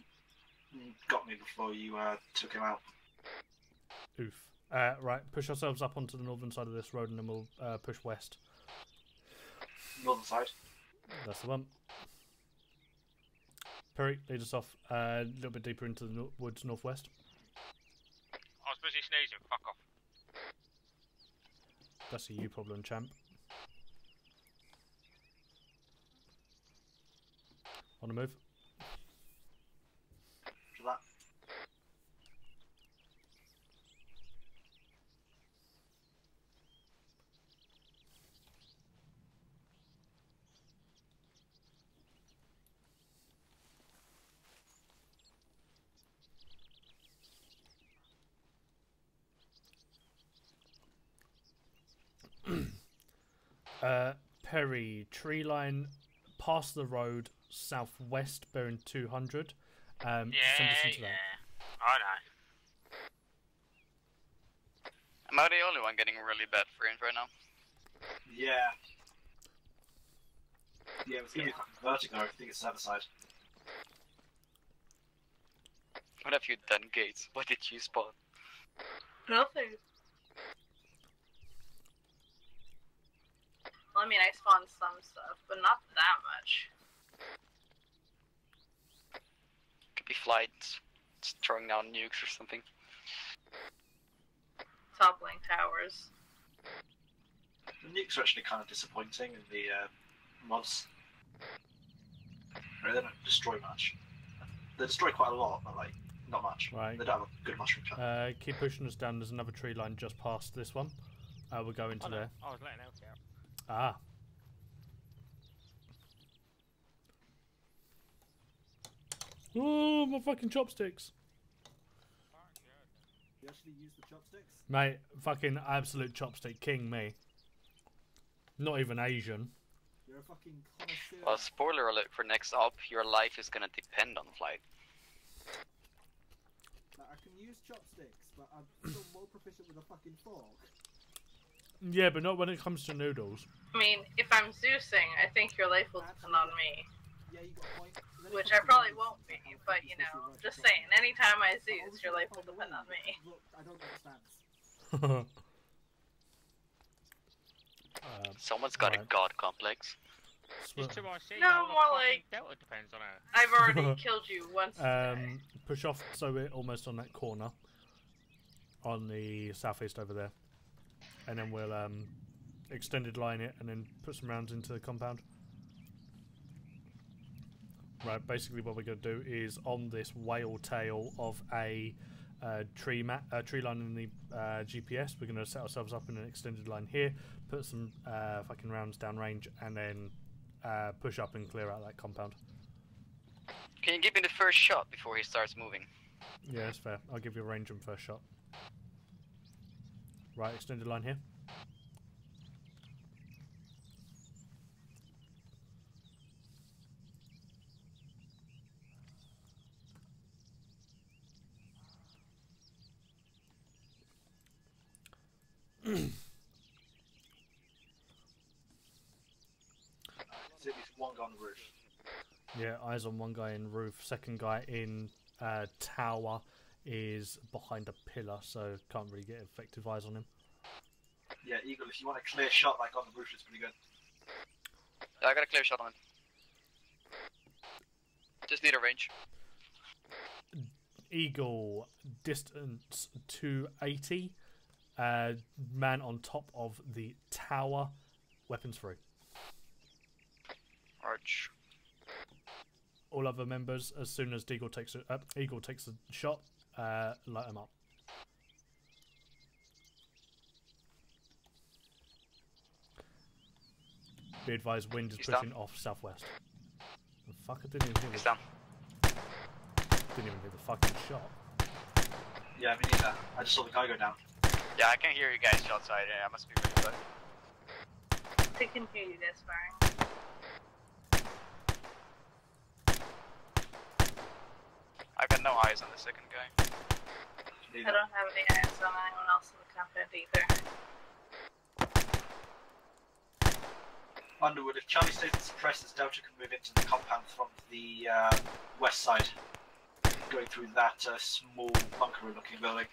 got me before you took him out. Oof. Right, push ourselves up onto the northern side of this road, and then we'll push west. Northern side. That's the one. Perry, lead us off a little bit deeper into the woods northwest. I was busy sneezing, fuck off. That's a you problem, champ. On the move. Perry, tree line past the road, southwest, bearing 200. Send us into that. I know. Am I the only one getting really bad frames right now? Yeah. Yeah, it's gonna be fucking vertigo. I think it's the other side. What have you done, Gates? What did you spot? Nothing. Well, I mean, I spawned some stuff, but not that much. Could be flights, just throwing down nukes or something. Toppling towers. The nukes are actually kind of disappointing in the mods. They don't destroy much. They destroy quite a lot, but like not much. Right. They don't have a good mushroom chunk. Keep pushing us down. There's another tree line just past this one. We'll go into there. I was letting out. Ah. Oh, my fucking chopsticks. You actually use the chopsticks? Mate, fucking absolute chopstick king, me. Not even Asian. You're a fucking connoisseur. Well, spoiler alert for next up, your life is gonna depend on flight. Like, I can use chopsticks, but I'm still more proficient with a fucking fork. Yeah, but not when it comes to noodles. I mean, if I'm Zuesing, I think your life will depend on me. Yeah, you got a point. Which I probably won't be, but you know, just saying, anytime I Zeus, your life will depend on me. Look, I don't understand. Someone's got a god complex. No, more like, Delta depends on her. I've already killed you once today. Push off so we're almost on that corner. On the southeast over there. And then we'll extended line it and then put some rounds into the compound. Right, basically what we're going to do is on this whale tail of a tree line in the GPS, we're going to set ourselves up in an extended line here, put some fucking rounds downrange, and then push up and clear out that compound. Can you give me the first shot before he starts moving? Yeah, that's fair. I'll give you a range and first shot. Right, extended line here. There's at least one guy on the roof. Yeah, eyes on one guy in roof. Second guy in tower is behind a pillar, so can't really get effective eyes on him. Yeah, Eagle, if you want a clear shot like on the roof, it's pretty good. Yeah, I got a clear shot on him. Just need a range. Eagle, distance 280. Man on top of the tower. Weapons free. Arch. All other members, as soon as Eagle takes a shot, light them up. Be advised, wind is He's pushing down. off southwest. The fuck, I didn't even hear He's the... down. Didn't even hear the fucking shot. Yeah, me neither. I just saw the guy go down. Yeah, I can hear you guys outside. I must be really good. I can hear you guys firing. I got no eyes on the second guy. I don't have any eyes on anyone else in the compound either. Underwood, if Charlie stays suppressed, this Delta can move into the compound from the west side, going through that small bunker-looking building.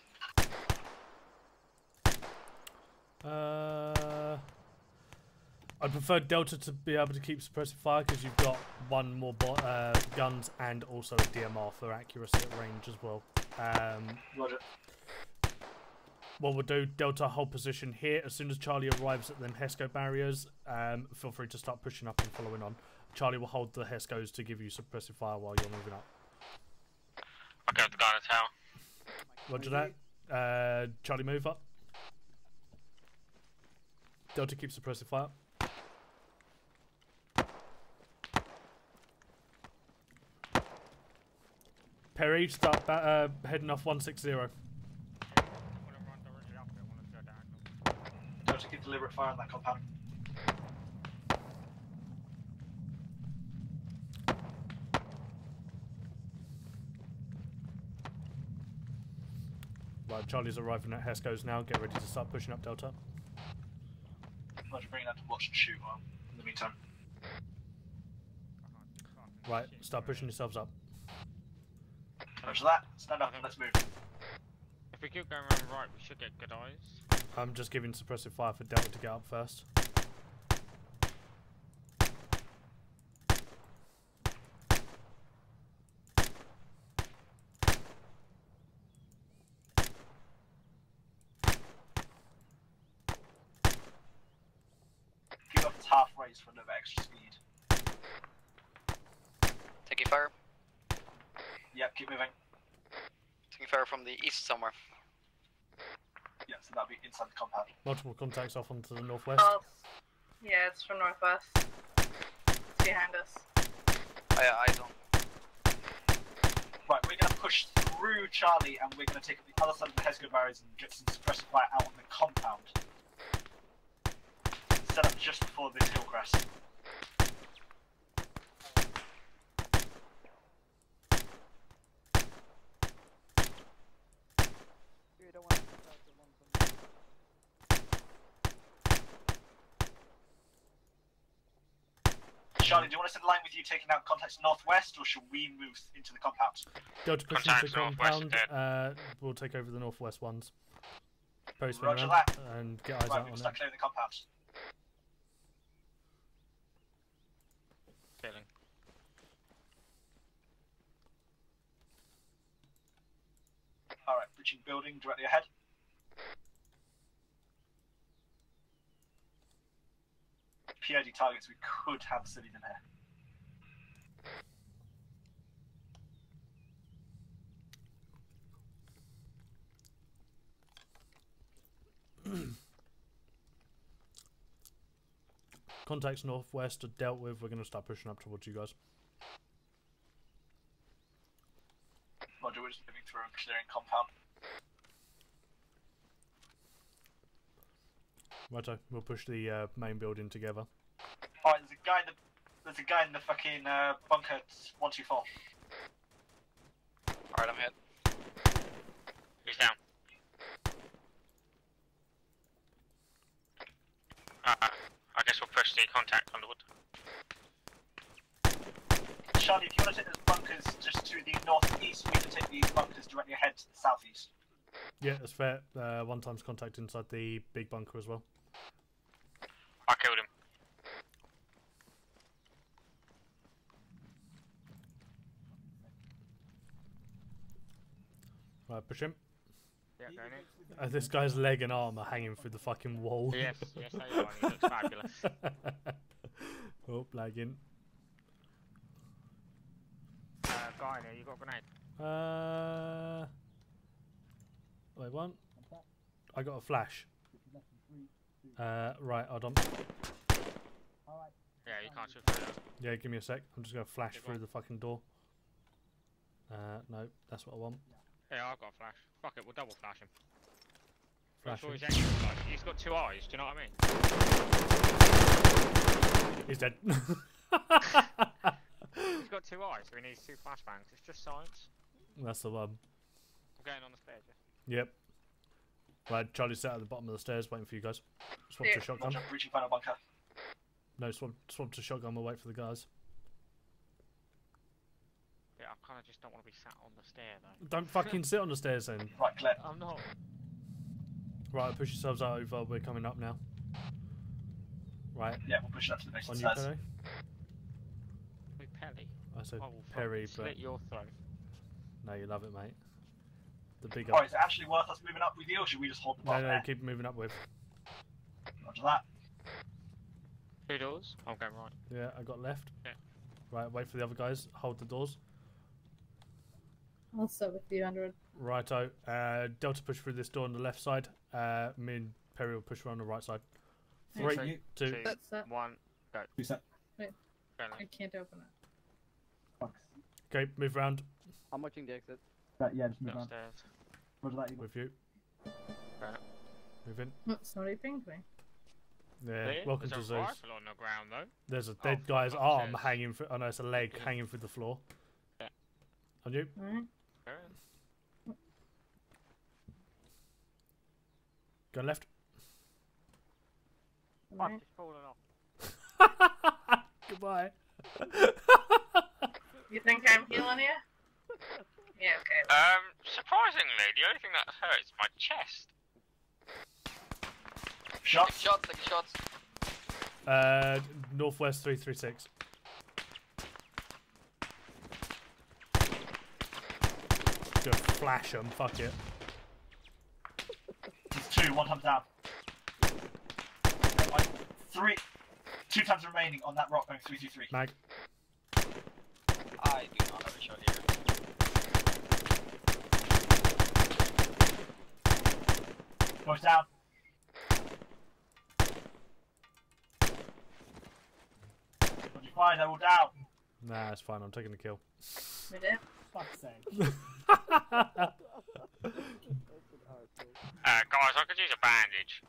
I prefer Delta to be able to keep suppressive fire because you've got one more guns and also a DMR for accuracy at range as well. Roger. What we'll do, Delta hold position here. As soon as Charlie arrives at them HESCO barriers, feel free to start pushing up and following on. Charlie will hold the HESCOs to give you suppressive fire while you're moving up. I'll go to the guy in the tower. Roger that. Charlie, move up. Delta keep suppressive fire. Perry, start heading off 160. Delta keep deliberate fire on that compound. Right, Charlie's arriving at Hesco's now. Get ready to start pushing up Delta. Roger, bring that to watch and shoot in the meantime. Right, start pushing yourselves up. Roger that. Stand up and let's move. If we keep going around right, we should get good eyes. I'm just giving suppressive fire for Delta to get up first. Keep up its half race for a little bit extra speed. Taking fire. Yep, keep moving. Taking fire from the east somewhere. Yeah, so that'll be inside the compound. Multiple contacts off onto the northwest. Oh, yeah, it's from northwest. It's behind us. Oh yeah, eyes on. Right, we're going to push through Charlie and we're going to take up the other side of the Hesco barriers and get some suppressive fire out on the compound. Set up just before this hill crest. You don't want to put out the one from Charlie, do you want us in line with you taking out contacts northwest, or should we move into the compound? Delta push into the compound. We'll take over the northwest ones. Postman Roger around that. and get eyes Right, out we on can them. start clearing the compound. Feeling. Alright, breaching building directly ahead. PID targets, we could have cities in here. Contacts northwest are dealt with. We're going to start pushing up towards you guys. Roger, we're just moving through and clearing compound. Righto, we'll push the main building together. Alright, there's a guy in the fucking bunker 124. Alright, I'm hit. He's down. I guess we'll push the contact Underwood. Charlie, if you want to take those bunkers just to the northeast, we can take these bunkers directly ahead to the southeast. Yeah, that's fair. One time's contact inside the big bunker as well. I killed him. Right, push him. Yeah, going in. This guy's leg and arm are hanging through the fucking wall. Yes, yes, they are. He looks fabulous. Oh, lagging. Guy there, you got a grenade? Wait, one. I got a flash. Right, hold on. Yeah, you can't shoot through that. Yeah, give me a sec. I'm just going to flash through the fucking door. No, that's what I want. Yeah, I've got a flash. Fuck it, we'll double flash him. Flash Sure him. he's extra flash. He's got two eyes, do you know what I mean? He's dead. He's got two eyes, so he needs two flashbangs. It's just science. That's the one. I'm going on the stairs, yeah? Yep. Right, Charlie's sat at the bottom of the stairs waiting for you guys. Swap to shotgun. Roger, breaching final bunker. No, swap to shotgun. We'll wait for the guys. Yeah, I kind of just don't want to be sat on the stair, though. Don't fucking sit on the stairs then. Right, clear. I'm not. Right, push yourselves over. We're coming up now. Right. Yeah, we'll push it up to the base On of you, the stairs. Perry? Wait, Pelly? I said I will Perry, fucking but slit your throat. no, you love it, mate. The big Alright, is it actually worth us moving up with you, or should we just hold the bar No, there? keep moving up with. Roger that. Two doors? I'm going right. Yeah, I got left. Yeah. Right, wait for the other guys. Hold the doors. I'll sit with you, Android. Righto. Delta push through this door on the left side. Me and Perry will push around the right side. Thanks. 3, 2, That's that. 1, go. Who's that? Wait, Go now. I can't open it. Okay, move round I'm watching the exit. Yeah, just move on. Upstairs. Roger that, you with you. Go now. Move in. Oh, somebody pinged me. Yeah, welcome to There's a Zeus. rifle on the ground though. There's a dead guy's arm hanging. Oh no, it's a leg hanging through the floor. Yeah. On you. Go left. Fuck, it's falling off. Goodbye. You think I'm healing you? Yeah, okay. Surprisingly, the only thing that hurts is my chest. Shots, take shots. Northwest 336. Just flash them, fuck it. There's two, one time down. Three, two times remaining on that rock going 323. Mag. I do not have a shot here. Goes down. Fine, they're all down. Nah, it's fine. I'm taking the kill. We did. Fuck's sake. Guys, I could use a bandage.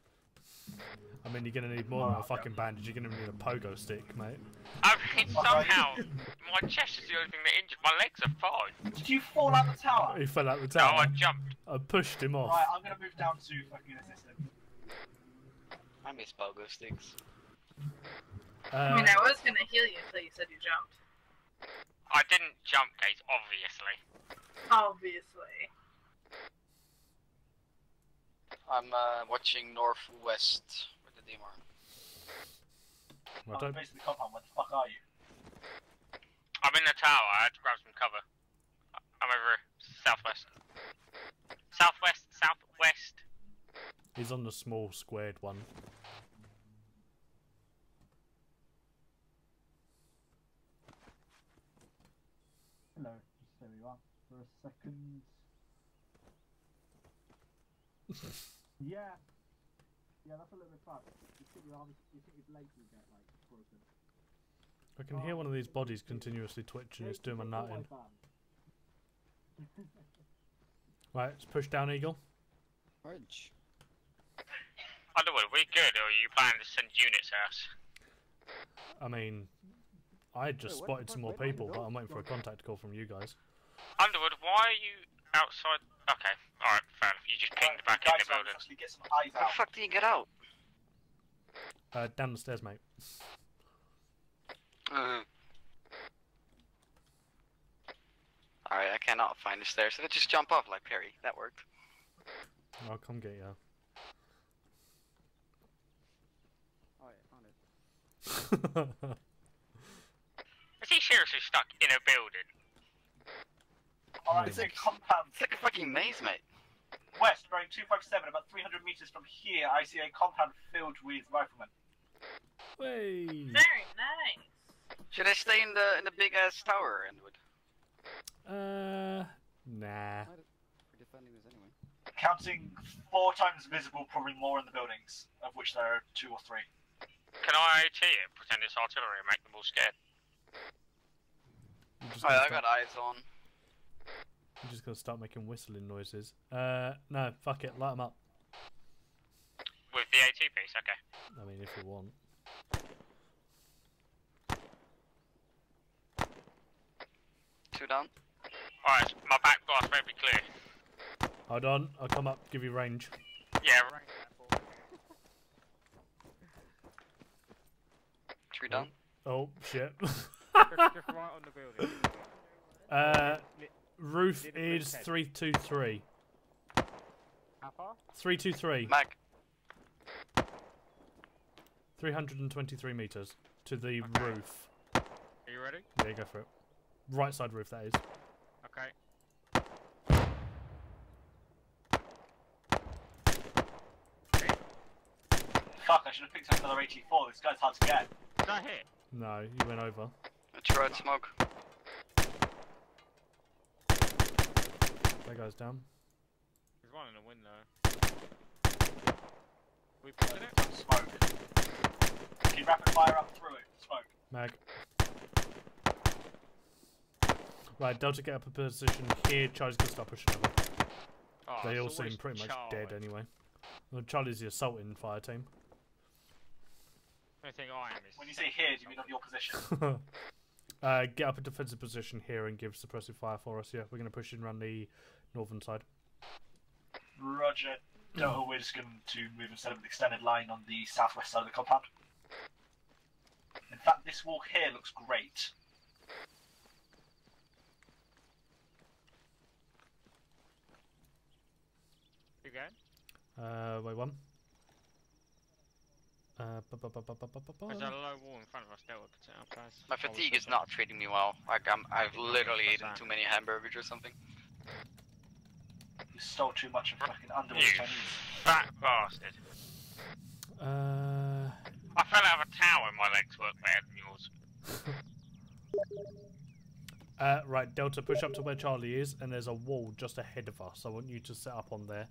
I mean, you're gonna need more than a fucking bandage. You're gonna need a pogo stick, mate. I mean, somehow my chest is the only thing that injured. My legs are fine. Did you fall out the tower? He fell out the tower. No, I jumped. I pushed him off. Right, I'm gonna move down to fucking assist him. I miss pogo sticks. I mean, I was gonna heal you until you said you jumped. I didn't jump, guys, obviously. Obviously. I'm watching northwest with the DMR. Well, I'm basically the compound. Where the fuck are you? I'm in the tower. I had to grab some cover. I'm over southwest. Southwest. He's on the small squared one. Hello, just there we are. For a second. Yeah. Yeah, that's a little bit fun. You think your arms, you think his legs will get like broken. I can hear one of these bodies continuously twitching. It's doing my nut in. Right, let's push down, Eagle. Orange. Underwood, we good, or are you planning to send units out? I mean, I just spotted some more people, but I'm waiting for a contact call from you guys. Underwood, why are you outside? Okay, alright, fair enough. You just pinged back in the building. How the fuck do you get out? Down the stairs, mate. Alright, I cannot find the stairs, so let's just jump off like Perry. That worked. I'll come get you. Is he seriously stuck in a building? Alright, it's a compound. It's like a fucking maze, mate. West, bearing 257, about 300 meters from here, I see a compound filled with riflemen. Hey. Very nice. Should I stay in the big ass tower, Underwood? Nah. We're defending this anyway. Counting 4 times visible, probably more in the buildings, of which there are 2 or 3. Can I cheat it, pretend it's artillery and make them all scared? Alright, I got eyes on. I'm just gonna start making whistling noises. No, fuck it, light them up. With the AT piece, okay. I mean, if you want. Two down. Alright, my back glass may be clear. Hold on, I'll come up, give you range. Yeah, Three down. Oh, shit. Just right on the building. Roof is 323. How far? 323. Mag. 323 meters to the roof. Are you ready? Yeah, go for it. Right side roof, that is. Okay. Fuck, I should have picked up another 84. This guy's hard to get. Did I hit? No, you went over. I tried smoke. That guy's down. There's one in the window. We put it? Smoke. Can you rapid fire up through it? Smoke. Mag. Right, Delta, get up a position here. Charlie's gonna start pushing over. Oh, They all it's always seem pretty much Charlie. dead anyway. Well, Charlie's the assaulting fire team. I think I am is. When you say here, do you mean on your position? Get up a defensive position here and give suppressive fire for us. Yeah, we're going to push in around the northern side. Roger. Delta, we're just going to move and set up an extended line on the southwest side of the compound. In fact, this wall here looks great. You going? Wait one. There's a low wall in front of us, Delta. Could set up, guys. My fatigue is not treating me well. Like I've literally eaten too many hamburgers or something. You stole too much of fucking Underwood You Chinese. fat bastard. I fell out of a tower and my legs work better than yours. Right, Delta, push up to where Charlie is, and there's a wall just ahead of us. I want you to set up on there.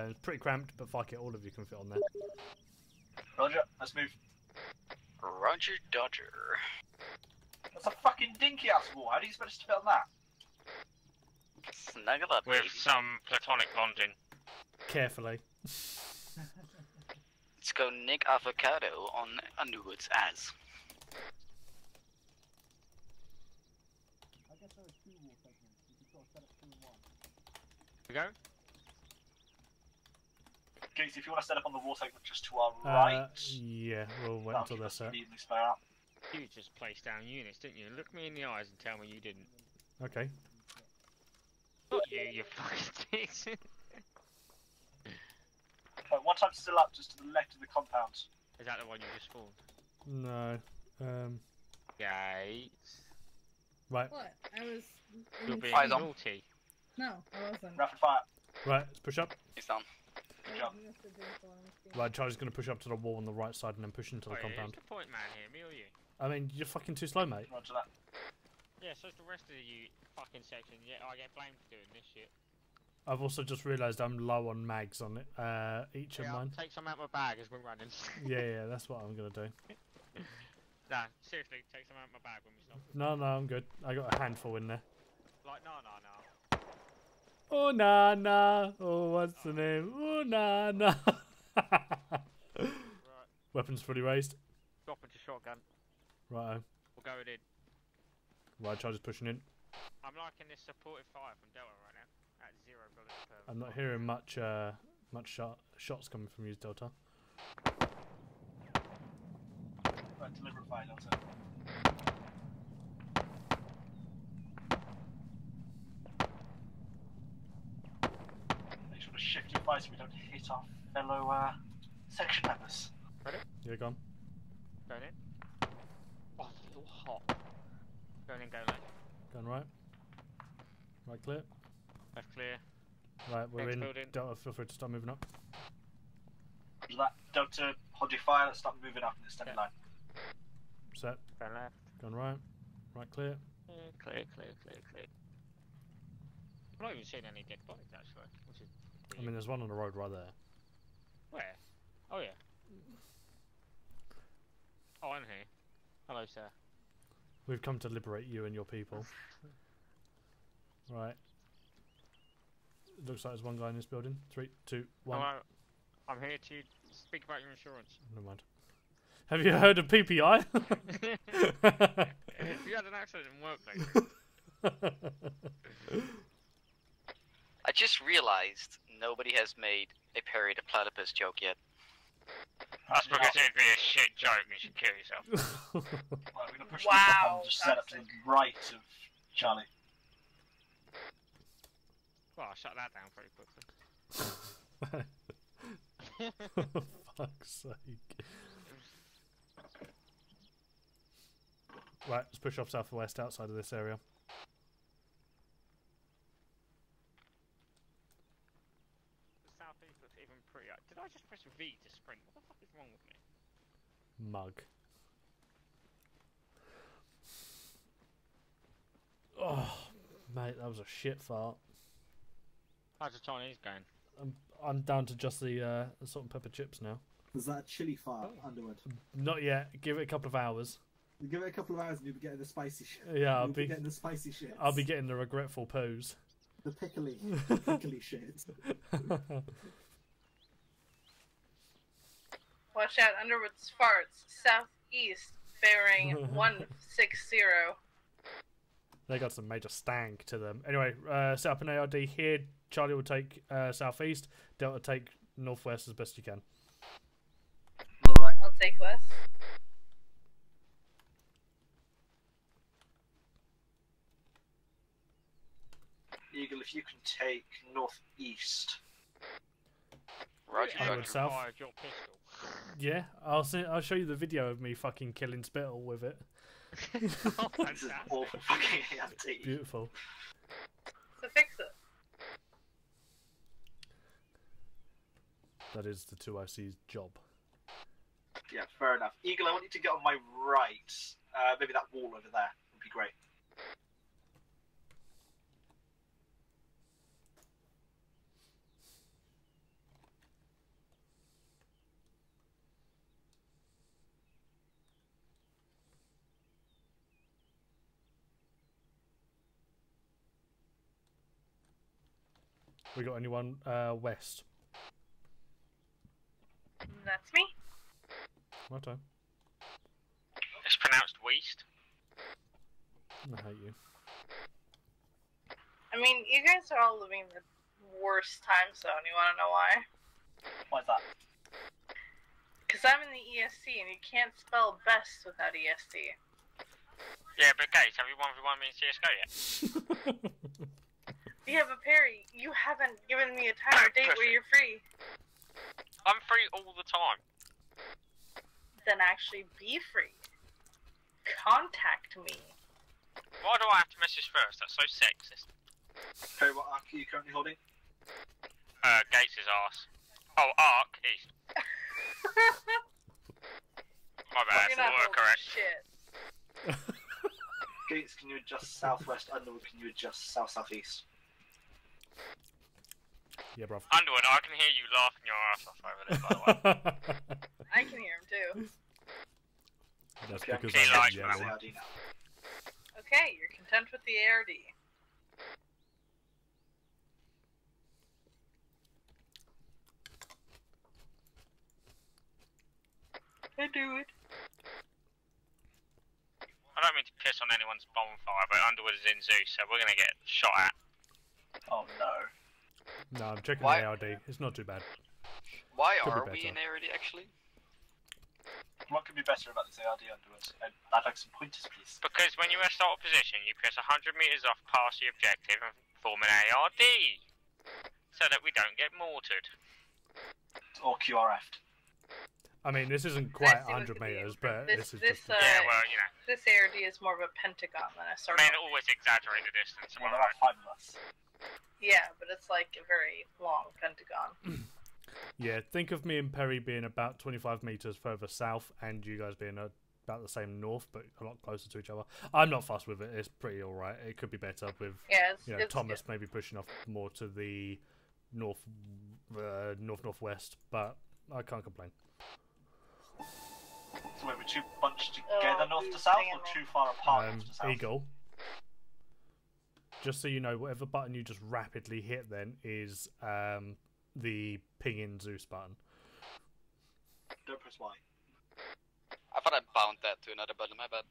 It's pretty cramped, but fuck it, all of you can fit on there. Roger, let's move. Roger Dodger. That's a fucking dinky ass wall. How do you expect us to fit on that? Snuggle up, with baby. some platonic bonding. Carefully. Let's go Nick Avocado on Underwood's ass. I guess there are 2 wall segments. You can sort of set up 2 in 1. We go? Gates, if you want to set up on the wall segment just to our right. Yeah, we'll wait until they're set. Evenly spread out. You just placed down units, didn't you? Look me in the eyes and tell me you didn't. Okay. Not you, you fucking dicks. Right, one time still up, just to the left of the compound. Is that the one you just spawned? No. Gates. Right. What? I was. You're being Eyes on. naughty. No, I wasn't. Rapid fire. Right, let's push up. He's down. Good job. Right, Charlie's going to push up to the wall on the right side and then push into the compound. Who's the point man here, me or you? I mean, you're fucking too slow, mate. Roger that. Yeah, so's the rest of you fucking section. Yeah, I get blamed for doing this shit. I've also just realised I'm low on mags on it. Each of mine. Take some out of my bag as we're running. Yeah, that's what I'm going to do. Nah, seriously, take some out of my bag when we stop. No, I'm good. I got a handful in there. Like, no. Oh, nah. Oh, what's the name? Oh, nah. Right. Weapons fully raised. Drop into shotgun. Righto. We're going in. Right, Charlie's pushing in. I'm liking this supportive fire from Delta right now. At 0 bullets per. I'm not hearing much shots coming from you, Delta. Right, deliberate fire, Delta. Make sure to shift your fire so we don't hit our fellow section members. Ready? Yeah, go on. Going in. Oh, I feel hot. Going in, go left. Going right. Right, clear. Left clear. Right, we're Next in. building. Delta, feel free to start moving up. After that, Delta, hold your fire. Let's start moving up in the extended line. Set. Go left. Going right. Right, clear. Clear. I'm not even seeing any dead bodies actually, which is I mean, there's one on the road right there. where? Oh yeah. Oh, I'm here. Hello, sir. We've come to liberate you and your people. Right. It looks like there's one guy in this building. 3, 2, 1. Hello. I'm here to speak about your insurance. Never mind. Have you heard of PPI? You had an accident in work, mate. I just realized nobody has made a Perry the Platypus joke yet. That's because it'd be a shit joke and you should kill yourself. Right, we're going to push Wow, the just set up to the right of Charlie. Well, I shut that down pretty quickly. For fuck's sake. Right, let's push off southwest outside of this area. The southeast looks even prettier. Did I just press V to sprint? What the fuck is wrong with me? Mug. Oh, mate, that was a shit fart. How's the Chinese going? I'm down to just the salt and pepper chips now. Was that a chili fire, Underwood? Not yet. Give it a couple of hours. You give it a couple of hours and you'll be getting the spicy shit. Yeah, I'll You'll be getting the spicy shit. I'll be getting the regretful poos. The pickly shit. Watch out, Underwood's farts. northeast, bearing 160. They got some major stank to them. Anyway, set up an ARD here. Charlie will take southeast. Delta take northwest as best you can. I'll take west. Eagle, if you can take northeast. Roger. I would south. Fired your pistol. Yeah, I'll show you the video of me fucking killing Spittle with it. Oh, This is awful fucking anti. Beautiful. So fix it. That is the 2IC's job. Yeah, fair enough. Eagle, I want you to get on my right. Maybe that wall over there would be great. We got anyone west? That's me. My turn. It's pronounced Weast. I hate you. I mean, you guys are all living the worst time zone. You want to know why? Why's that? Because I'm in the ESC, and you can't spell best without ESC. Yeah, but guys, have you 1v1 me in CSGO yet? Yeah, but Perry, you haven't given me a time or date where you're free. I'm free all the time. Then actually be free. Contact me. Why do I have to message first? That's so sexist. Okay, what arc are you currently holding? Gates' ass. Oh, arc, east. My bad, You're not we're holding correct. shit. Gates, can you adjust southwest? Underwood, can you adjust south-southeast? Yeah, bruv. Underwood, I can hear you laughing your ass off over there, by the way. I can hear him too. That's Okay, because he I'm likes yelling. ARD now. Okay, you're content with the ARD. I do it. I don't mean to piss on anyone's bonfire, but Underwood is in Zeus, so we're gonna get shot at. Oh no. No, I'm checking Why- the ARD. It's not too bad. Why Could be are we better. in ARD actually? What could be better about this ARD, Underwood? I'd like some pointers, please. Because when you're in start position, you press 100 meters off past the objective and form an ARD, so that we don't get mortared. Or QRF'd. I mean, this isn't quite I see what 100 you mean. meters, but This, this is this, just... Yeah, well, you know. This ARD is more of a pentagon than a I circle. mean, always exaggerate the distance. Am Well, I there right? are 5 of us. Yeah, but it's like a very long pentagon. Yeah, think of me and Perry being about 25 meters further south, and you guys being about the same north, but a lot closer to each other. I'm not fussed with it. It's pretty alright. It could be better with Yeah, it's Thomas maybe pushing off more to the northwest, but I can't complain. So wait, we're too bunched together north to south, or too far apart north to south? Eagle. Just so you know, whatever button you just rapidly hit then is the ping-in Zeus button. Don't press Y. I thought I bound that to another button, my bad.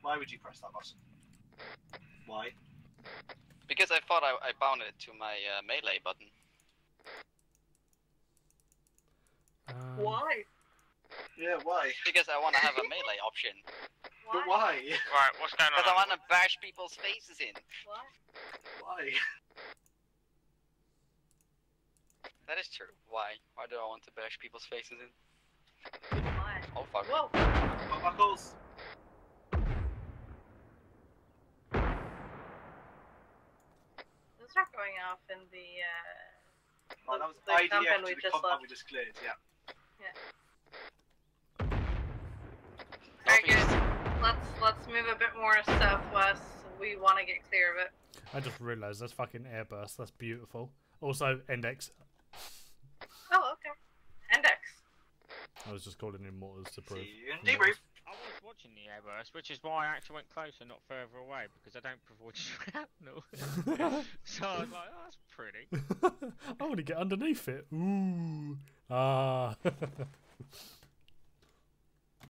Why would you press that button? Why? Because I thought I bounded it to my melee button. Why? Yeah, why? Because I want to have a melee option. But why? Right, what's going on? Because I want to bash people's faces in. Why? Why? That is true. Why? Why do I want to bash people's faces in? Why? Oh fuck. Whoa! Buckles! Those are going off in the, Oh, that was the IDF compound to we the just compound left. we just cleared, yeah. Very good. Let's move a bit more southwest. We want to get clear of it. I just realised that's fucking airburst. That's beautiful. Also, Index. Oh, okay. Index. I was just calling in mortars to prove. Debrief. I was watching the airburst, which is why I actually went closer, not further away, because I don't provide shrapnel. So I was like, oh, that's pretty. I want to get underneath it. Ooh. Ah.